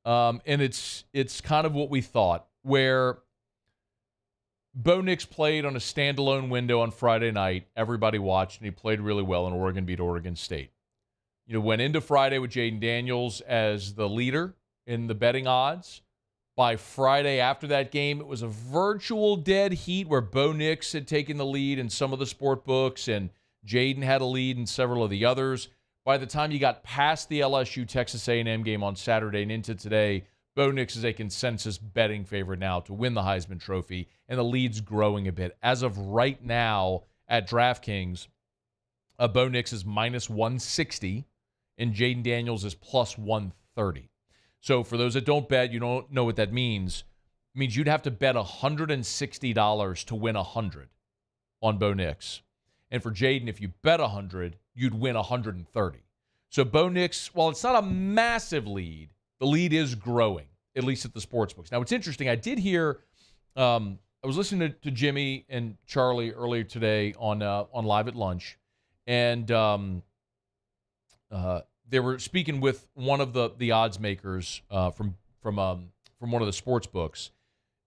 and it's kind of what we thought, where Bo Nix played on a standalone window on Friday night. Everybody watched, and he played really well, and Oregon beat Oregon State. Went into Friday with Jaden Daniels as the leader in the betting odds. By Friday after that game, it was a virtual dead heat where Bo Nix had taken the lead in some of the sport books, and Jaden had a lead in several of the others. By the time you got past the LSU Texas A&M game on Saturday and into today, Bo Nix is a consensus betting favorite now to win the Heisman Trophy, and the lead's growing a bit. As of right now at DraftKings, Bo Nix is minus 160, and Jaden Daniels is plus 130. So for those that don't bet, you don't know what that means. It means you'd have to bet $160 to win 100 on Bo Nix. And for Jaden, if you bet 100, you'd win 130. So Bo Nix, while it's not a massive lead, the lead is growing, at least at the sportsbooks. Now, what's interesting, I did hear, I was listening to Jimmy and Charlie earlier today on Live at Lunch, and they were speaking with one of the odds makers from one of the sports books,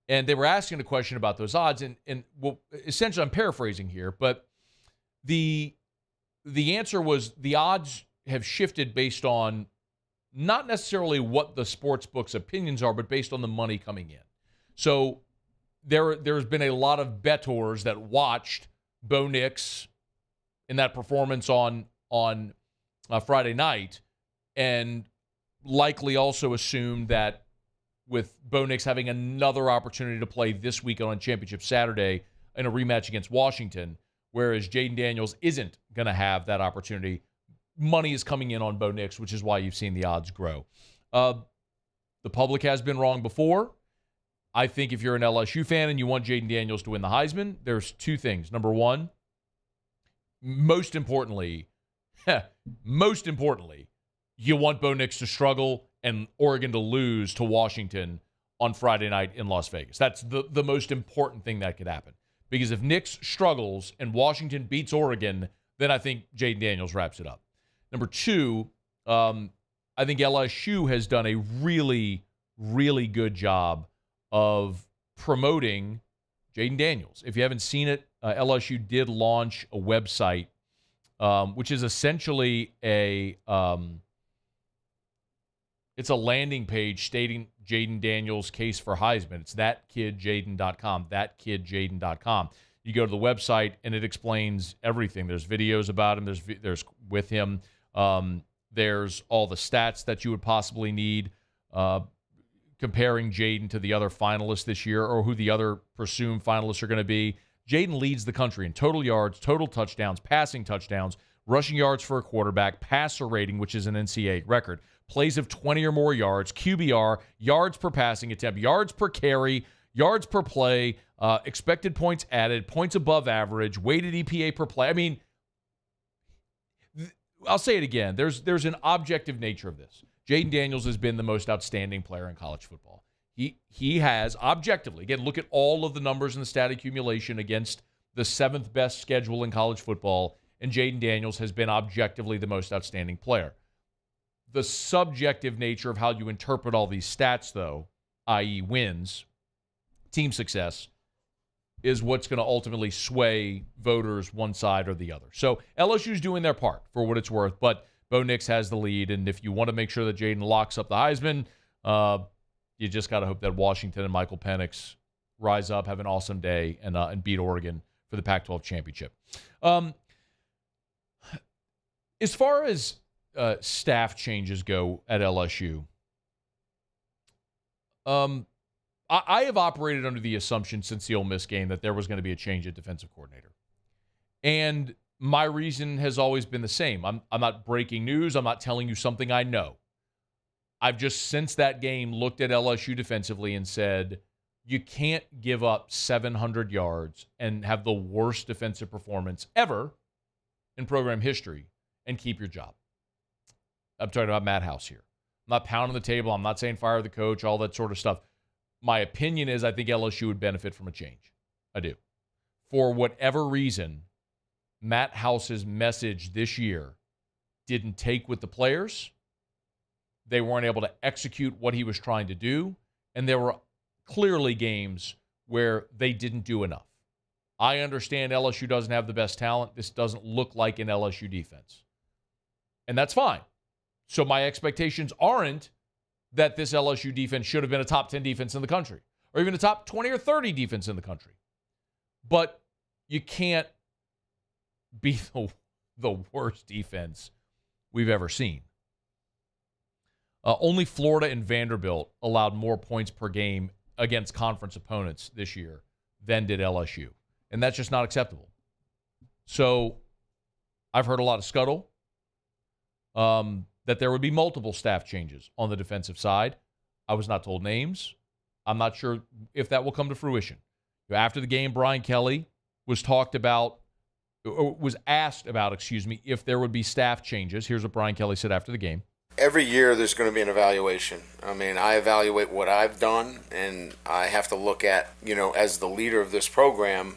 and they were asking a question about those odds. And well, essentially, I'm paraphrasing here, but the answer was the odds have shifted based on not necessarily what the sports book's opinions are, but based on the money coming in. So there's been a lot of bettors that watched Bo Nix in that performance on Friday night, and likely also assumed that with Bo Nix having another opportunity to play this weekend on Championship Saturday in a rematch against Washington, whereas Jaden Daniels isn't going to have that opportunity, money is coming in on Bo Nix, which is why you've seen the odds grow. The public has been wrong before. I think if you're an LSU fan and you want Jaden Daniels to win the Heisman, there's two things. Number one, most importantly, you want Bo Nix to struggle and Oregon to lose to Washington on Friday night in Las Vegas. That's the most important thing that could happen. Because if Nix struggles and Washington beats Oregon, then I think Jaden Daniels wraps it up. Number two, I think LSU has done a really, really good job of promoting Jaden Daniels. If you haven't seen it, LSU did launch a website, which is essentially it's a landing page stating Jaden Daniels' case for Heisman. It's thatkidjaden.com, thatkidjaden.com. You go to the website, and it explains everything. There's videos about him. There's with him. There's all the stats that you would possibly need, comparing Jaden to the other finalists this year or who the other presumed finalists are going to be. Jaden leads the country in total yards, total touchdowns, passing touchdowns, rushing yards for a quarterback, passer rating, which is an NCAA record, plays of 20 or more yards, QBR, yards per passing attempt, yards per carry, yards per play, expected points added, points above average, weighted EPA per play. I mean, I'll say it again. There's an objective nature of this. Jaden Daniels has been the most outstanding player in college football. He has, objectively, again, look at all of the numbers in the stat accumulation against the seventh best schedule in college football, and Jaden Daniels has been objectively the most outstanding player. The subjective nature of how you interpret all these stats, though, i.e. wins, team success, is what's going to ultimately sway voters one side or the other. So LSU's doing their part for what it's worth, but Bo Nix has the lead, and if you want to make sure that Jaden locks up the Heisman, you just got to hope that Washington and Michael Penix rise up, have an awesome day, and beat Oregon for the Pac-12 championship. As far as staff changes go at LSU, I have operated under the assumption since the Ole Miss game that there was going to be a change at defensive coordinator. And my reason has always been the same. I'm not breaking news. I'm not telling you something I know. I've just, since that game, looked at LSU defensively and said, you can't give up 700 yards and have the worst defensive performance ever in program history and keep your job. I'm talking about Matt House here. I'm not pounding the table. I'm not saying fire the coach, all that sort of stuff. My opinion is I think LSU would benefit from a change. I do. For whatever reason, Matt House's message this year didn't take with the players. They weren't able to execute what he was trying to do. And there were clearly games where they didn't do enough. I understand LSU doesn't have the best talent. This doesn't look like an LSU defense. And that's fine. So my expectations aren't that this LSU defense should have been a top 10 defense in the country or even a top 20 or 30 defense in the country. But you can't be the worst defense we've ever seen. Only Florida and Vanderbilt allowed more points per game against conference opponents this year than did LSU. And that's just not acceptable. So I've heard a lot of scuttle that there would be multiple staff changes on the defensive side. I was not told names. I'm not sure if that will come to fruition. After the game, Brian Kelly was asked about, if there would be staff changes. Here's what Brian Kelly said after the game.
Every year there's going to be an evaluation. I mean, I evaluate what I've done, and I have to look at, as the leader of this program,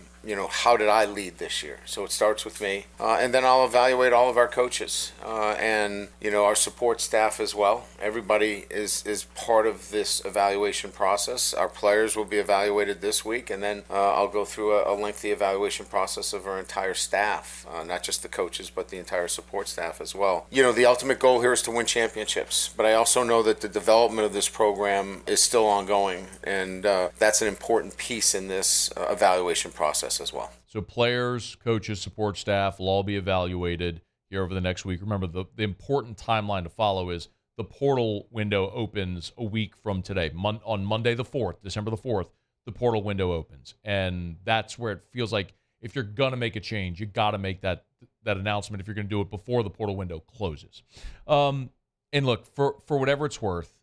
how did I lead this year? So it starts with me. And then I'll evaluate all of our coaches and, our support staff as well. Everybody is part of this evaluation process. Our players will be evaluated this week, and then I'll go through a lengthy evaluation process of our entire staff, not just the coaches, but the entire support staff as well. The ultimate goal here is to win championships, but I also know that the development of this program is still ongoing, and that's an important piece in this evaluation process as well.
So players, coaches, support staff will all be evaluated here over the next week. Remember, the important timeline to follow is the portal window opens a week from today. On Monday the 4th, December the 4th, the portal window opens. And that's where it feels like if you're going to make a change, you got to make that announcement if you're going to do it before the portal window closes. And look, for whatever it's worth,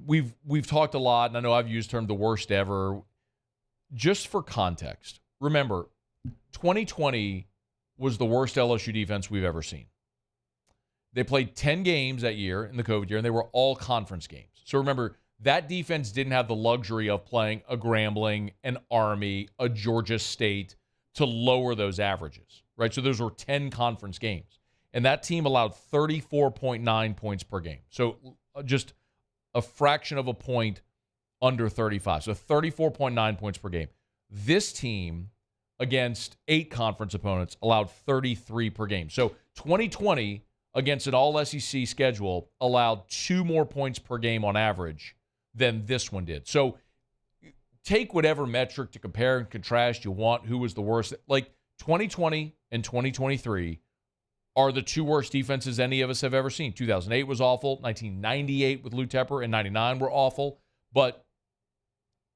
we've talked a lot, and I know I've used the term the worst ever. Just for context, remember, 2020 was the worst LSU defense we've ever seen. They played 10 games that year in the COVID year, and they were all conference games. So remember, that defense didn't have the luxury of playing a Grambling, an Army, a Georgia State to lower those averages, right? So those were 10 conference games. And that team allowed 34.9 points per game. So just a fraction of a point under 35. So 34.9 points per game. This team, against 8 conference opponents, allowed 33 per game. So 2020, against an all-SEC schedule, allowed 2 more points per game on average than this one did. So take whatever metric to compare and contrast you want, who was the worst. Like 2020 and 2023 are the 2 worst defenses any of us have ever seen. 2008 was awful. 1998 with Lou Tepper and 99 were awful. But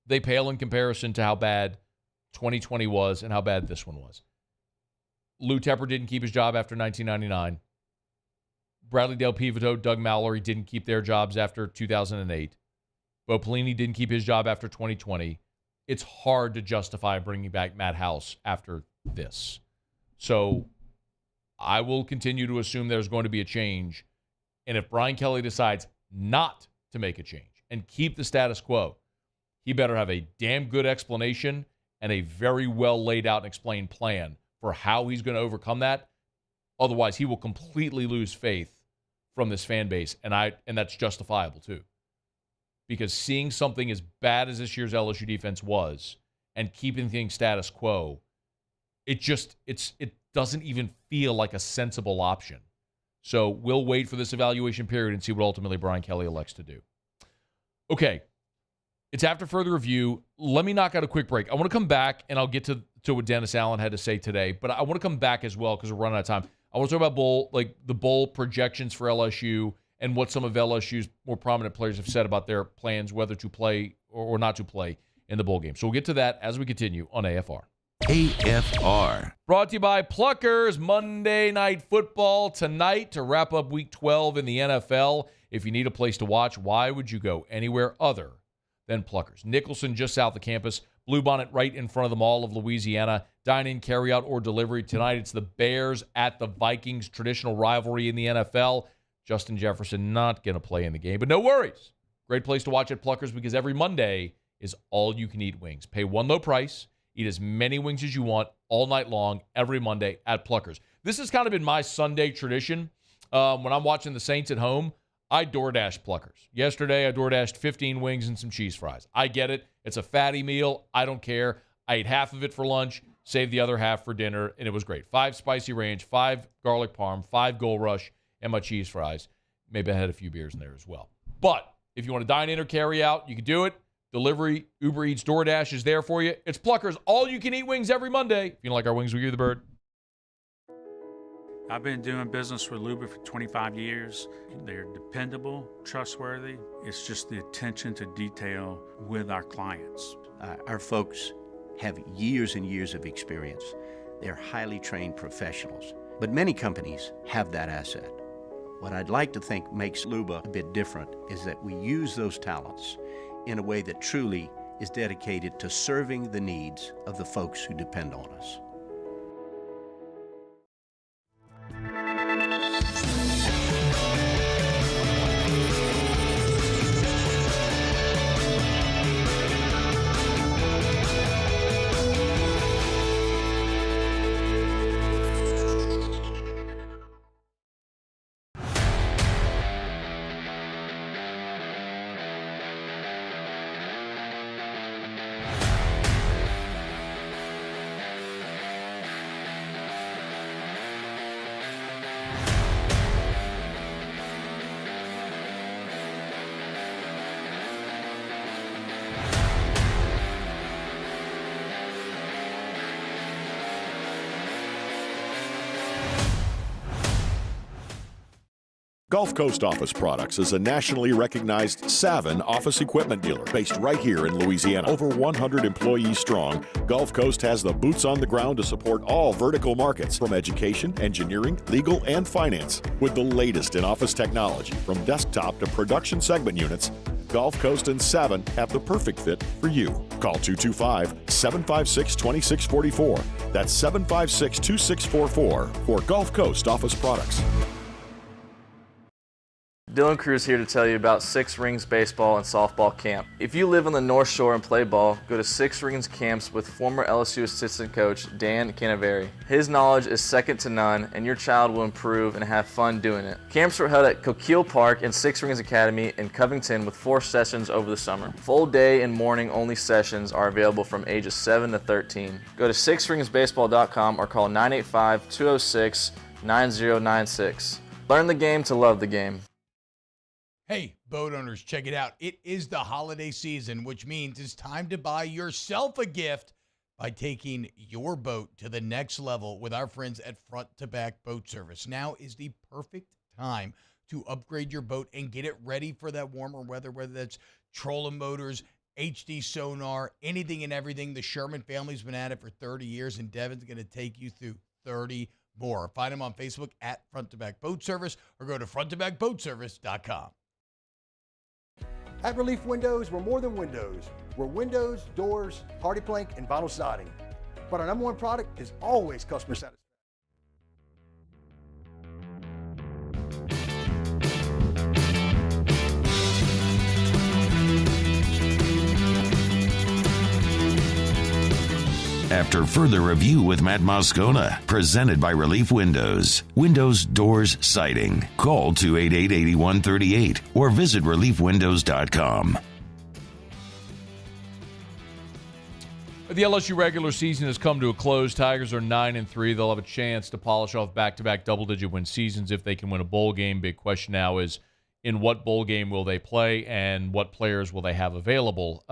they pale in comparison to how bad 2020 was and how bad this one was. Lou Tepper didn't keep his job after 1999. Bradley Del Pivito, Doug Mallory didn't keep their jobs after 2008. Bo Pelini didn't keep his job after 2020. It's hard to justify bringing back Matt House after this. So I will continue to assume there's going to be a change. And if Brian Kelly decides not to make a change and keep the status quo, he better have a damn good explanation and a very well laid out and explained plan for how he's going to overcome that. Otherwise, he will completely lose faith from this fan base, and that's justifiable too. Because seeing something as bad as this year's LSU defense was and keeping things status quo, it doesn't even feel like a sensible option. So we'll wait for this evaluation period and see what ultimately Brian Kelly elects to do. Okay. It's after further review. Let me knock out a quick break. I want to come back, and I'll get to what Dennis Allen had to say today. But I want to come back as well because we're running out of time. I want to talk about the bowl projections for LSU and what some of LSU's more prominent players have said about their plans, whether to play or not to play in the bowl game. So we'll get to that as we continue on AFR.
AFR.
Brought to you by Pluckers. Monday Night Football tonight to wrap up Week 12 in the NFL. If you need a place to watch, why would you go anywhere other than Pluckers? Nicholson, just south of campus. Bluebonnet right in front of the Mall of Louisiana. Dine-in, carry-out, or delivery. Tonight it's the Bears at the Vikings, traditional rivalry in the NFL. Justin Jefferson not going to play in the game, but no worries. Great place to watch at Pluckers because every Monday is all-you-can-eat wings. Pay one low price, eat as many wings as you want all night long, every Monday at Pluckers. This has kind of been my Sunday tradition. When I'm watching the Saints at home, I DoorDash Pluckers. Yesterday, I DoorDashed 15 wings and some cheese fries. I get it. It's a fatty meal. I don't care. I ate half of it for lunch, saved the other half for dinner, and it was great. 5 spicy ranch, 5 garlic parm, 5 Gold Rush, and my cheese fries. Maybe I had a few beers in there as well. But if you want to dine in or carry out, you can do it. Delivery, Uber Eats, DoorDash is there for you. It's Pluckers. All-you-can-eat wings every Monday. If you don't like our wings, we give you the bird.
I've been doing business with Luba for 25 years. They're dependable, trustworthy. It's just the attention to detail with our clients.
Our folks have years and years of experience. They're highly trained professionals. But many companies have that asset. What I'd like to think makes Luba a bit different is that we use those talents in a way that truly is dedicated to serving the needs of the folks who depend on us.
Gulf Coast Office Products is a nationally recognized Savin office equipment dealer based right here in Louisiana. Over 100 employees strong, Gulf Coast has the boots on the ground to support all vertical markets, from education, engineering, legal, and finance. With the latest in office technology, from desktop to production segment units, Gulf Coast and Savin have the perfect fit for you. Call 225-756-2644. That's 756-2644 for Gulf Coast Office Products.
Dylan Cruz here to tell you about Six Rings Baseball and Softball Camp. If you live on the North Shore and play ball, go to Six Rings Camps with former LSU assistant coach Dan Canaveri. His knowledge is second to none, and your child will improve and have fun doing it. Camps were held at Coquille Park and Six Rings Academy in Covington with 4 sessions over the summer. Full day and morning only sessions are available from ages 7 to 13. Go to sixringsbaseball.com or call 985-206-9096. Learn the game to love the game.
Hey, boat owners, check it out. It is the holiday season, which means it's time to buy yourself a gift by taking your boat to the next level with our friends at Front to Back Boat Service. Now is the perfect time to upgrade your boat and get it ready for that warmer weather, whether that's trolling motors, HD sonar, anything and everything. The Sherman family's been at it for 30 years, and Devin's going to take you through 30 more. Find them on Facebook at Front to Back Boat Service or go to fronttobackboatservice.com.
At Relief Windows, we're more than windows. We're windows, doors, hardy plank, and vinyl siding. But our number one product is always customer satisfaction.
After further review with Matt Moscona, presented by Relief Windows. Windows, doors, siding. Call 288-8138 or visit reliefwindows.com.
The LSU regular season has come to a close. Tigers are 9-3. They'll have a chance to polish off back-to-back double-digit win seasons if they can win a bowl game. Big question now is, in what bowl game will they play and what players will they have available?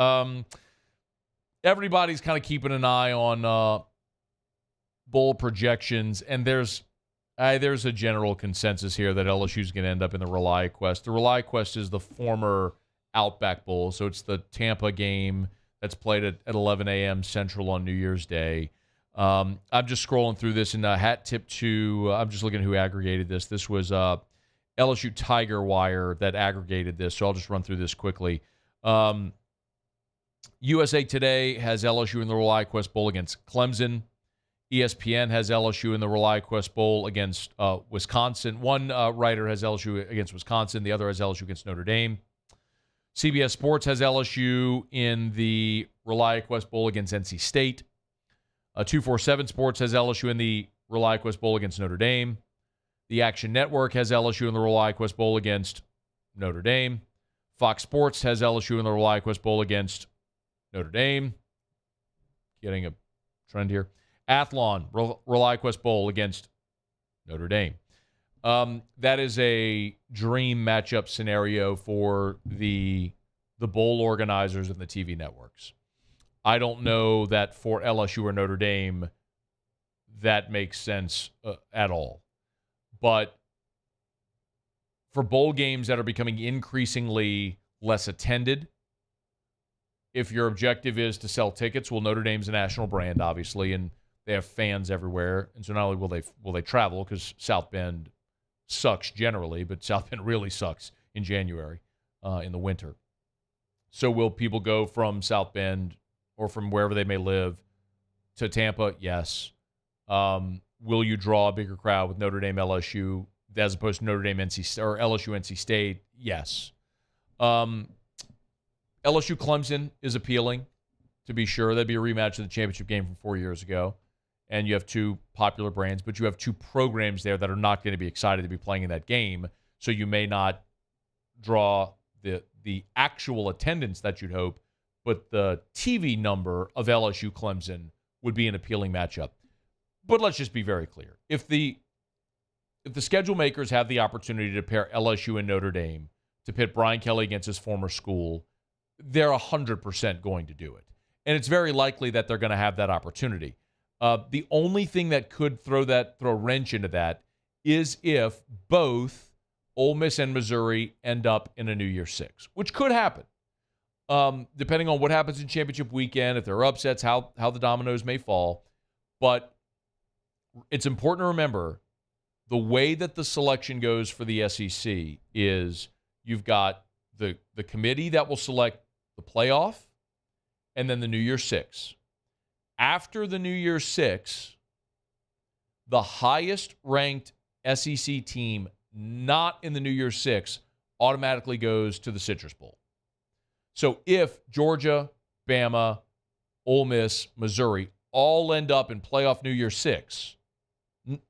Everybody's kind of keeping an eye on bowl projections, and there's a general consensus here that LSU is going to end up in the Rely Quest. The Rely Quest is the former Outback Bowl, so it's the Tampa game that's played at 11 a.m. Central on New Year's Day. I'm just scrolling through this, and hat tip to I'm just looking at who aggregated this. This was LSU Tiger Wire that aggregated this, so I'll just run through this quickly. USA Today has LSU in the ReliaQuest Bowl against Clemson. ESPN has LSU in the ReliaQuest Bowl against Wisconsin. One writer has LSU against Wisconsin. The other has LSU against Notre Dame. CBS Sports has LSU in the ReliaQuest Bowl against NC State. 247 Sports has LSU in the ReliaQuest Bowl against Notre Dame. The Action Network has LSU in the ReliaQuest Bowl against Notre Dame. Fox Sports has LSU in the ReliaQuest Bowl against Notre Dame. Getting a trend here. Athlon, ReliaQuest Bowl against Notre Dame. That is a dream matchup scenario for the bowl organizers and the TV networks. I don't know that for LSU or Notre Dame that makes sense at all. But for bowl games that are becoming increasingly less attended, if your objective is to sell tickets, well, Notre Dame's a national brand, obviously, and they have fans everywhere. And so not only will they travel, because South Bend sucks generally, but South Bend really sucks in January, in the winter. So will people go from South Bend or from wherever they may live to Tampa? Yes. Will you draw a bigger crowd with Notre Dame LSU as opposed to Notre Dame or LSU NC State? Yes. LSU Clemson is appealing, to be sure. That'd be a rematch of the championship game from 4 years ago. And you have two popular brands, but you have two programs there that are not going to be excited to be playing in that game. So you may not draw the actual attendance that you'd hope, but the TV number of LSU Clemson would be an appealing matchup. But let's just be very clear. If the schedule makers have the opportunity to pair LSU and Notre Dame to pit Brian Kelly against his former school, they're 100% going to do it. And it's very likely that they're going to have that opportunity. The only thing that could throw a wrench into that is if both Ole Miss and Missouri end up in a New Year's Six, which could happen. Depending on what happens in championship weekend, if there are upsets, how the dominoes may fall. But it's important to remember the way that the selection goes for the SEC is you've got the committee that will select the playoff and then the New Year's Six. After the New Year's Six, the highest ranked SEC team not in the New Year's Six automatically goes to the Citrus Bowl. So if Georgia, Bama, Ole Miss, Missouri all end up in playoff New Year's Six,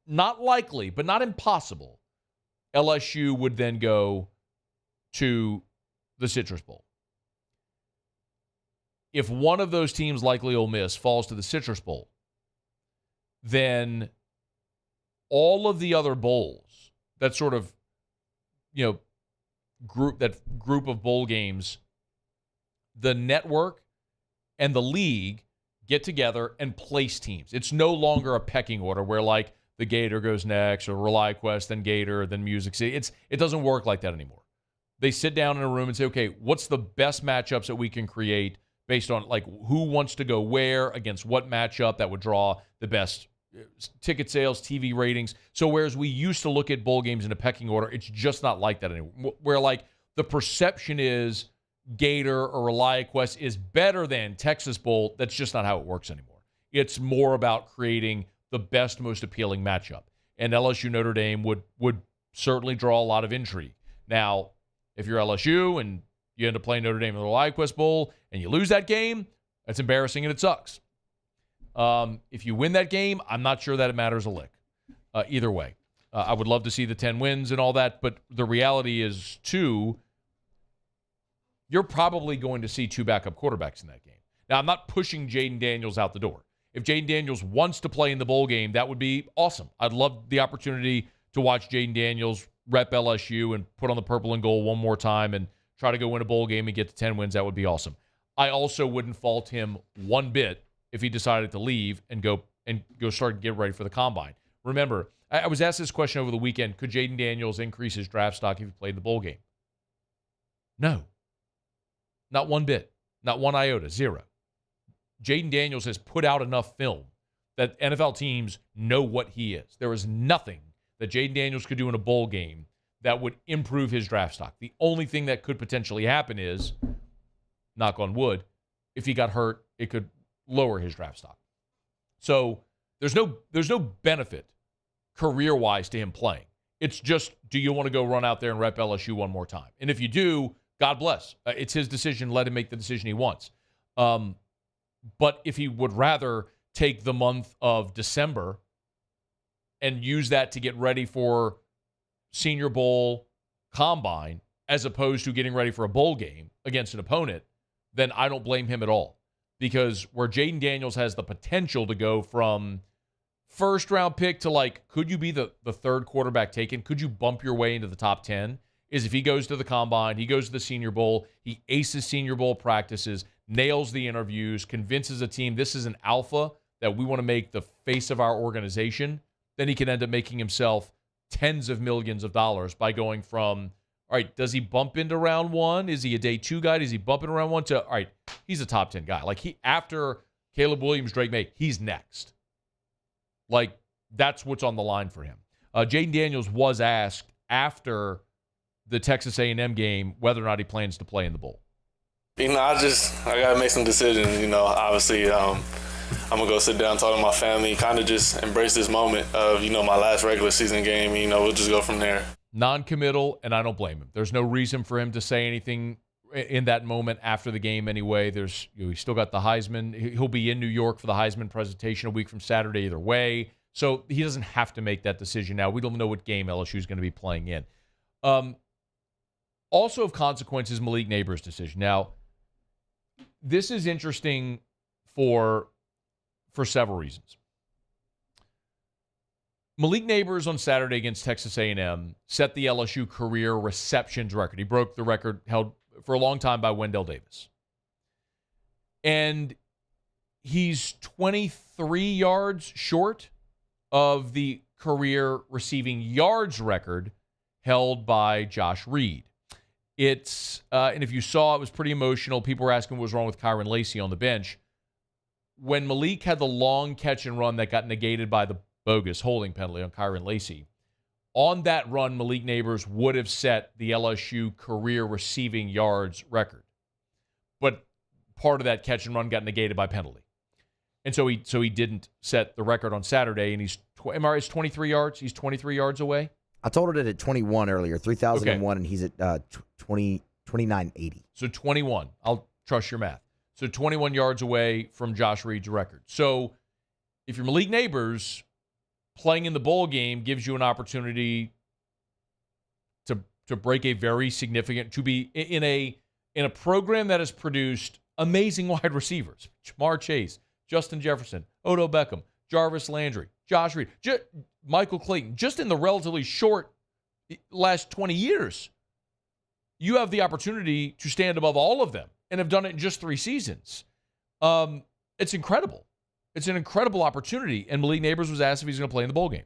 not likely, but not impossible, LSU would then go to the Citrus Bowl. If one of those teams, likely Ole Miss, falls to the Citrus Bowl, then all of the other bowls, that sort of, group of bowl games, the network and the league get together and place teams. It's no longer a pecking order where like the Gator goes next or ReliaQuest, then Gator, then Music City. It doesn't work like that anymore. They sit down in a room and say, okay, what's the best matchups that we can create based on like who wants to go where against what matchup that would draw the best ticket sales, TV ratings. So whereas we used to look at bowl games in a pecking order, it's just not like that anymore. Where like the perception is Gator or ReliaQuest is better than Texas Bowl, that's just not how it works anymore. It's more about creating the best, most appealing matchup. And LSU Notre Dame would certainly draw a lot of intrigue. Now, if you're LSU and you end up playing Notre Dame in the ReliaQuest Bowl and you lose that game, that's embarrassing and it sucks. If you win that game, I'm not sure that it matters a lick. Either way. I would love to see the 10 wins and all that, but the reality is, too, you're probably going to see two backup quarterbacks in that game. Now, I'm not pushing Jaden Daniels out the door. If Jaden Daniels wants to play in the bowl game, that would be awesome. I'd love the opportunity to watch Jaden Daniels rep LSU and put on the purple and gold one more time and try to go win a bowl game and get to 10 wins. That would be awesome. I also wouldn't fault him one bit if he decided to leave and go start and get ready for the combine. Remember, I was asked this question over the weekend, could Jaden Daniels increase his draft stock if he played the bowl game? No. Not one bit. Not one iota. Zero. Jaden Daniels has put out enough film that NFL teams know what he is. There is nothing that Jaden Daniels could do in a bowl game that would improve his draft stock. The only thing that could potentially happen is, knock on wood, if he got hurt, it could lower his draft stock. So there's no benefit career-wise to him playing. It's just, do you want to go run out there and rep LSU one more time? And if you do, God bless. It's his decision. Let him make the decision he wants. But if he would rather take the month of December and use that to get ready for Senior Bowl Combine as opposed to getting ready for a bowl game against an opponent, then I don't blame him at all. Because where Jaden Daniels has the potential to go from first-round pick to, like, could you be the third quarterback taken? Could you bump your way into the top 10? Is if he goes to the Combine, he goes to the Senior Bowl, he aces Senior Bowl practices, nails the interviews, convinces a team this is an alpha that we want to make the face of our organization, then he can end up making himself tens of millions of dollars by going from, all right, does he bump into round one? Is he a day two guy? Is he bumping around one to, all right, he's a top 10 guy. Like, after Caleb Williams, Drake May, he's next. Like, that's what's on the line for him. Jaden Daniels was asked after the Texas A&M game whether or not he plans to play in the bowl.
I got to make some decisions. Obviously, I'm going to go sit down, talk to my family, kind of just embrace this moment of, my last regular season game. We'll just go from there.
Non-committal, and I don't blame him. There's no reason for him to say anything in that moment after the game anyway. He's still got the Heisman. He'll be in New York for the Heisman presentation a week from Saturday either way. So he doesn't have to make that decision now. We don't know what game LSU is going to be playing in. Also of consequence is Malik Neighbors' decision. Now, this is interesting for several reasons. Malik Neighbors on Saturday against Texas A&M set the LSU career receptions record. He broke the record held for a long time by Wendell Davis. And he's 23 yards short of the career receiving yards record held by Josh Reed. And if you saw, it was pretty emotional. People were asking what was wrong with Kyron Lacey on the bench. When Malik had the long catch and run that got negated by the bogus holding penalty on Kyron Lacey, on that run, Malik Neighbors would have set the LSU career receiving yards record. But part of that catch and run got negated by penalty. And so he didn't set the record on Saturday, and he's 23 yards. He's 23 yards away.
I told it at 21 earlier, 3,001, and he's at 2980.
So 21. I'll trust your math. So 21 yards away from Josh Reed's record. So if you're Malik Neighbors, playing in the bowl game gives you an opportunity to break a very significant, to be in a program that has produced amazing wide receivers. Jamar Chase, Justin Jefferson, Odell Beckham, Jarvis Landry, Josh Reed, Michael Clayton, just in the relatively short last 20 years, you have the opportunity to stand above all of them and have done it in just 3 seasons. It's incredible. It's an incredible opportunity, and Malik Neighbors was asked if he's going to play in the bowl game.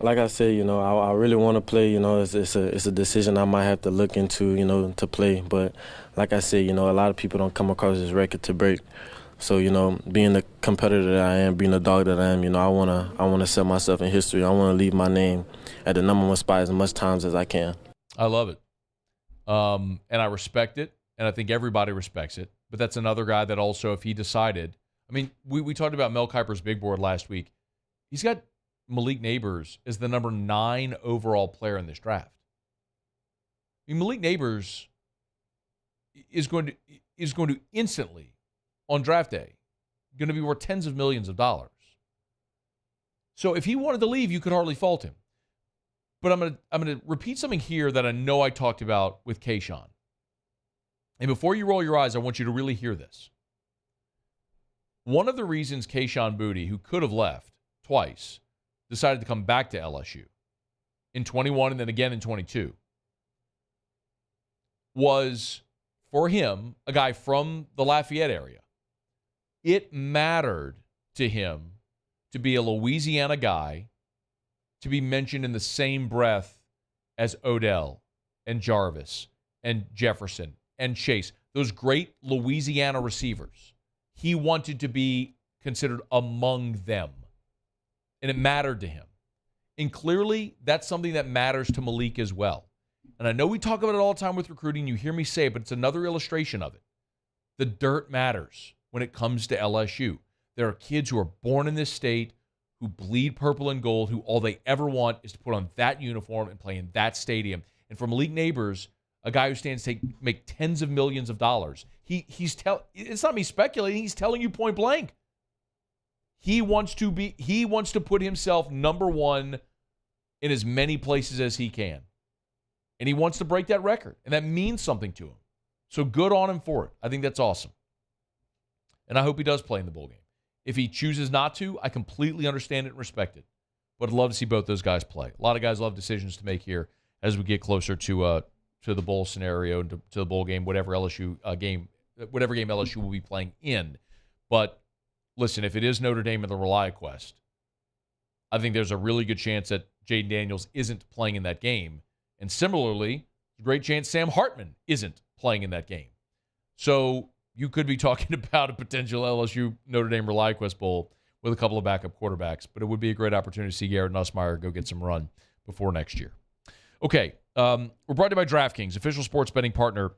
Like I said, I really want to play. It's a decision I might have to look into, to play. But like I said, a lot of people don't come across this record to break. So, being the competitor that I am, being the dog that I am, I wanna set myself in history. I want to leave my name at the number one spot as much times as I can.
I love it. And I respect it, and I think everybody respects it. But that's another guy that also, if he decided, we talked about Mel Kiper's big board last week. He's got Malik Neighbors as the number 9 overall player in this draft. Malik Neighbors is going to instantly, on draft day, going to be worth tens of millions of dollars. So if he wanted to leave, you could hardly fault him. But I'm going to repeat something here that I know I talked about with Kayshawn. And before you roll your eyes, I want you to really hear this. One of the reasons Kayshawn Boutte, who could have left twice, decided to come back to LSU in 21 and then again in 22 was, for him, a guy from the Lafayette area. It mattered to him to be a Louisiana guy, to be mentioned in the same breath as Odell and Jarvis and Jefferson and Chase, those great Louisiana receivers. He wanted to be considered among them, and it mattered to him. And clearly, that's something that matters to Malik as well. And I know we talk about it all the time with recruiting. You hear me say it, but it's another illustration of it. The dirt matters when it comes to LSU. There are kids who are born in this state who bleed purple and gold, who all they ever want is to put on that uniform and play in that stadium. And from Malik Neighbors, a guy who stands to make tens of millions of dollars, it's not me speculating, he's telling you point blank. He wants to put himself number one in as many places as he can. And he wants to break that record. And that means something to him. So good on him for it. I think that's awesome. And I hope he does play in the bowl game. If he chooses not to, I completely understand it and respect it. But I'd love to see both those guys play. A lot of guys love decisions to make here as we get closer to the bowl scenario and to the bowl game, whatever game LSU will be playing in. But listen, if it is Notre Dame and the ReliaQuest, I think there's a really good chance that Jaden Daniels isn't playing in that game. And similarly, a great chance Sam Hartman isn't playing in that game. So you could be talking about a potential LSU Notre Dame ReliaQuest Bowl with a couple of backup quarterbacks, but it would be a great opportunity to see Garrett Nussmeier go get some run before next year. Okay, we're brought to you by DraftKings, official sports betting partner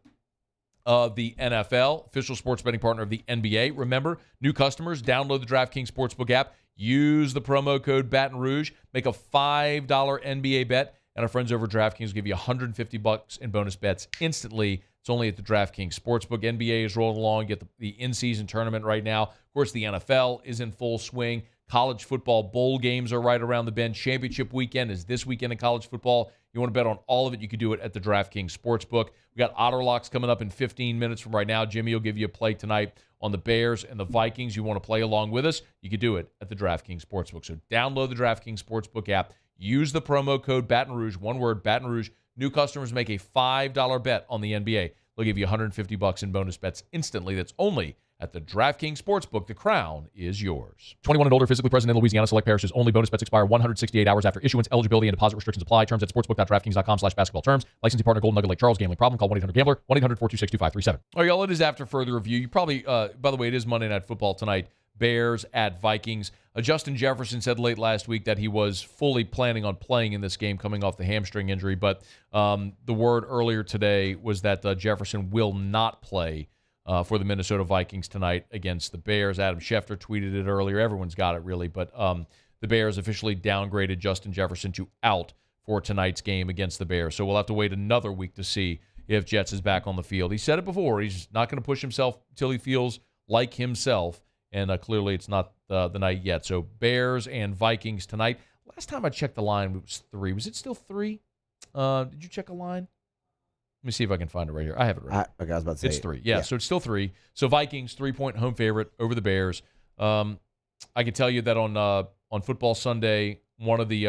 of the NFL, official sports betting partner of the NBA. Remember, new customers, download the DraftKings Sportsbook app, use the promo code Baton Rouge, make a $5 NBA bet, and our friends over at DraftKings will give you $150 in bonus bets instantly. It's only at the DraftKings Sportsbook. NBA is rolling along. You get the in-season tournament right now. Of course, the NFL is in full swing. College football bowl games are right around the bend. Championship weekend is this weekend in college football. You want to bet on all of it, you can do it at the DraftKings Sportsbook. We got Otter locks coming up in 15 minutes from right now. Jimmy will give you a play tonight on the Bears and the Vikings. You want to play along with us, you can do it at the DraftKings Sportsbook. So download the DraftKings Sportsbook app. Use the promo code Baton Rouge, one word, Baton Rouge. New customers make a $5 bet on the NBA. They'll give you $150 in bonus bets instantly. That's only at the DraftKings Sportsbook. The crown is yours. 21 and older, physically present in Louisiana, select parishes only. Bonus bets expire 168 hours after issuance. Eligibility and deposit restrictions apply. Terms at sportsbook.draftkings.com/basketball terms. Licensing partner Golden Nugget Lake Charles. Gambling problem? Call 1-800-GAMBLER. 1-800-426-2537. All right, y'all, it is after further review. You probably, by the way, it is Monday Night Football tonight. Bears at Vikings. Justin Jefferson said late last week that he was fully planning on playing in this game coming off the hamstring injury, but the word earlier today was that Jefferson will not play for the Minnesota Vikings tonight against the Bears. Adam Schefter tweeted it earlier. Everyone's got it, really, but the Bears officially downgraded Justin Jefferson to out for tonight's game against the Bears. So we'll have to wait another week to see if Jets is back on the field. He said it before. He's not going to push himself until he feels like himself. And clearly it's not the night yet. So Bears and Vikings tonight. Last time I checked the line, it was 3. Was it still 3? Did you check a line? Let me see if I can find it right here. I have it right.
Okay, I was about to say
it's 3. Yeah, so it's still 3. So Vikings 3-point home favorite over the Bears. I can tell you that on Football Sunday, one of the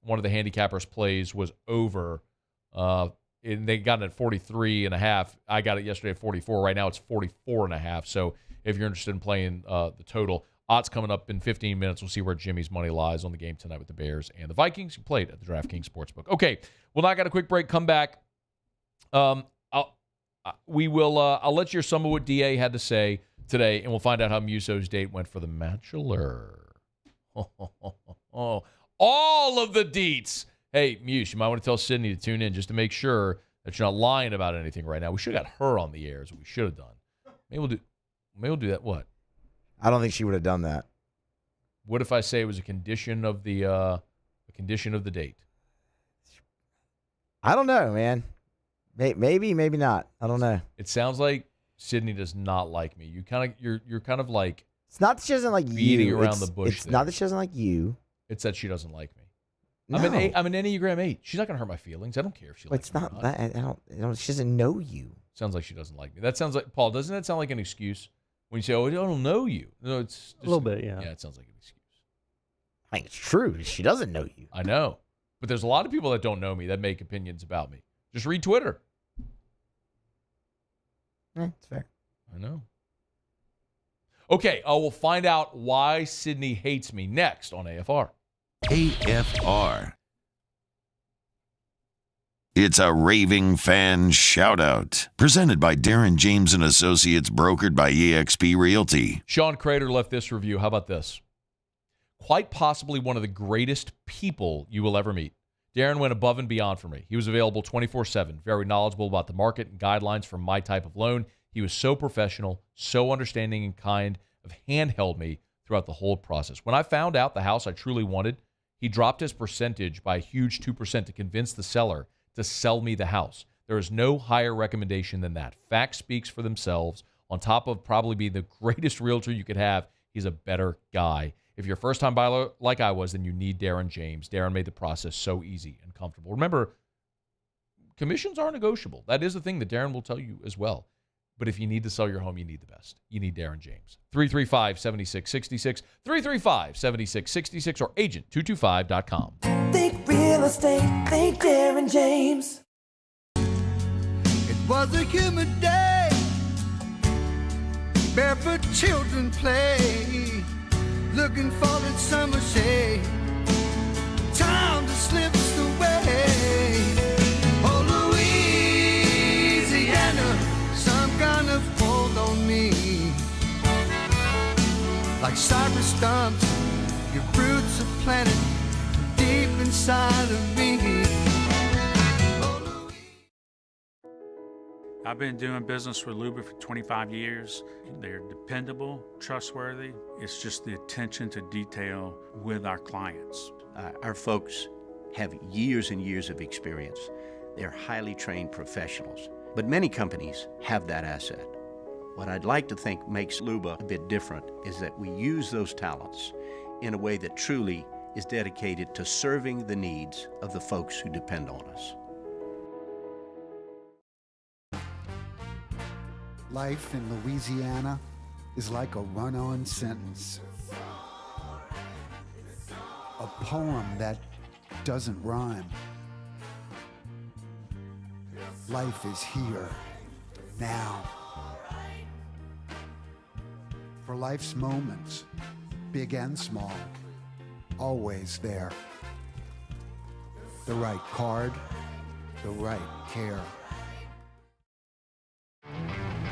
handicappers plays was over. And they got it at 43.5. I got it yesterday at 44. Right now it's 44.5. So if you're interested in playing the total, odds coming up in 15 minutes. We'll see where Jimmy's money lies on the game tonight with the Bears and the Vikings. You played at the DraftKings Sportsbook. Okay, well, now I got a quick break. Come back. I'll let you hear some of what DA had to say today, and we'll find out how Muso's date went for the Bachelor. All of the deets. Hey, Muse, you might want to tell Sydney to tune in just to make sure that you're not lying about anything right now. We should have got her on the air, is what we should have done. Maybe we'll do that. What?
I don't think she would have done that.
What if I say it was a condition of the date?
I don't know, man. Maybe not. I don't know.
It sounds like Sydney does not like me. You're kind of like.
It's not that she doesn't like
beating
you.
around the bush.
It's not that she doesn't like you.
It's that she doesn't like me.
No.
I'm an Enneagram 8. She's not gonna hurt my feelings. I don't care if she likes me.
It's not that. I don't. She doesn't know you.
Sounds like she doesn't like me. That sounds like, Paul, doesn't that sound like an excuse? When you say, oh, I don't know you. No, it's just,
a little bit, yeah.
Yeah, it sounds like an excuse.
I think it's true. She doesn't know you.
I know. But there's a lot of people that don't know me that make opinions about me. Just read Twitter.
It's fair.
I know. Okay, we'll find out why Sydney hates me next on AFR.
AFR. It's a raving fan shout-out. Presented by Darren James & Associates, brokered by eXp Realty.
Sean Crater left this review. How about this? Quite possibly one of the greatest people you will ever meet. Darren went above and beyond for me. He was available 24/7, very knowledgeable about the market and guidelines for my type of loan. He He was so professional, so understanding and kind, of handheld me throughout the whole process. When I found out the house I truly wanted, he dropped his percentage by a huge 2% to convince the seller to sell me the house. There is no higher recommendation than that. Facts speaks for themselves. On top of probably being the greatest realtor you could have, he's a better guy. If you're a first-time buyer like I was, then you need Darren James. Darren made the process so easy and comfortable. Remember, commissions are negotiable. That is the thing that Darren will tell you as well. But if you need to sell your home, you need the best. You need Darren James. 335-7666, 335-7666, or agent225.com.
Think real estate, think Darren James.
It was a humid day, barefoot children play, looking for that summer shade, time to slip away. Oh, Louisiana, some kind of hold on me, like cypress stumps, your roots are planted deep inside of me.
I've been doing business with Luba for 25 years. They're dependable, trustworthy. It's just the attention to detail with our clients.
Our folks have years and years of experience. They're highly trained professionals. But many companies have that asset. What I'd like to think makes Luba a bit different is that we use those talents in a way that truly is dedicated to serving the needs of the folks who depend on us.
Life in Louisiana is like a run-on sentence. A poem that doesn't rhyme. Life is here, now. For life's moments, big and small, always there. The right card, the right care.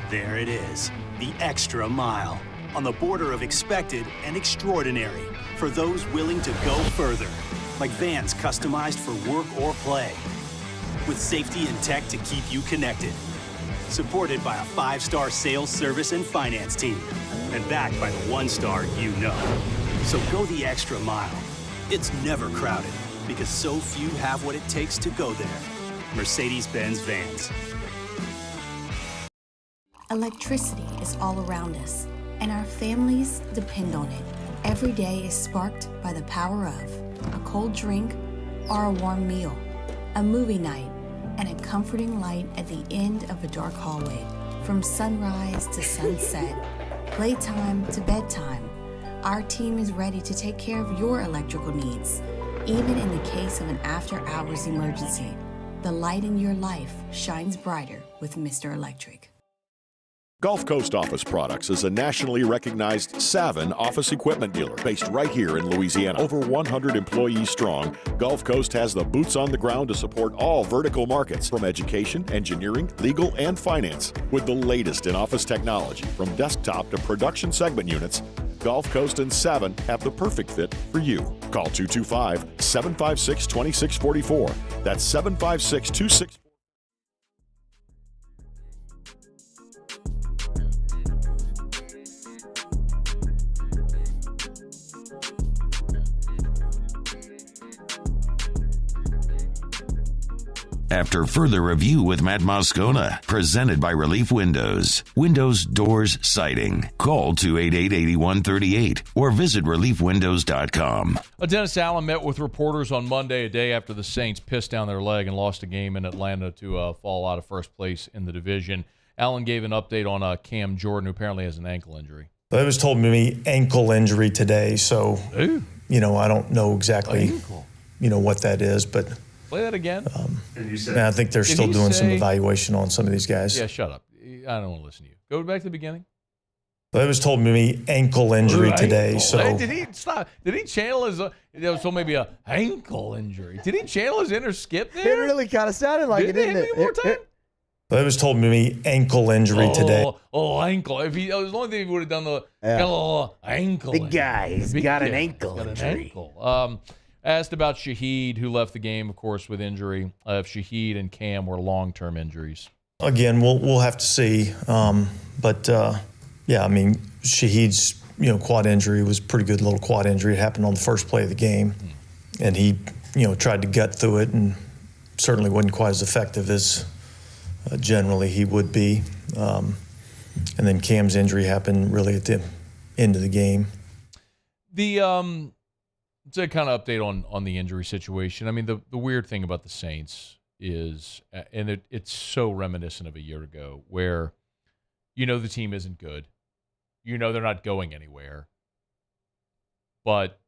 There it is, the extra mile, on the border of expected and extraordinary, for those willing to go further, like vans customized for work or play, with safety and tech to keep you connected, supported by a 5-star sales, service, and finance team, and backed by the 1-star you know. So go the extra mile. It's never crowded, because so few have what it takes to go there. Mercedes-Benz Vans.
Electricity is all around us, and our families depend on it. Every day is sparked by the power of a cold drink or a warm meal, a movie night, and a comforting light at the end of a dark hallway. From sunrise to sunset, playtime to bedtime, our team is ready to take care of your electrical needs. Even in the case of an after-hours emergency, the light in your life shines brighter with Mr. Electric.
Gulf Coast Office Products is a nationally recognized Savin office equipment dealer based right here in Louisiana. Over 100 employees strong, Gulf Coast has the boots on the ground to support all vertical markets, from education, engineering, legal, and finance. With the latest in office technology, from desktop to production segment units, Gulf Coast and Savin have the perfect fit for you. Call 225-756-2644. That's 756-2644.
After further review with Matt Moscona, presented by Relief Windows. Windows, doors, siding. Call 288-8138 or visit reliefwindows.com.
Dennis Allen met with reporters on Monday, a day after the Saints pissed down their leg and lost a game in Atlanta to fall out of first place in the division. Allen gave an update on Cam Jordan, who apparently has an ankle injury.
It was told me ankle injury today, so,
Ooh.
I don't know exactly, what that is, but...
Play that again.
I think they're still doing some evaluation on some of these guys.
Yeah, shut up. I don't want to listen to you. Go back to the beginning.
It was told me ankle injury today. So
hey, did he stop? Did he channel his? It was told maybe a ankle injury. Did he channel his inner Skip there?
It really kind of sounded like it, didn't it?
One more time.
It was told me ankle injury today.
Oh, ankle. If he, it was the only thing he would have done the kind of ankle.
Big guy. He's got an ankle injury.
Asked about Shaheed, who left the game, of course, with injury. If Shaheed and Cam were long-term injuries.
Again, we'll have to see. But I mean, Shahid's quad injury was a pretty good little quad injury. It happened on the first play of the game, and he tried to gut through it, and certainly wasn't quite as effective as generally he would be. And then Cam's injury happened really at the end of the game.
It's a kind of update on the injury situation. I mean, the weird thing about the Saints is, and it's so reminiscent of a year ago, where the team isn't good. They're not going anywhere. But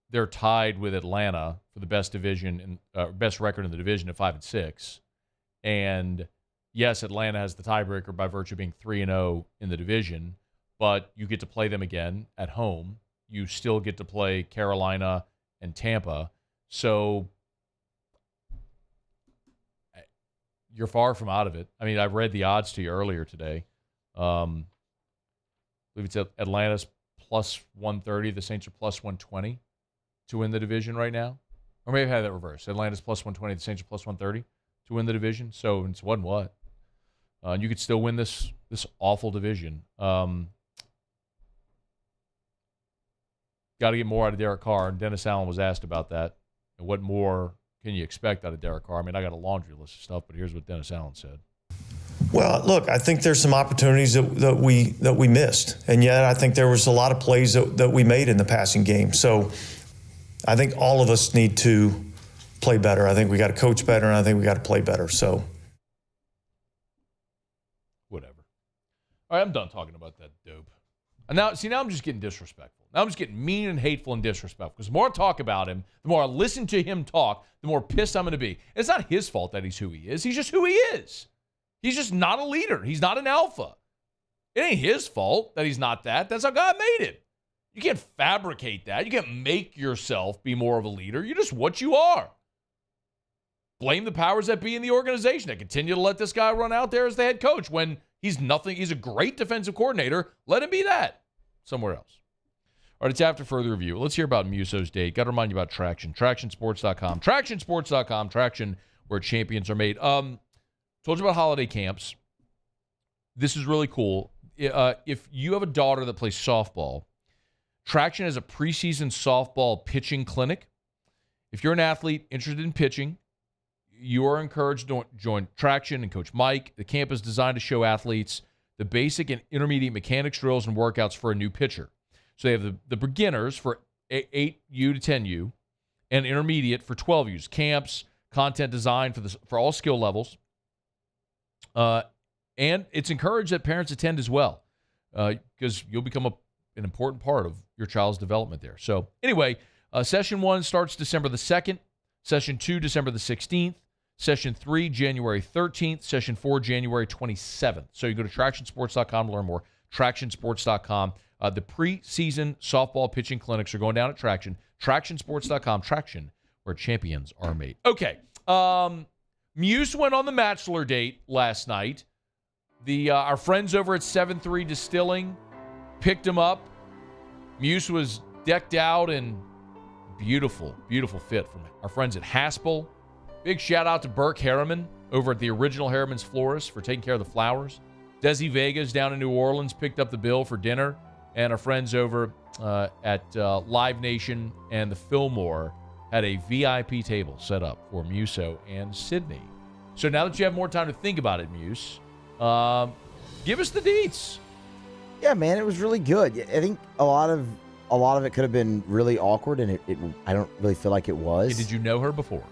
they're tied with Atlanta for the best division and best record in the division at 5-6. And yes, Atlanta has the tiebreaker by virtue of being 3-0 in the division, but you get to play them again at home. You still get to play Carolina and Tampa. So you're far from out of it. I mean, I read the odds to you earlier today. I believe it's Atlanta's plus 130. The Saints are plus 120 to win the division right now. Or maybe I had that reversed. Atlanta's plus 120. The Saints are plus 130 to win the division. So it's what? You could still win this awful division. Got to get more out of Derek Carr. And Dennis Allen was asked about that. And what more can you expect out of Derek Carr? I mean, I got a laundry list of stuff, but here's what Dennis Allen said.
Well, look, I think there's some opportunities that we missed, and yet I think there was a lot of plays that we made in the passing game. So I think all of us need to play better. I think we got to coach better, and I think we got to play better. So
whatever. All right, I'm done talking about that dope. And now I'm just getting disrespectful. Now I'm just getting mean and hateful and disrespectful. Because the more I talk about him, the more I listen to him talk, the more pissed I'm going to be. And it's not his fault that he's who he is. He's just who he is. He's just not a leader. He's not an alpha. It ain't his fault that he's not that. That's how God made him. You can't fabricate that. You can't make yourself be more of a leader. You're just what you are. Blame the powers that be in the organization that continue to let this guy run out there as the head coach when he's nothing. He's a great defensive coordinator. Let him be that somewhere else. All right, it's after further review. Let's hear about Muso's date. Got to remind you about Traction. TractionSports.com. TractionSports.com. Traction, where champions are made. Told you about holiday camps. This is really cool. If you have a daughter that plays softball, Traction has a preseason softball pitching clinic. If you're an athlete interested in pitching, you are encouraged to join Traction and Coach Mike. The camp is designed to show athletes the basic and intermediate mechanics, drills, and workouts for a new pitcher. So they have the beginners for 8U to 10U and intermediate for 12Us. Camps, content design for all skill levels. And it's encouraged that parents attend as well because you'll become an important part of your child's development there. So anyway, Session 1 starts December the 2nd, Session 2 December the 16th, Session 3 January 13th, Session 4 January 27th. So you go to TractionSports.com to learn more. TractionSports.com. The preseason softball pitching clinics are going down at Traction. TractionSports.com. Traction, where champions are made. Okay. Muse went on the Bachelor date last night. Our friends over at 7-3 Distilling picked him up. Muse was decked out in beautiful, beautiful fit from our friends at Haspel. Big shout out to Burke Harriman over at the original Harriman's Florist for taking care of the flowers. Desi Vegas down in New Orleans picked up the bill for dinner. And our friends over at Live Nation and the Fillmore had a VIP table set up for Muso and Sydney. So now that you have more time to think about it, Muse, give us the deets.
Yeah, man, it was really good. I think a lot of it could have been really awkward, and I don't really feel like it was.
Hey, did you know her before?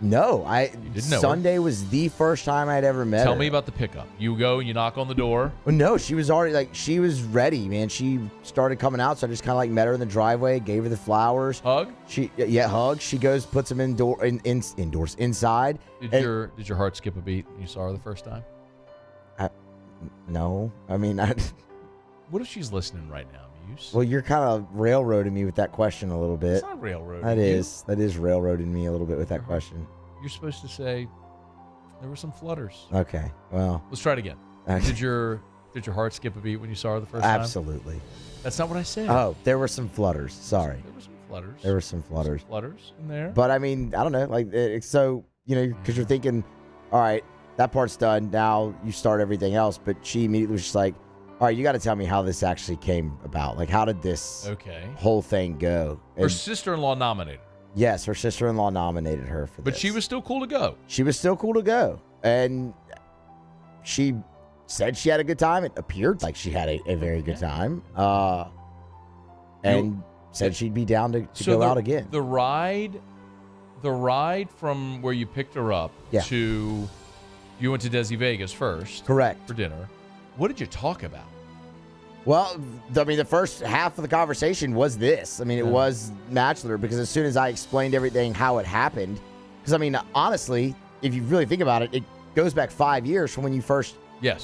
No,
You didn't know
Sunday
her.
was the first time I'd ever met her.
Tell me about the pickup. You go, you knock on the door.
Well, no, she was already she was ready, man. She started coming out, so I just kind of met her in the driveway, gave her the flowers.
Hug?
Hug. She goes, puts them indoors, inside.
Did your heart skip a beat when you saw her the first time?
No, I mean,
What if she's listening right now, Muse?
Well, you're kind of railroading me with that question a little bit.
It's not railroading.
That is railroading me a little bit with that question.
You're supposed to say there were some flutters.
Okay, well,
let's try it again.
Okay.
Did your heart skip a beat when you saw her the first time?
Absolutely.
That's not what I said.
Oh, there were some flutters. Sorry.
There were some flutters.
There were some flutters.
Flutters in there.
But I mean, I don't know. So because you're thinking, all right, that part's done. Now you start everything else. But she immediately was just like, all right, you got to tell me how this actually came about. Like, how did this whole thing go?
Her sister-in-law nominated her.
Yes, her sister-in-law nominated her for this.
But she was still cool to go.
She was still cool to go. And she said she had a good time. It appeared like she had a very good time. And said she'd be down to go out again.
The ride from where you picked her up to you went to Desi Vegas first.
Correct.
For dinner. What did you talk about?
Well, I mean, the first half of the conversation was this. I mean, it was Bachelor, because as soon as I explained everything, how it happened, because, I mean, honestly, if you really think about it, it goes back 5 years from when you first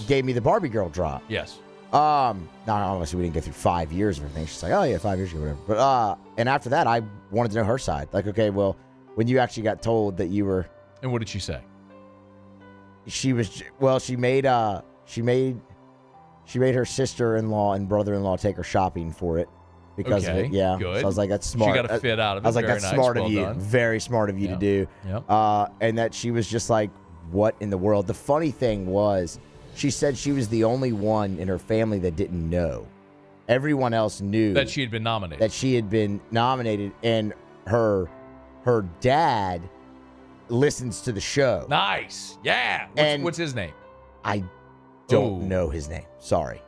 gave me the Barbie girl drop.
Yes.
Now, obviously, we didn't go through 5 years of everything. She's like, oh, yeah, 5 years ago, whatever. But, and after that, I wanted to know her side. Like, okay, well, when you actually got told that you were.
And what did she say?
She made her sister-in-law and brother-in-law take her shopping for it because of it. Yeah.
Good.
So I was like, that's smart.
She got a fit out of it.
I was like,
Very
that's
nice.
smart of
Well
you.
done.
Very smart of you to do.
Yep.
And that she was just like, what in the world? The funny thing was, she said she was the only one in her family that didn't know. Everyone else knew.
That she had been nominated.
And her dad listens to the show.
Nice. Yeah. What's his name?
I don't know his name. Sorry.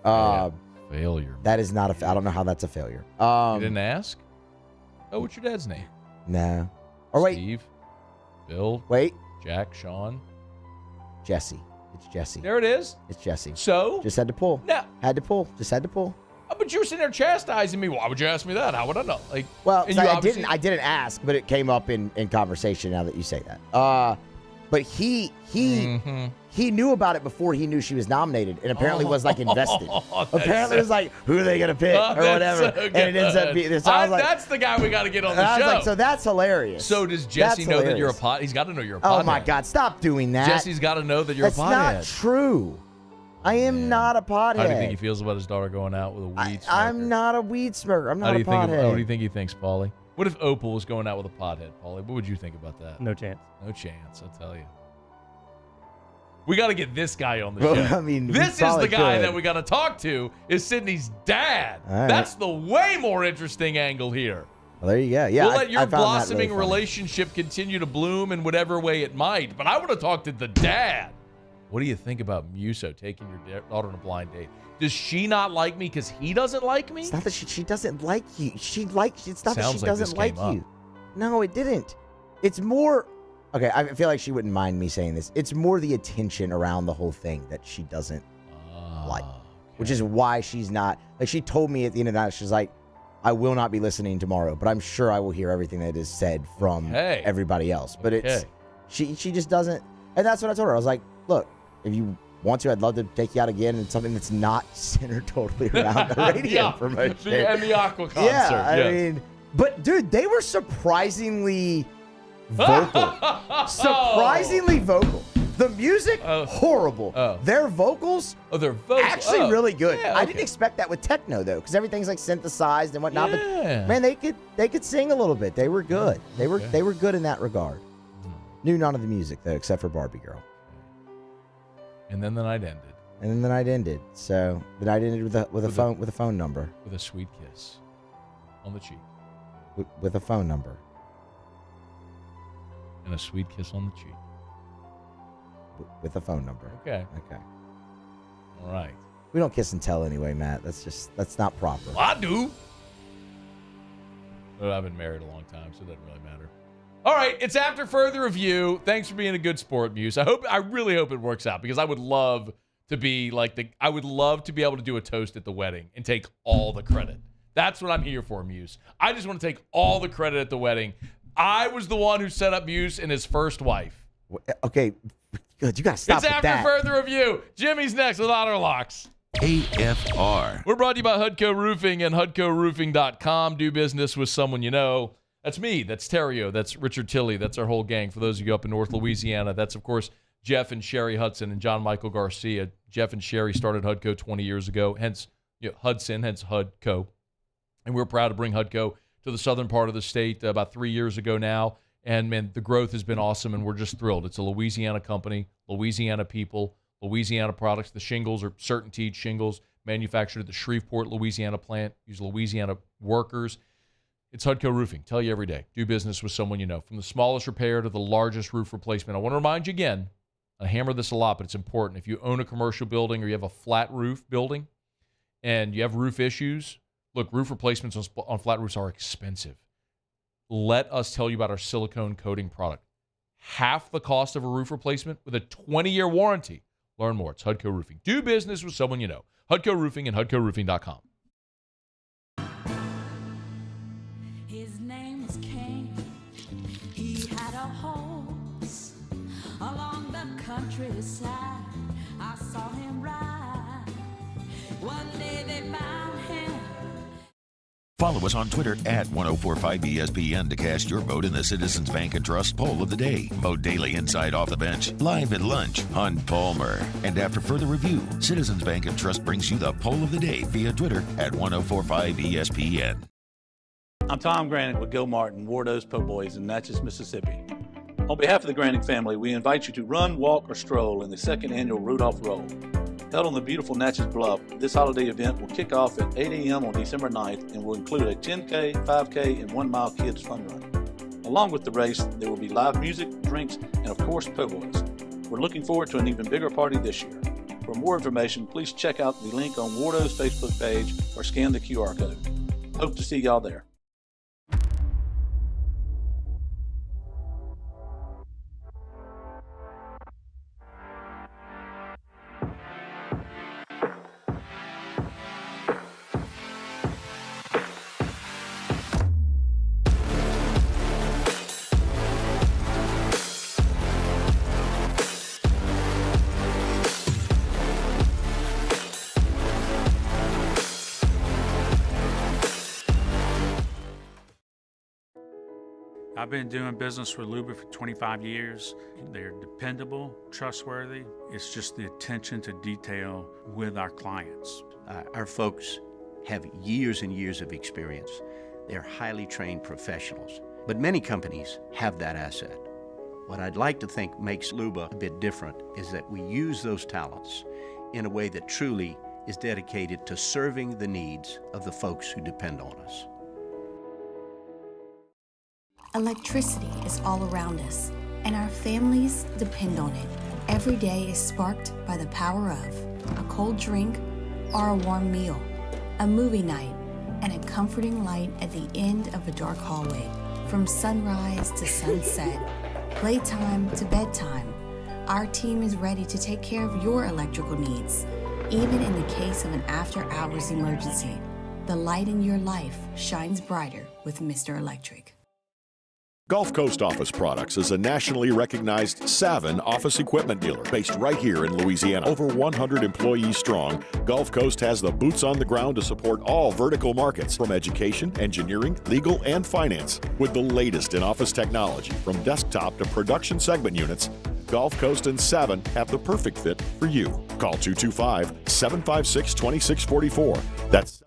Failure.
That is not I don't know how that's a failure.
You didn't ask? Oh, what's your dad's name?
No. Or wait.
Steve. Bill.
Wait.
Jack. Sean.
Jesse. It's Jesse.
There it is.
It's Jesse.
So?
Just had to pull.
No.
Had to pull. Just had to pull.
Oh, but you were sitting there chastising me. Why would you ask me that? How would I know? Like,
well,
and you
I didn't ask, but it came up in conversation now that you say that. But he knew about it before he knew she was nominated, and apparently was like invested. Apparently was like, who are they gonna pick or whatever,
so
and it ends up being this.
That's the guy we got to get on the
I
show.
was like, so that's hilarious.
So does Jesse know that you're a pot? He's got to know you're a pothead.
Oh my God, stop doing that.
Jesse's got to know that you're a pothead.
That's not true. I am not a pothead.
How do you think he feels about his daughter going out with a weed smoker?
I'm not a weed smoker. I'm not a pothead.
What do you think he thinks, Paulie? What if Opal was going out with a pothead, Paulie? What would you think about that?
No chance.
No chance, I'll tell you. We got to get this guy on the show.
Well, I mean,
this is the guy that we got to talk to, is Sydney's dad.
All right.
That's the way more interesting angle here.
Well, there you go. Yeah,
We'll let your blossoming
really
relationship continue to bloom in whatever way it might, but I want to talk to the dad. What do you think about Muso taking your daughter on a blind date? Does she not like me because he doesn't like me?
It's not that she doesn't like you. It's not that she doesn't like you. No, it didn't. It's more. Okay, I feel like she wouldn't mind me saying this. It's more the attention around the whole thing that she doesn't like, which is why she's not. Like, she told me at the end of the night, she's like, I will not be listening tomorrow, but I'm sure I will hear everything that is said from everybody else. But it's she just doesn't. And that's what I told her. I was like, look, if you want to, I'd love to take you out again and something that's not centered totally around the radio promotion.
And the Aqua concert.
Yeah, I mean, but dude, they were surprisingly vocal. Surprisingly vocal. The music, horrible. Their vocals, actually really good.
Yeah,
I didn't expect that with techno though, because everything's like synthesized and whatnot. But man, they could sing a little bit. They were good. They were good in that regard. Knew none of the music though, except for Barbie Girl.
And then the night ended.
So the night ended with a phone number.
With a sweet kiss on the cheek.
With a phone number.
And a sweet kiss on the cheek.
With a phone number.
Okay. All right.
We don't kiss and tell anyway, Matt. That's not proper.
Well, I do. But I've been married a long time, so it doesn't really matter. All right, it's after further review. Thanks for being a good sport, Muse. I really hope it works out, because I would love to be able to do a toast at the wedding and take all the credit. That's what I'm here for, Muse. I just want to take all the credit at the wedding. I was the one who set up Muse and his first wife.
Okay, good. You got to stop
It's
with
after
that.
further review. Jimmy's next with Otter Locks.
AFR.
We're brought to you by Hudco Roofing and HudcoRoofing.com. Do business with someone you know. That's me. That's Terrio. That's Richard Tilley. That's our whole gang. For those of you up in North Louisiana, that's, of course, Jeff and Sherry Hudson and John Michael Garcia. Jeff and Sherry started Hudco 20 years ago, hence Hudson, hence Hudco. And we're proud to bring Hudco to the southern part of the state about 3 years ago now. And, man, the growth has been awesome, and we're just thrilled. It's a Louisiana company, Louisiana people, Louisiana products. The shingles are CertainTeed shingles, manufactured at the Shreveport, Louisiana plant. Use Louisiana workers. It's Hudco Roofing. Tell you every day. Do business with someone you know. From the smallest repair to the largest roof replacement. I want to remind you again, I hammer this a lot, but it's important. If you own a commercial building or you have a flat roof building and you have roof issues, look, roof replacements on flat roofs are expensive. Let us tell you about our silicone coating product. Half the cost of a roof replacement with a 20-year warranty. Learn more. It's Hudco Roofing. Do business with someone you know. Hudco Roofing and HudcoRoofing.com.
His name was Cain. He had a horse along the countryside. I saw him ride. One day they found him.
Follow us on Twitter at 1045ESPN to cast your vote in the Citizens Bank and Trust Poll of the Day. Vote daily inside Off the Bench, live at lunch on Palmer. And after further review, Citizens Bank and Trust brings you the Poll of the Day via Twitter at 1045ESPN.
I'm Tom Granick with Gil Martin, Wardo's Po' Boys in Natchez, Mississippi. On behalf of the Granick family, we invite you to run, walk, or stroll in the second annual Rudolph Roll. Held on the beautiful Natchez Bluff, this holiday event will kick off at 8 a.m. on December 9th and will include a 10K, 5K, and 1 mile kids fun run. Along with the race, there will be live music, drinks, and of course, po' boys. We're looking forward to an even bigger party this year. For more information, please check out the link on Wardo's Facebook page or scan the QR code. Hope to see y'all there.
I've been doing business with Luba for 25 years. They're dependable, trustworthy. It's just the attention to detail with our clients.
Our folks have years and years of experience. They're highly trained professionals. But many companies have that asset. What I'd like to think makes Luba a bit different is that we use those talents in a way that truly is dedicated to serving the needs of the folks who depend on us.
Electricity is all around us, and our families depend on it. Every day is sparked by the power of a cold drink or a warm meal, a movie night, and a comforting light at the end of a dark hallway. From sunrise to sunset, playtime to bedtime, our team is ready to take care of your electrical needs. Even in the case of an after-hours emergency, the light in your life shines brighter with Mr. Electric.
Gulf Coast Office Products is a nationally recognized Savin office equipment dealer based right here in Louisiana. Over 100 employees strong, Gulf Coast has the boots on the ground to support all vertical markets, from education, engineering, legal, and finance. With the latest in office technology, from desktop to production segment units, Gulf Coast and Savin have the perfect fit for you. Call 225-756-2644. That's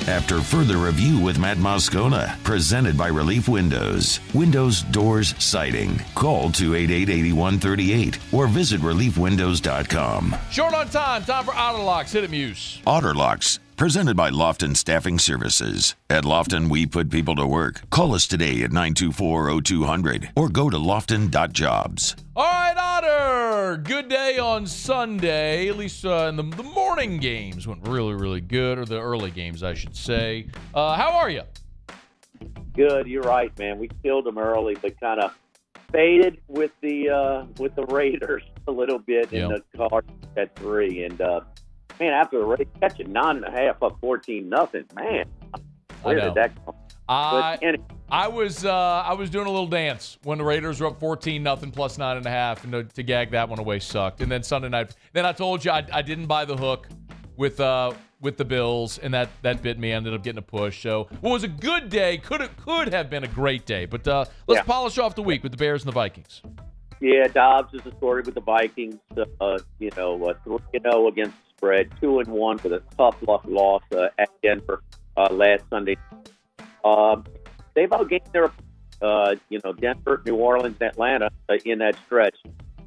After further review with Matt Moscona, presented by Relief Windows. Windows, doors, siding. Call 288-8138 or visit reliefwindows.com.
Short on time. Time for Otter Locks. Hit it, Muse.
Otter Locks, presented by Lofton Staffing Services. At Lofton, we put people to work. Call us today at 924-0200 or go to lofton.jobs.
All right, Otter. Good day on Sunday. At least in the morning games went really, really good, or the early games, I should say. How are you?
Good. You're right, man. We killed them early, but kind of faded with the Raiders a little bit in the car at 3. And man, after the race, catching 9.5 up 14-0. Man, where did that come?
I was doing a little dance when the Raiders were up 14-0 plus 9.5, and to gag that one away sucked. And then Sunday night, then I told you I didn't buy the hook with the Bills, and that bit me. I ended up getting a push. So what was a good day could have been a great day. But let's polish off the week with the Bears and the Vikings.
Yeah, Dobbs is the story with the Vikings. 3-0 against the spread, 2-1 with a tough luck loss at Denver last Sunday. They've outgained their, Denver, New Orleans, Atlanta in that stretch.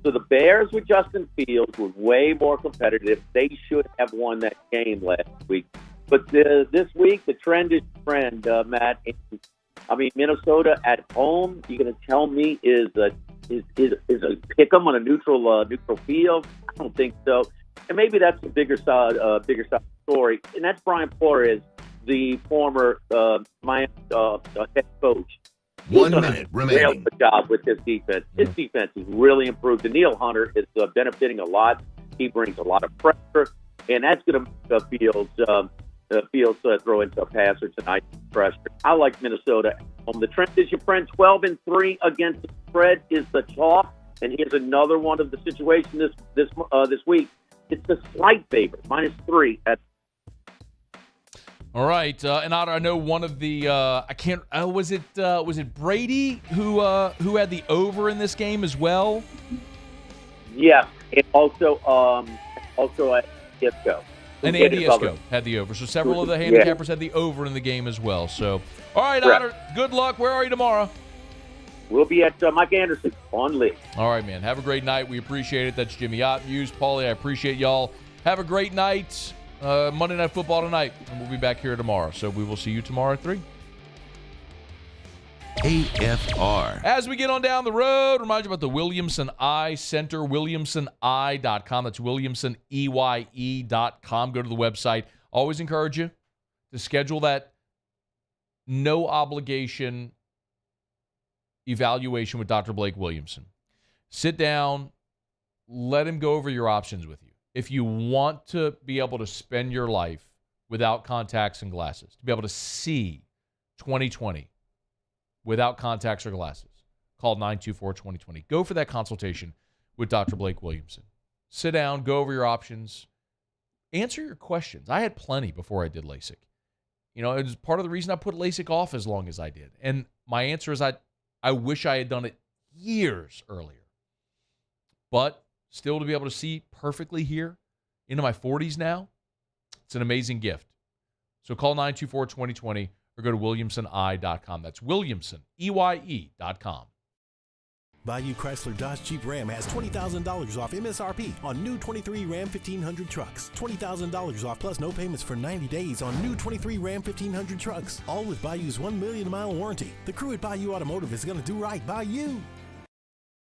So the Bears with Justin Fields were way more competitive. They should have won that game last week. But this week, the trend is trend, Matt. Minnesota at home, you're going to tell me is a pick 'em on a neutral field? I don't think so. And maybe that's a bigger side story. And that's Brian Flores, the former Miami head coach.
1 minute remaining.
Real good job with his defense. His defense has really improved. Daniil Hunter is benefiting a lot. He brings a lot of pressure, and that's going to Fields throw into a passer tonight. Pressure. I like Minnesota. The trend is your friend 12-3 against the spread is the chalk, and here's another one of the situation this week. It's the slight favorite, -3 at.
All right, and Otter, I know one of the was it Brady who had the over in this game as well?
Yeah, and also at Isco.
And Andy Isco had the over. So several of the handicappers had the over in the game as well. So, all right, Otter, good luck. Where are you tomorrow?
We'll be at Mike Anderson on Lee.
All right, man. Have a great night. We appreciate it. That's Jimmy Ott, Muse, Paulie. I appreciate y'all. Have a great night. Monday Night Football tonight, and we'll be back here tomorrow. So we will see you tomorrow at 3.
AFR.
As we get on down the road, remind you about the Williamson Eye Center, williamsoneye.com. That's williamsoneye.com. Go to the website. Always encourage you to schedule that no obligation evaluation with Dr. Blake Williamson. Sit down, let him go over your options with you. If you want to be able to spend your life without contacts and glasses, to be able to see 2020 without contacts or glasses, call 924-2020. Go for that consultation with Dr. Blake Williamson. Sit down, go over your options, answer your questions. I had plenty before I did LASIK. It was part of the reason I put LASIK off as long as I did. And my answer is I wish I had done it years earlier. But still to be able to see perfectly here into my 40s now, it's an amazing gift. So call 924-2020 or go to williamsoneye.com. That's williamsoneye.com.
Bayou Chrysler Dodge Jeep Ram has $20,000 off MSRP on new 23 Ram 1500 trucks. $20,000 off plus no payments for 90 days on new 23 Ram 1500 trucks. All with Bayou's 1 million mile warranty. The crew at Bayou Automotive is going to do right by you.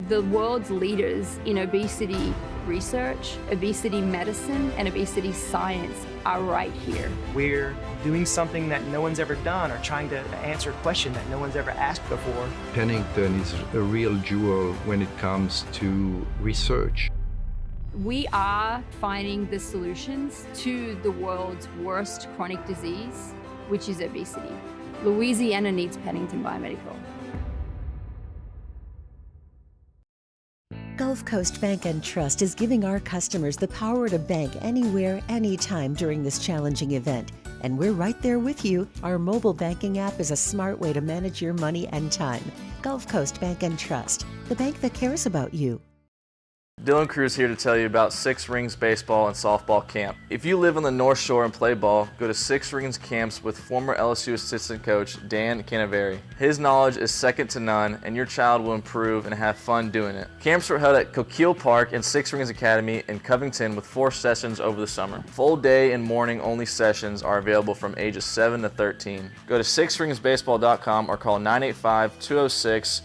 The world's leaders in obesity research, obesity medicine, and obesity science are right here.
We're doing something that no one's ever done or trying to answer a question that no one's ever asked before.
Pennington is a real jewel when it comes to research.
We are finding the solutions to the world's worst chronic disease, which is obesity. Louisiana needs Pennington Biomedical.
Gulf Coast Bank and Trust is giving our customers the power to bank anywhere, anytime during this challenging event. And we're right there with you. Our mobile banking app is a smart way to manage your money and time. Gulf Coast Bank and Trust, the bank that cares about you.
Dylan Cruz here to tell you about Six Rings Baseball and Softball Camp. If you live on the North Shore and play ball, go to Six Rings Camps with former LSU assistant coach Dan Canaveri. His knowledge is second to none, and your child will improve and have fun doing it. Camps are held at Coquille Park and Six Rings Academy in Covington with 4 sessions over the summer. Full day and morning only sessions are available from ages 7 to 13. Go to sixringsbaseball.com or call 985-206